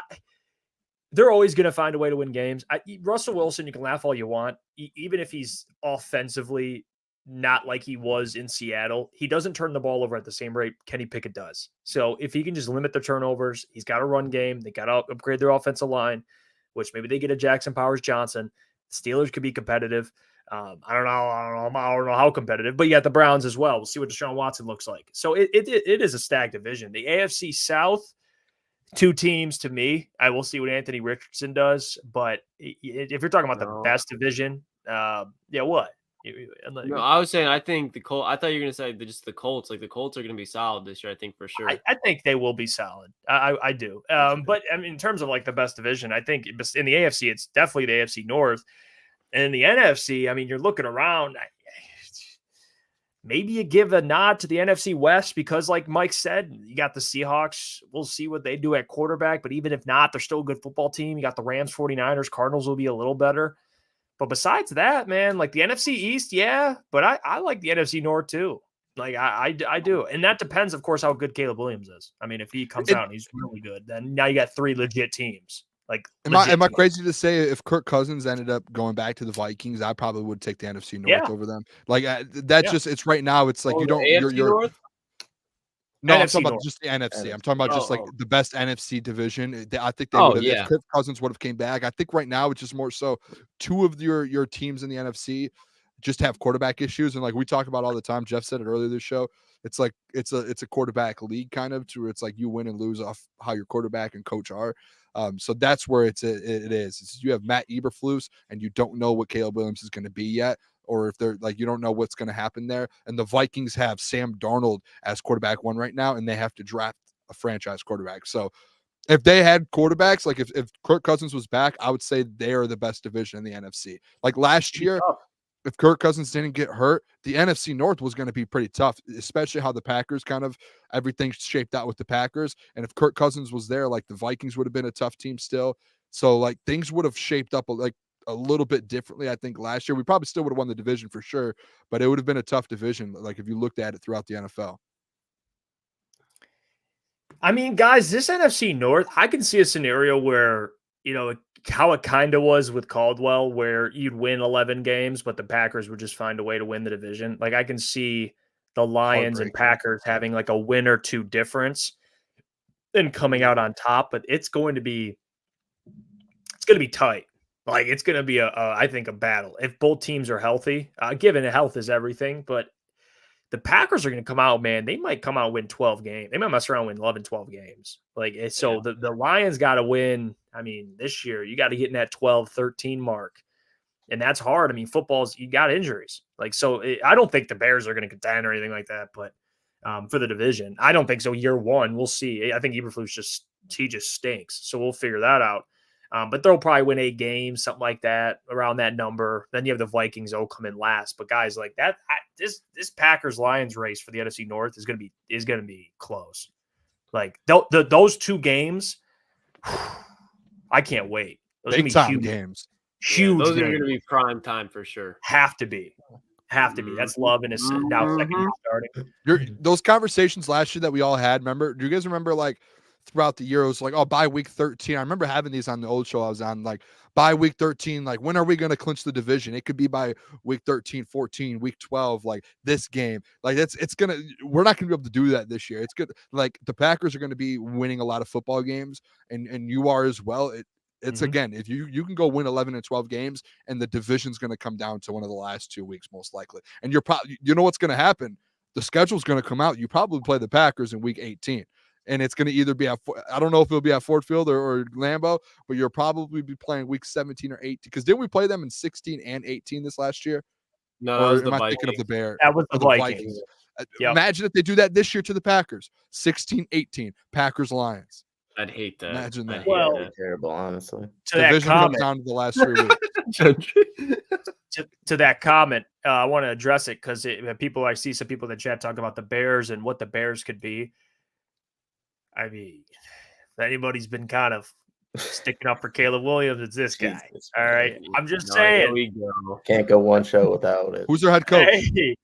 they're always going to find a way to win games. Russell Wilson, you can laugh all you want, even if he's offensively not like he was in Seattle. He doesn't turn the ball over at the same rate Kenny Pickett does. So if he can just limit the turnovers, he's got a run game. They got to upgrade their offensive line. which maybe they get a Jackson Powers-Johnson. Steelers could be competitive. I don't know how competitive, but you got the Browns as well. We'll see what Deshaun Watson looks like. So it is a stacked division. The AFC South, 2 teams to me. I will see what Anthony Richardson does, but if you're talking about the best division, what? No, I was saying I think the Colts. I thought you were gonna say just the Colts. Like the Colts are gonna be solid this year. I think for sure. I think they will be solid. I do. But I mean, in terms of like the best division, I think in the AFC, it's definitely the AFC North. And in the NFC, I mean, you're looking around. Maybe you give a nod to the NFC West because, like Mike said, you got the Seahawks. We'll see what they do at quarterback. But even if not, they're still a good football team. You got the Rams, 49ers, Cardinals will be a little better. But besides that, man, like the NFC East, yeah. But I like the NFC North too. Like I do. And that depends, of course, how good Caleb Williams is. I mean, if he comes out and he's really good, then now you got 3 legit teams. Like, am I crazy to say if Kirk Cousins ended up going back to the Vikings, I probably would take the NFC North over them. Like that's just it's right now. It's like you don't. AFC North? No, NFC I'm talking about North. just the NFC. I'm talking about just like the best NFC division. I think they would have if Kirk Cousins would have came back. I think right now it's just more so 2 of your teams in the NFC just have quarterback issues, and like we talk about all the time. Jeff said it earlier this show. It's like it's a quarterback league kind of, to where it's like you win and lose off how your quarterback and coach are. So that's where it is. It's, you have Matt Eberflus, and you don't know what Caleb Williams is going to be yet, or if they're like you don't know what's going to happen there. And the Vikings have Sam Darnold as quarterback 1 right now, and they have to draft a franchise quarterback. So if they had quarterbacks, like if Kirk Cousins was back, I would say they are the best division in the NFC. Like last year, if Kirk Cousins didn't get hurt, the NFC North was going to be pretty tough, especially how the Packers kind of everything shaped out with the Packers. And if Kirk Cousins was there, like the Vikings would have been a tough team still. So like things would have shaped up like a little bit differently. I think last year we probably still would have won the division for sure, but it would have been a tough division. Like if you looked at it throughout the NFL. I mean, guys, this NFC North, I can see a scenario where, you know, how it kind of was with Caldwell, where you'd win 11 games, but the Packers would just find a way to win the division. Like I can see the Lions and Packers having like a win or 2 difference and coming out on top, but it's going to be tight. Like it's going to be I think a battle if both teams are healthy, given health is everything, but the Packers are going to come out, man. They might come out and win 12 games. They might mess around and win 11, 12 games. Like, so the Lions got to win. I mean, this year you got to get in that 12, 13 mark. And that's hard. I mean, football's, you got injuries. Like, so I don't think the Bears are going to contend or anything like that, but for the division, I don't think so. Year 1, we'll see. I think Eberflus just stinks. So we'll figure that out. But they'll probably win 8 games, something like that, around that number. Then you have the Vikings come in last. But guys, like that, this Packers Lions race for the NFC North is going to be close. Like those 2 games, I can't wait. Those big time games. Huge. Those are going to be prime time for sure. Have to be. That's love in a now second starting. Those conversations last year that we all had. Remember? Do you guys remember like? Throughout the year, it was like, oh, by week 13. I remember having these on the old show I was on, like, by week 13, like, when are we going to clinch the division? It could be by week 13, 14, week 12, like this game. Like, we're not going to be able to do that this year. It's good. Like, the Packers are going to be winning a lot of football games, and you are as well. It's again, if you can go win 11 and 12 games, and the division's going to come down to one of the last 2 weeks, most likely. And you're probably, you know what's going to happen? The schedule's going to come out. You probably play the Packers in week 18. And it's going to either be I don't know if it'll be at Ford Field or Lambeau, but you'll probably be playing week 17 or 18. Because didn't we play them in 16 and 18 this last year? No, or that was am I thinking of the Bears? That was the Vikings. Yep. Imagine if they do that this year to the Packers. 16, 18, Packers Lions. I'd hate that. Imagine that. Well, terrible, honestly. To that comment, comes down to the last 3 weeks. to that comment, I want to address it because I see some people in the chat talk about the Bears and what the Bears could be. I mean, if anybody's been kind of sticking up for Caleb Williams, it's this guy. All right. I'm just saying. We go. Can't go one show without it. Who's their head coach? Hey,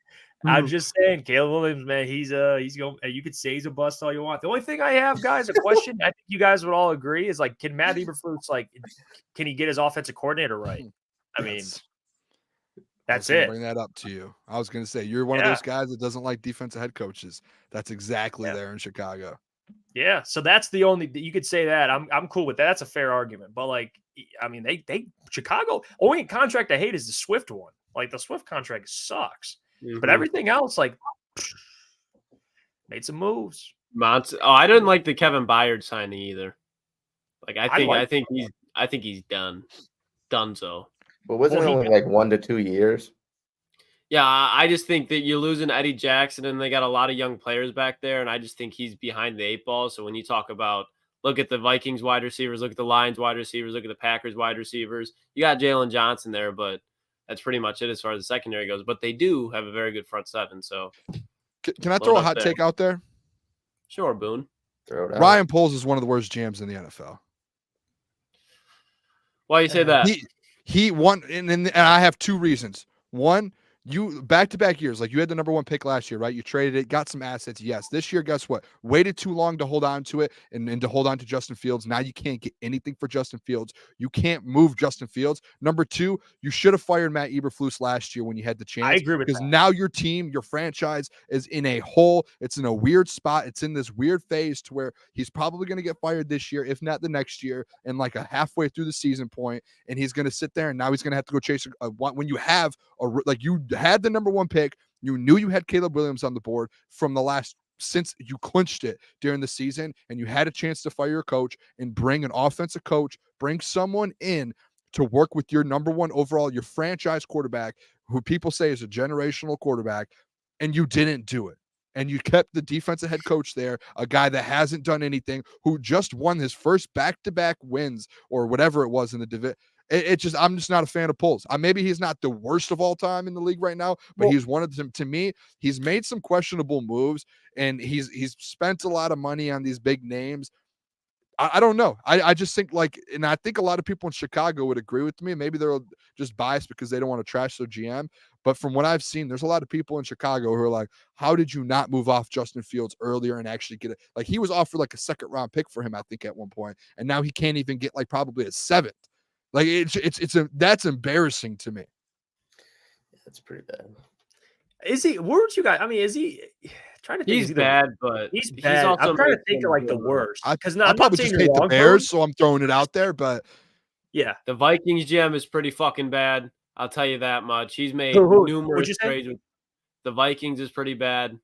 I'm just saying, Caleb Williams, man, he's going. You could say he's a bust all you want. The only thing I have, guys, a question I think you guys would all agree is like, can Matt Eberflus can he get his offensive coordinator right? I mean, that's it. Bring that up to you. I was going to say you're one of those guys that doesn't like defensive head coaches. That's exactly there in Chicago. Yeah, so that's the only you could say that. I'm cool with that. That's a fair argument. But like, I mean, they Chicago only contract I hate is the Swift one. Like the Swift contract sucks, but everything else like made some moves. I didn't like the Kevin Byard signing either. Like I think he's done. Donezo. But wasn't it only like 1 to 2 years? Yeah, I just think that you're losing Eddie Jackson, and they got a lot of young players back there, and I just think he's behind the 8 ball. So when you talk about look at the Vikings wide receivers, look at the Lions wide receivers, look at the Packers wide receivers, you got Jalen Johnson there, but that's pretty much it as far as the secondary goes. But they do have a very good front seven. So can I throw a hot take out there? Sure, Boone. Throw it out. Ryan Poles is one of the worst GMs in the NFL. Why you say that? He won, and I have 2 reasons. One, you back-to-back years, like you had the number 1 pick last year, right? You traded it, got some assets. Yes. This year, guess what? Waited too long to hold on to it and to hold on to Justin Fields. Now you can't get anything for Justin Fields. You can't move Justin Fields. Number 2, you should have fired Matt Eberflus last year when you had the chance. I agree with that. Because now your team, your franchise is in a hole. It's in a weird spot. It's in this weird phase to where he's probably going to get fired this year, if not the next year, and like a halfway through the season point, and he's going to sit there and now he's going to have to go chase when you have you had the number 1 pick, you knew you had Caleb Williams on the board from the last since you clinched it during the season, and you had a chance to fire your coach and bring an offensive coach, bring someone in to work with your number 1 overall, your franchise quarterback, who people say is a generational quarterback, and you didn't do it. And you kept the defensive head coach there, a guy that hasn't done anything, who just won his first back-to-back wins or whatever it was in the division. I'm just not a fan of Poles. Maybe he's not the worst of all time in the league right now, but he's one of them. To me, he's made some questionable moves, and he's spent a lot of money on these big names. I don't know. I just think and I think a lot of people in Chicago would agree with me. Maybe they're just biased because they don't want to trash their GM. But from what I've seen, there's a lot of people in Chicago who are like, how did you not move off Justin Fields earlier and actually get it? Like he was offered like a 2nd round pick for him, I think, at one point, and now he can't even get like probably a 7th. Like that's embarrassing to me. That's pretty bad. Is he? Where would you guys? I mean, is he? Trying to think. He's bad, but he's bad. also I'm trying to think of like the worst. Because I probably just hate the Bears, so I'm throwing it out there. But yeah, the Vikings GM is pretty fucking bad. I'll tell you that much. He's made numerous trades. The Vikings is pretty bad.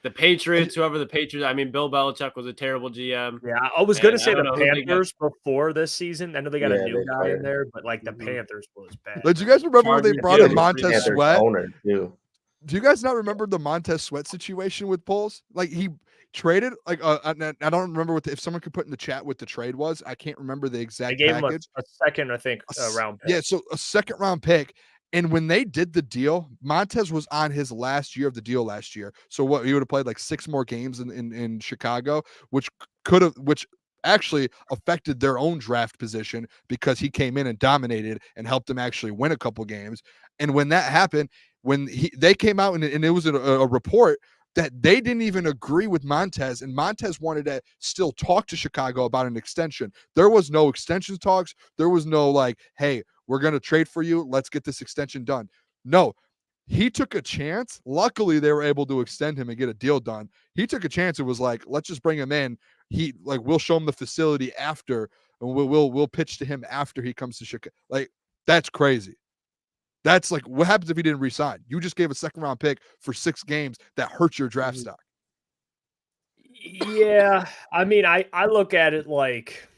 The Patriots, whoever the Patriots, I mean, Bill Belichick was a terrible GM. Yeah, I was going to say the Panthers before this season. I know they got a new guy in there, but like the Panthers was bad. Did you guys remember when they brought in Montez Sweat? Do you guys not remember the Montez Sweat situation with Poles? Like he traded, like I don't remember if someone could put in the chat what the trade was. I can't remember the exact package. A second, I think, round pick. Yeah, so a 2nd round pick. And when they did the deal, Montez was on his last year of the deal last year. So what, he would have played like 6 more games in Chicago, which actually affected their own draft position because he came in and dominated and helped them actually win a couple games. And when that happened, when they came out and it was a report that they didn't even agree with Montez, and Montez wanted to still talk to Chicago about an extension. There was no extension talks. There was no like, hey, we're going to trade for you. Let's get this extension done. No, he took a chance. Luckily, they were able to extend him and get a deal done. He took a chance. It was like, let's just bring him in. We'll show him the facility after, and we'll pitch to him after he comes to Chicago. Like, that's crazy. That's like, what happens if he didn't resign? You just gave a 2nd round pick for 6 games that hurts your draft stock. Yeah, I mean, I look at it like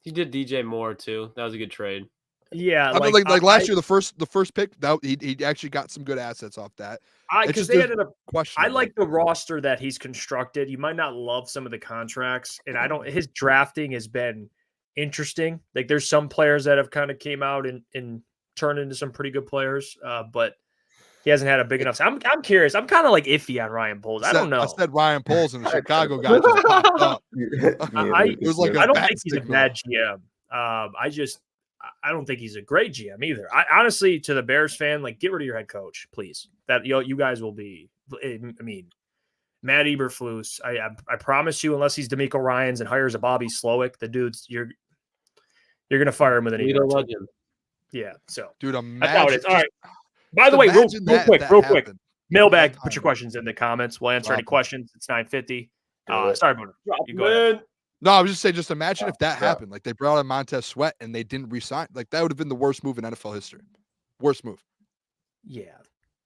he did DJ Moore too. That was a good trade. Yeah, I mean, like last year, the first pick that he actually got some good assets off that. Because they ended up questioning. I like the roster that he's constructed. You might not love some of the contracts, and his drafting has been interesting. Like there's some players that have kind of came out and turned into some pretty good players, but he hasn't had a big enough. I'm curious. I'm kind of like iffy on Ryan Poles. I don't know. I said Ryan Poles and the Chicago guy just popped up. I don't think he's a bad GM. I don't think he's a great GM either. I honestly, to the Bears fan, like, get rid of your head coach, please. That you guys will be. I mean, Matt Eberflus. I promise you, unless he's DeMeco Ryans and hires a Bobby Slowick, the dude's you're gonna fire him with an legend. Yeah. So, dude, that's how it is. All right. By the way, real quick. Mailbag, put your questions in the comments. We'll answer any Drop 'em. questions. It's 9:50. Do it. Sorry, Booner. You go ahead. No, I was just saying, just imagine if that Yeah. happened. Like they brought in Montez Sweat and they didn't resign. Like that would have been the worst move in NFL history. Worst move. Yeah.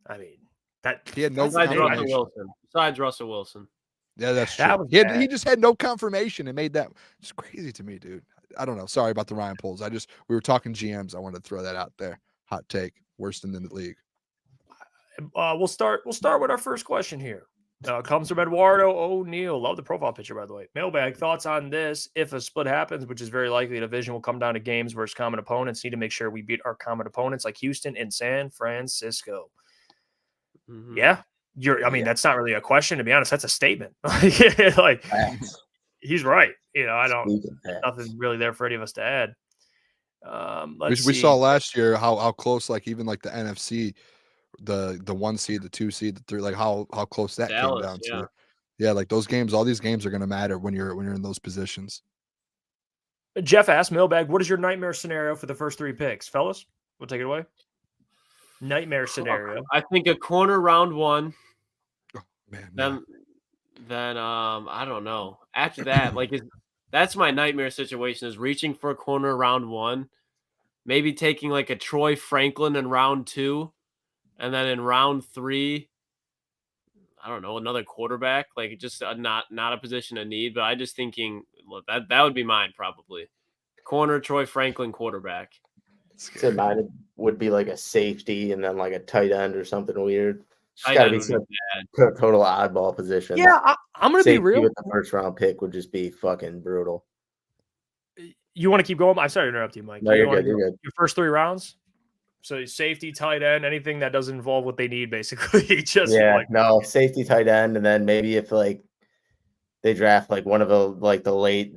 I mean, that He had no that's Besides the thing. Russell confirmation. Wilson. Besides Russell Wilson. Yeah, that's That true. was He bad. just had no confirmation and made that. It's crazy to me, dude. I don't know. Sorry about the Ryan polls. We were talking GMs. I wanted to throw that out there. Hot take. Worst in the league. We'll start with our first question here. Comes from Eduardo O'Neill. Love the profile picture, by the way. Mailbag, thoughts on this? If a split happens, which is very likely, the division will come down to games versus common opponents. Need to make sure we beat our common opponents like Houston and San Francisco. Mhm. Yeah. That's not really a question, to be honest. That's a statement. Like Facts. he's right. I don't Speaking facts. nothing really there for any of us to add. Let's We see. saw last year how close, like even like the NFC, the 1 seed, the 2 seed, the 3, like how close that Dallas, came down yeah. to. Yeah, like those games, all these games are gonna matter when you're in those positions. Jeff asked Mailbag, what is your nightmare scenario for the first 3 picks? Fellas, we'll take it away. Nightmare scenario. I think a corner round 1. Man, yeah. Then I don't know. After that, that's my nightmare situation is reaching for a corner round 1, maybe taking like a Troy Franklin in round 2, and then in round 3, I don't know, another quarterback, like just not a position of need, but I just thinking that would be mine probably. Corner Troy Franklin quarterback. So mine would be like a safety and then like a tight end or something weird. It's Tight got to end be would be some total oddball position. Yeah, I'm going to be Safety real. with the first round pick would just be fucking brutal. You want to keep going? I'm sorry to interrupt you, Mike. No, You you're wanna good. You're go good. Your first 3 rounds? So safety, tight end, anything that doesn't involve what they need, basically. Just No, safety, tight end, and then maybe if like they draft like one of the late,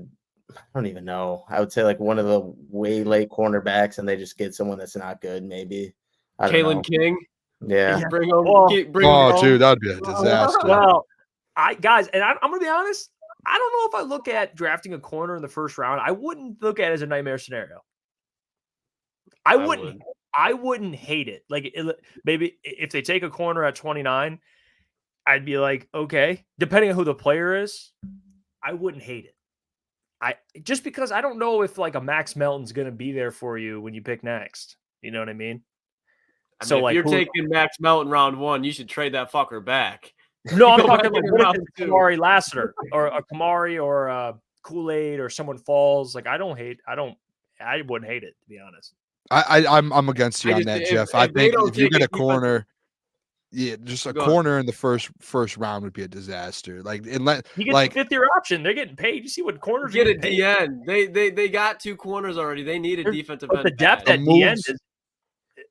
I don't even know. I would say like one of the way late cornerbacks, and they just get someone that's not good. Maybe Kalen King. Yeah. Bring him. Well, bring him home. Dude, that'd be a disaster. Well, I'm going to be honest. I don't know if I look at drafting a corner in the first round. I wouldn't look at it as a nightmare scenario. I wouldn't hate it. Like maybe if they take a corner at 29, I'd be like, okay, depending on who the player is, I wouldn't hate it. Just because I don't know if like a Max Melton's going to be there for you when you pick next. You know what I mean? If you're taking Max Melton round 1, you should trade that fucker back. No, I'm talking back like in what if round it's 2. Kamari Lassiter or a Kamari or a Kool-Aid or someone falls. Like I wouldn't hate it, to be honest. I'm against you I on just- that, if- Jeff. if I they think don't if you take get a a corner, just a Go ahead. corner in the first round would be a disaster. Like unless You get like the 5th-year option. They're getting paid. You see what corners Get are a getting paid? DN. They got 2 corners already. They need a defensive But end. the depth bad. at the end moves- is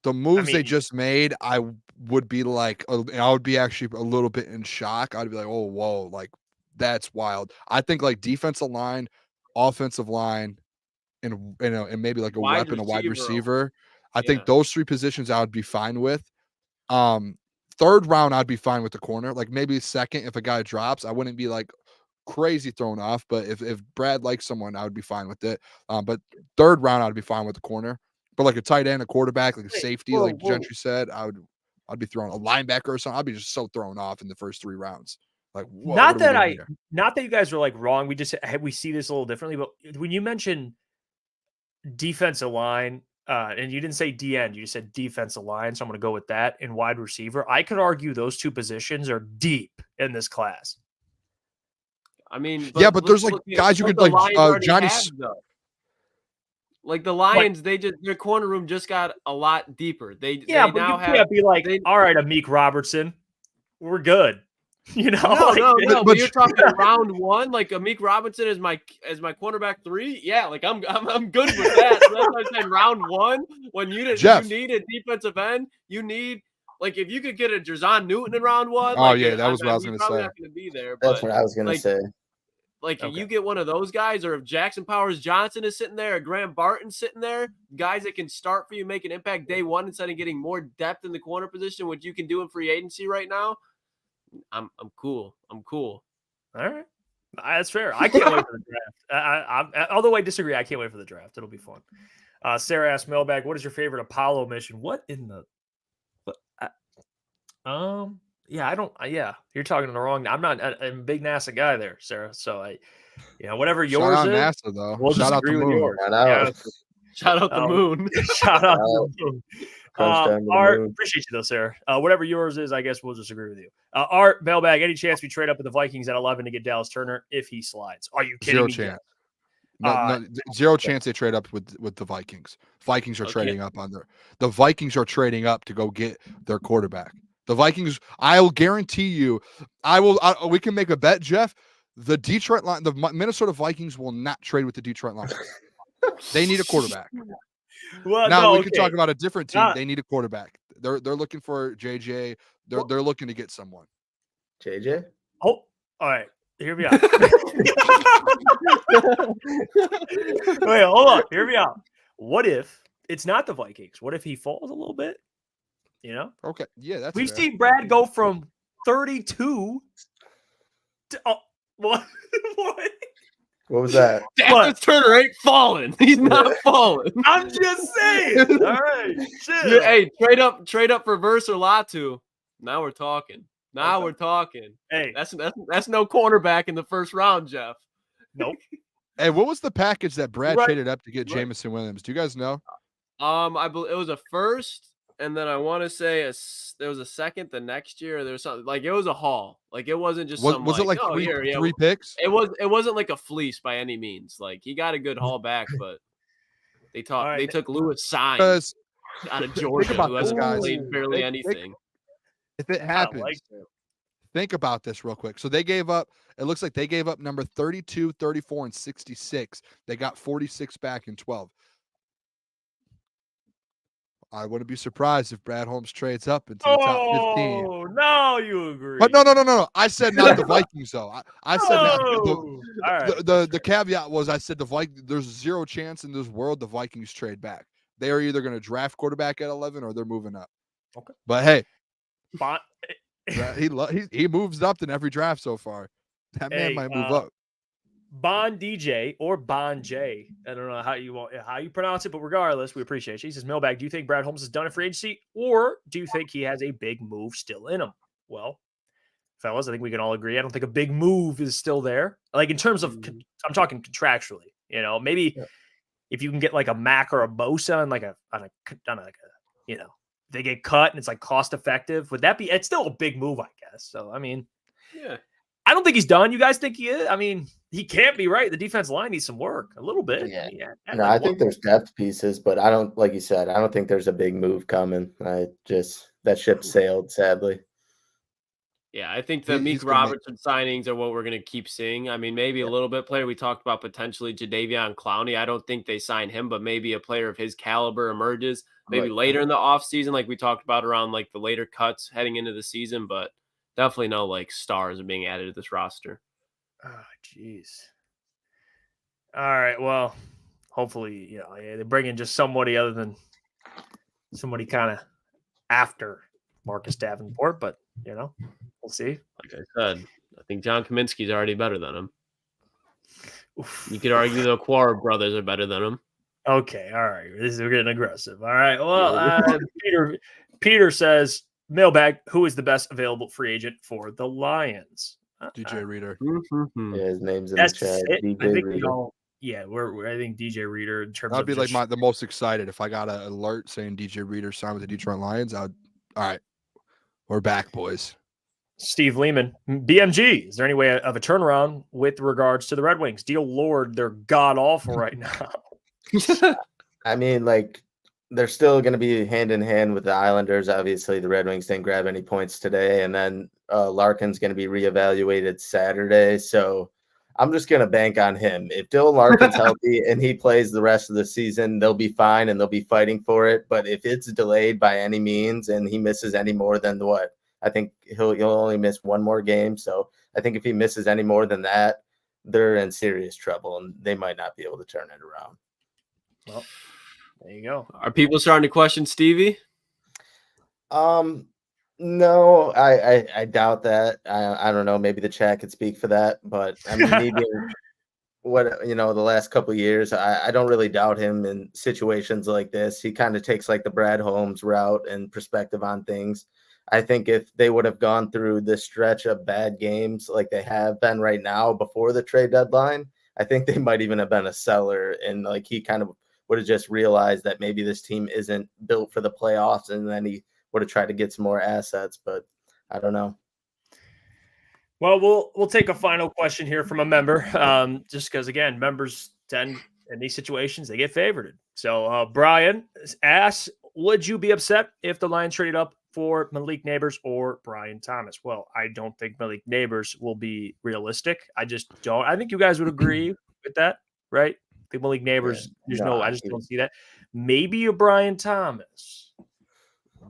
the moves they mean- just made, I would be like, I would be actually a little bit in shock. I'd be like, oh, whoa, like that's wild. I think like defensive line, offensive line, and maybe like a Wide wide receiver. receiver. I Yeah. think those 3 positions I would be fine with. 3rd round, I'd be fine with the corner. Like maybe 2nd, if a guy drops, I wouldn't be like crazy thrown off. But if Brad likes someone, I would be fine with it. But 3rd round, I'd be fine with the corner. But like a tight end, a quarterback, like a safety, like Gentry said, I'd be throwing a linebacker or something. I'd be just so thrown off in the first 3 rounds. Like, whoa, not what are we that doing here? not that you guys are like wrong. We see this a little differently. But when you mention defensive line, and you didn't say DN, you just said defensive line. So I'm going to go with that. And wide receiver, I could argue those 2 positions are deep in this class. I mean, but there's like guys you could like Johnny. Like the Lions, their corner room just got a lot deeper. They But now you have can't be like, all right, Amik Robertson, we're good. You know, no. but But you're talking round 1, like Amik Robinson as my cornerback 3. Yeah, like I'm good with that. So that's why I said round 1 when you need a defensive end. You need like if you could get a Jerzon Newton in round 1. Oh, yeah, that was what I was going to say. Not going to be there. That's what I was going to say. Like you get one of those guys, or if Jackson Powers Johnson is sitting there, or Graham Barton sitting there, guys that can start for you, make an impact day 1 instead of getting more depth in the corner position, which you can do in free agency right now. I'm cool. All right, that's fair. I can't wait for the draft. Although I disagree, I can't wait for the draft. It'll be fun. Sarah asked Mailbag, "What is your favorite Apollo mission?" What in the? Yeah, I don't. Yeah, you're talking to the wrong. I'm not a big NASA guy there, Sarah. So whatever Shout yours out is, NASA though. we'll Shout just out the agree with moon. yours. Shout out. Shout out the moon. Shout out to the moon. Crunch time to the Art, moon. appreciate you though, Sarah. Whatever yours is, I guess we'll just agree with you. Art, Mailbag, any chance we trade up with the Vikings at 11 to get Dallas Turner if he slides? Are you kidding Zero me? chance. No, zero chance they trade up with the Vikings. Vikings are trading up on the Vikings are trading up to go get their quarterback. The Vikings, I will guarantee you, we can make a bet, Jeff. The Minnesota Vikings will not trade with the Detroit Lions. They need a quarterback. Well, now no, we can talk about a different team. Not- They need a quarterback. They're looking for JJ. They're looking to get someone. JJ? Oh, all right. Hear me out. Wait, hold on. Hear me out. What if it's not the Vikings? What if he falls a little bit? Okay. Yeah, that's We've fair. seen Brad go from 32 to what? What? What was that? Dallas Turner ain't falling. He's not falling. I'm just saying. All right. Shit. Yeah, hey, trade up for Verse or Latu. Now we're talking. We're talking. Hey, That's no cornerback in the first round, Jeff. nope. Hey, what was the package that Brad Right. traded up to get Right. Jameson Williams? Do you guys know? I believe it was a first, and then I want to say there was a second the next year. There was something like it was a haul. Like it wasn't just Was it like three picks? It wasn't like a fleece by any means. Like he got a good haul back, but they took Lewis Signs Because out of Georgia, about who this, hasn't guys. played barely Think- anything. if it I happens, like that. think about this real quick. So they gave up, it looks like they gave up number 32, 34, and 66. They got 46 back in 12. I wouldn't be surprised if Brad Holmes trades up into the top 15. Oh, now you agree. But no. I said not the Vikings though. I said not All right. the caveat was I said the Vikings. There's zero chance in this world the Vikings trade back. They are either going to draft quarterback at 11 or they're moving up. Okay. But hey, Bon- he moves up in every draft so far. That man Hey, might move up. Bon DJ or Bon J. I don't know how you pronounce it, but regardless, we appreciate you. He says, Mailbag, do you think Brad Holmes is done at free agency, or do you think he has a big move still in him? Well, fellas, I think we can all agree. I don't think a big move is still there. Like in terms of, I'm talking contractually. Maybe if you can get like a Mac or a Bosa on they get cut and it's like cost effective. Would that be? It's still a big move, I guess. So I mean, Yeah. I don't think he's done. You guys think he is? I mean, he can't be, right. The defense line needs some work a little bit. Yeah. At No, I think there's depth pieces, but I don't, like you said, I don't think there's a big move coming. That ship sailed, sadly. Yeah, I think the He's Meek gonna make- Robertson signings are what we're going to keep seeing. I mean, maybe a little bit player. We talked about potentially Jadeveon Clowney. I don't think they sign him, but maybe a player of his caliber emerges maybe Right. later in the offseason, like we talked about around like the later cuts heading into the season, but definitely no like stars are being added to this roster. Oh, jeez. All right. Well, hopefully, they bring in just somebody other than somebody kind of after Marcus Davenport, but we'll see. Like I said, I think John Kaminsky's already better than him. Oof. You could argue the Quara brothers are better than him. Okay. All right. We're getting aggressive. All right. Well, Peter says, Mailbag, who is the best available free agent for the Lions? DJ Reader. Yeah, his name's in the That's chat. it. I DJ think we Reader. all. Yeah, I think DJ Reader in terms I'd of be like just- the most excited if I got an alert saying DJ Reader signed with the Detroit Lions. All right, we're back, boys. Steve Lehman, BMG. Is there any way of a turnaround with regards to the Red Wings? Dear Lord, they're god awful right now. I mean, they're still going to be hand in hand with the Islanders. Obviously, the Red Wings didn't grab any points today, and then Larkin's going to be reevaluated Saturday. So I'm just going to bank on him. If Dylan Larkin's healthy and he plays the rest of the season, they'll be fine and they'll be fighting for it. But if it's delayed by any means and he misses any more than I think he'll only miss one more game. So I think if he misses any more than that, they're in serious trouble and they might not be able to turn it around. Well, there you go. Are people starting to question Stevie? No, I doubt that. I don't know. Maybe the chat could speak for that, but I mean, me being the last couple of years, I don't really doubt him in situations like this. He kind of takes like the Brad Holmes route and perspective on things. I think if they would have gone through this stretch of bad games like they have been right now before the trade deadline, I think they might even have been a seller. And like he kind of would have just realized that maybe this team isn't built for the playoffs, and then he would have tried to get some more assets. But I don't know. Well, we'll take a final question here from a member, just because again, members tend in these situations they get favorited. So Brian asks, would you be upset if the Lions traded up for Malik Neighbors or Brian Thomas? Well, I don't think Malik Neighbors will be realistic. I just don't. I think you guys would agree with that, right? I think Malik Neighbors, I just don't see that. Maybe a Brian Thomas.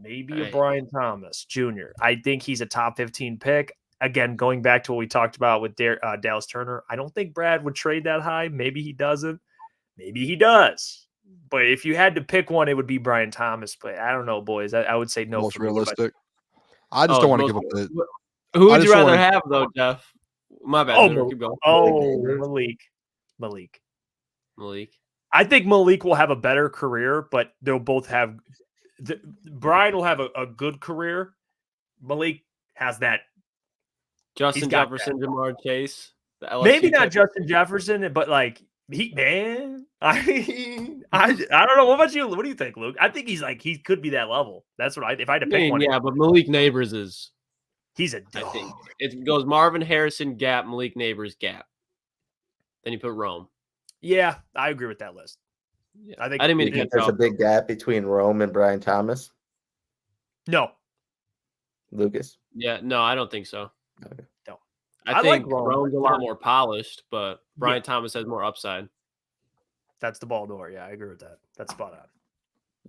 Maybe a Brian Thomas Jr. I think he's a top 15 pick. Again, going back to what we talked about with Dallas Turner, I don't think Brad would trade that high. Maybe he doesn't. Maybe he does. But if you had to pick one, it would be Brian Thomas. But I don't know, boys. I would say no. Most realistic. I just don't want to give up the. Who would you rather have, though, Jeff? My bad. Keep going. Malik. Malik. I think Malik will have a better career, but they'll both have. Brian will have a good career. Malik has that. Justin Jefferson, Jamar Chase. Maybe not Justin Jefferson, but like I don't know. What about you? What do you think, Luke? I think he could be that level. That's what if I had to pick one. Yeah, but Malik Neighbors is. He's a dog. I think it goes Marvin Harrison gap, Malik Neighbors gap. Then you put Rome. Yeah, I agree with that list. Yeah. I didn't mean to catch there's a big gap between Rome and Brian Thomas. No. Lucas? Yeah, no, I don't think so. Okay. No. I think like Rome's a lot more polished, but Brian Thomas has more upside. That's the ball door. Yeah, I agree with that. That's spot on.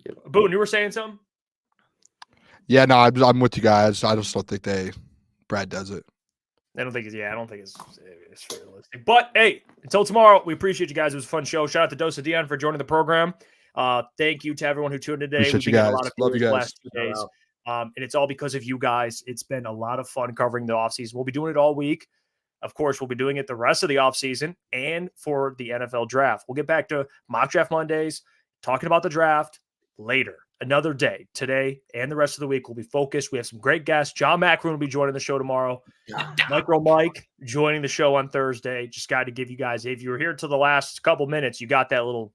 Yep. Boone, you were saying something? Yeah, no, I'm with you guys. I just don't think Brad does it. I don't think it's realistic. But hey, until tomorrow, we appreciate you guys. It was a fun show. Shout out to DoseOfDion for joining the program. Thank you to everyone who tuned in today. Appreciate you guys. Love you guys. Last 2 days. And it's all because of you guys. It's been a lot of fun covering the offseason. We'll be doing it all week. Of course, we'll be doing it the rest of the offseason and for the NFL draft. We'll get back to mock draft Mondays, talking about the draft later. Another day, today and the rest of the week, we'll be focused. We have some great guests. John Macron will be joining the show tomorrow. Micro Mike joining the show on Thursday. Just got to give you guys, if you were here till the last couple minutes, you got that little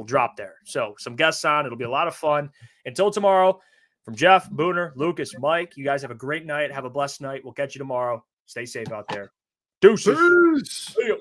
drop there. So some guests on. It'll be a lot of fun. Until tomorrow, from Jeff, Booner, Lucas, Mike, you guys have a great night. Have a blessed night. We'll catch you tomorrow. Stay safe out there. Deuces. Peace. See ya.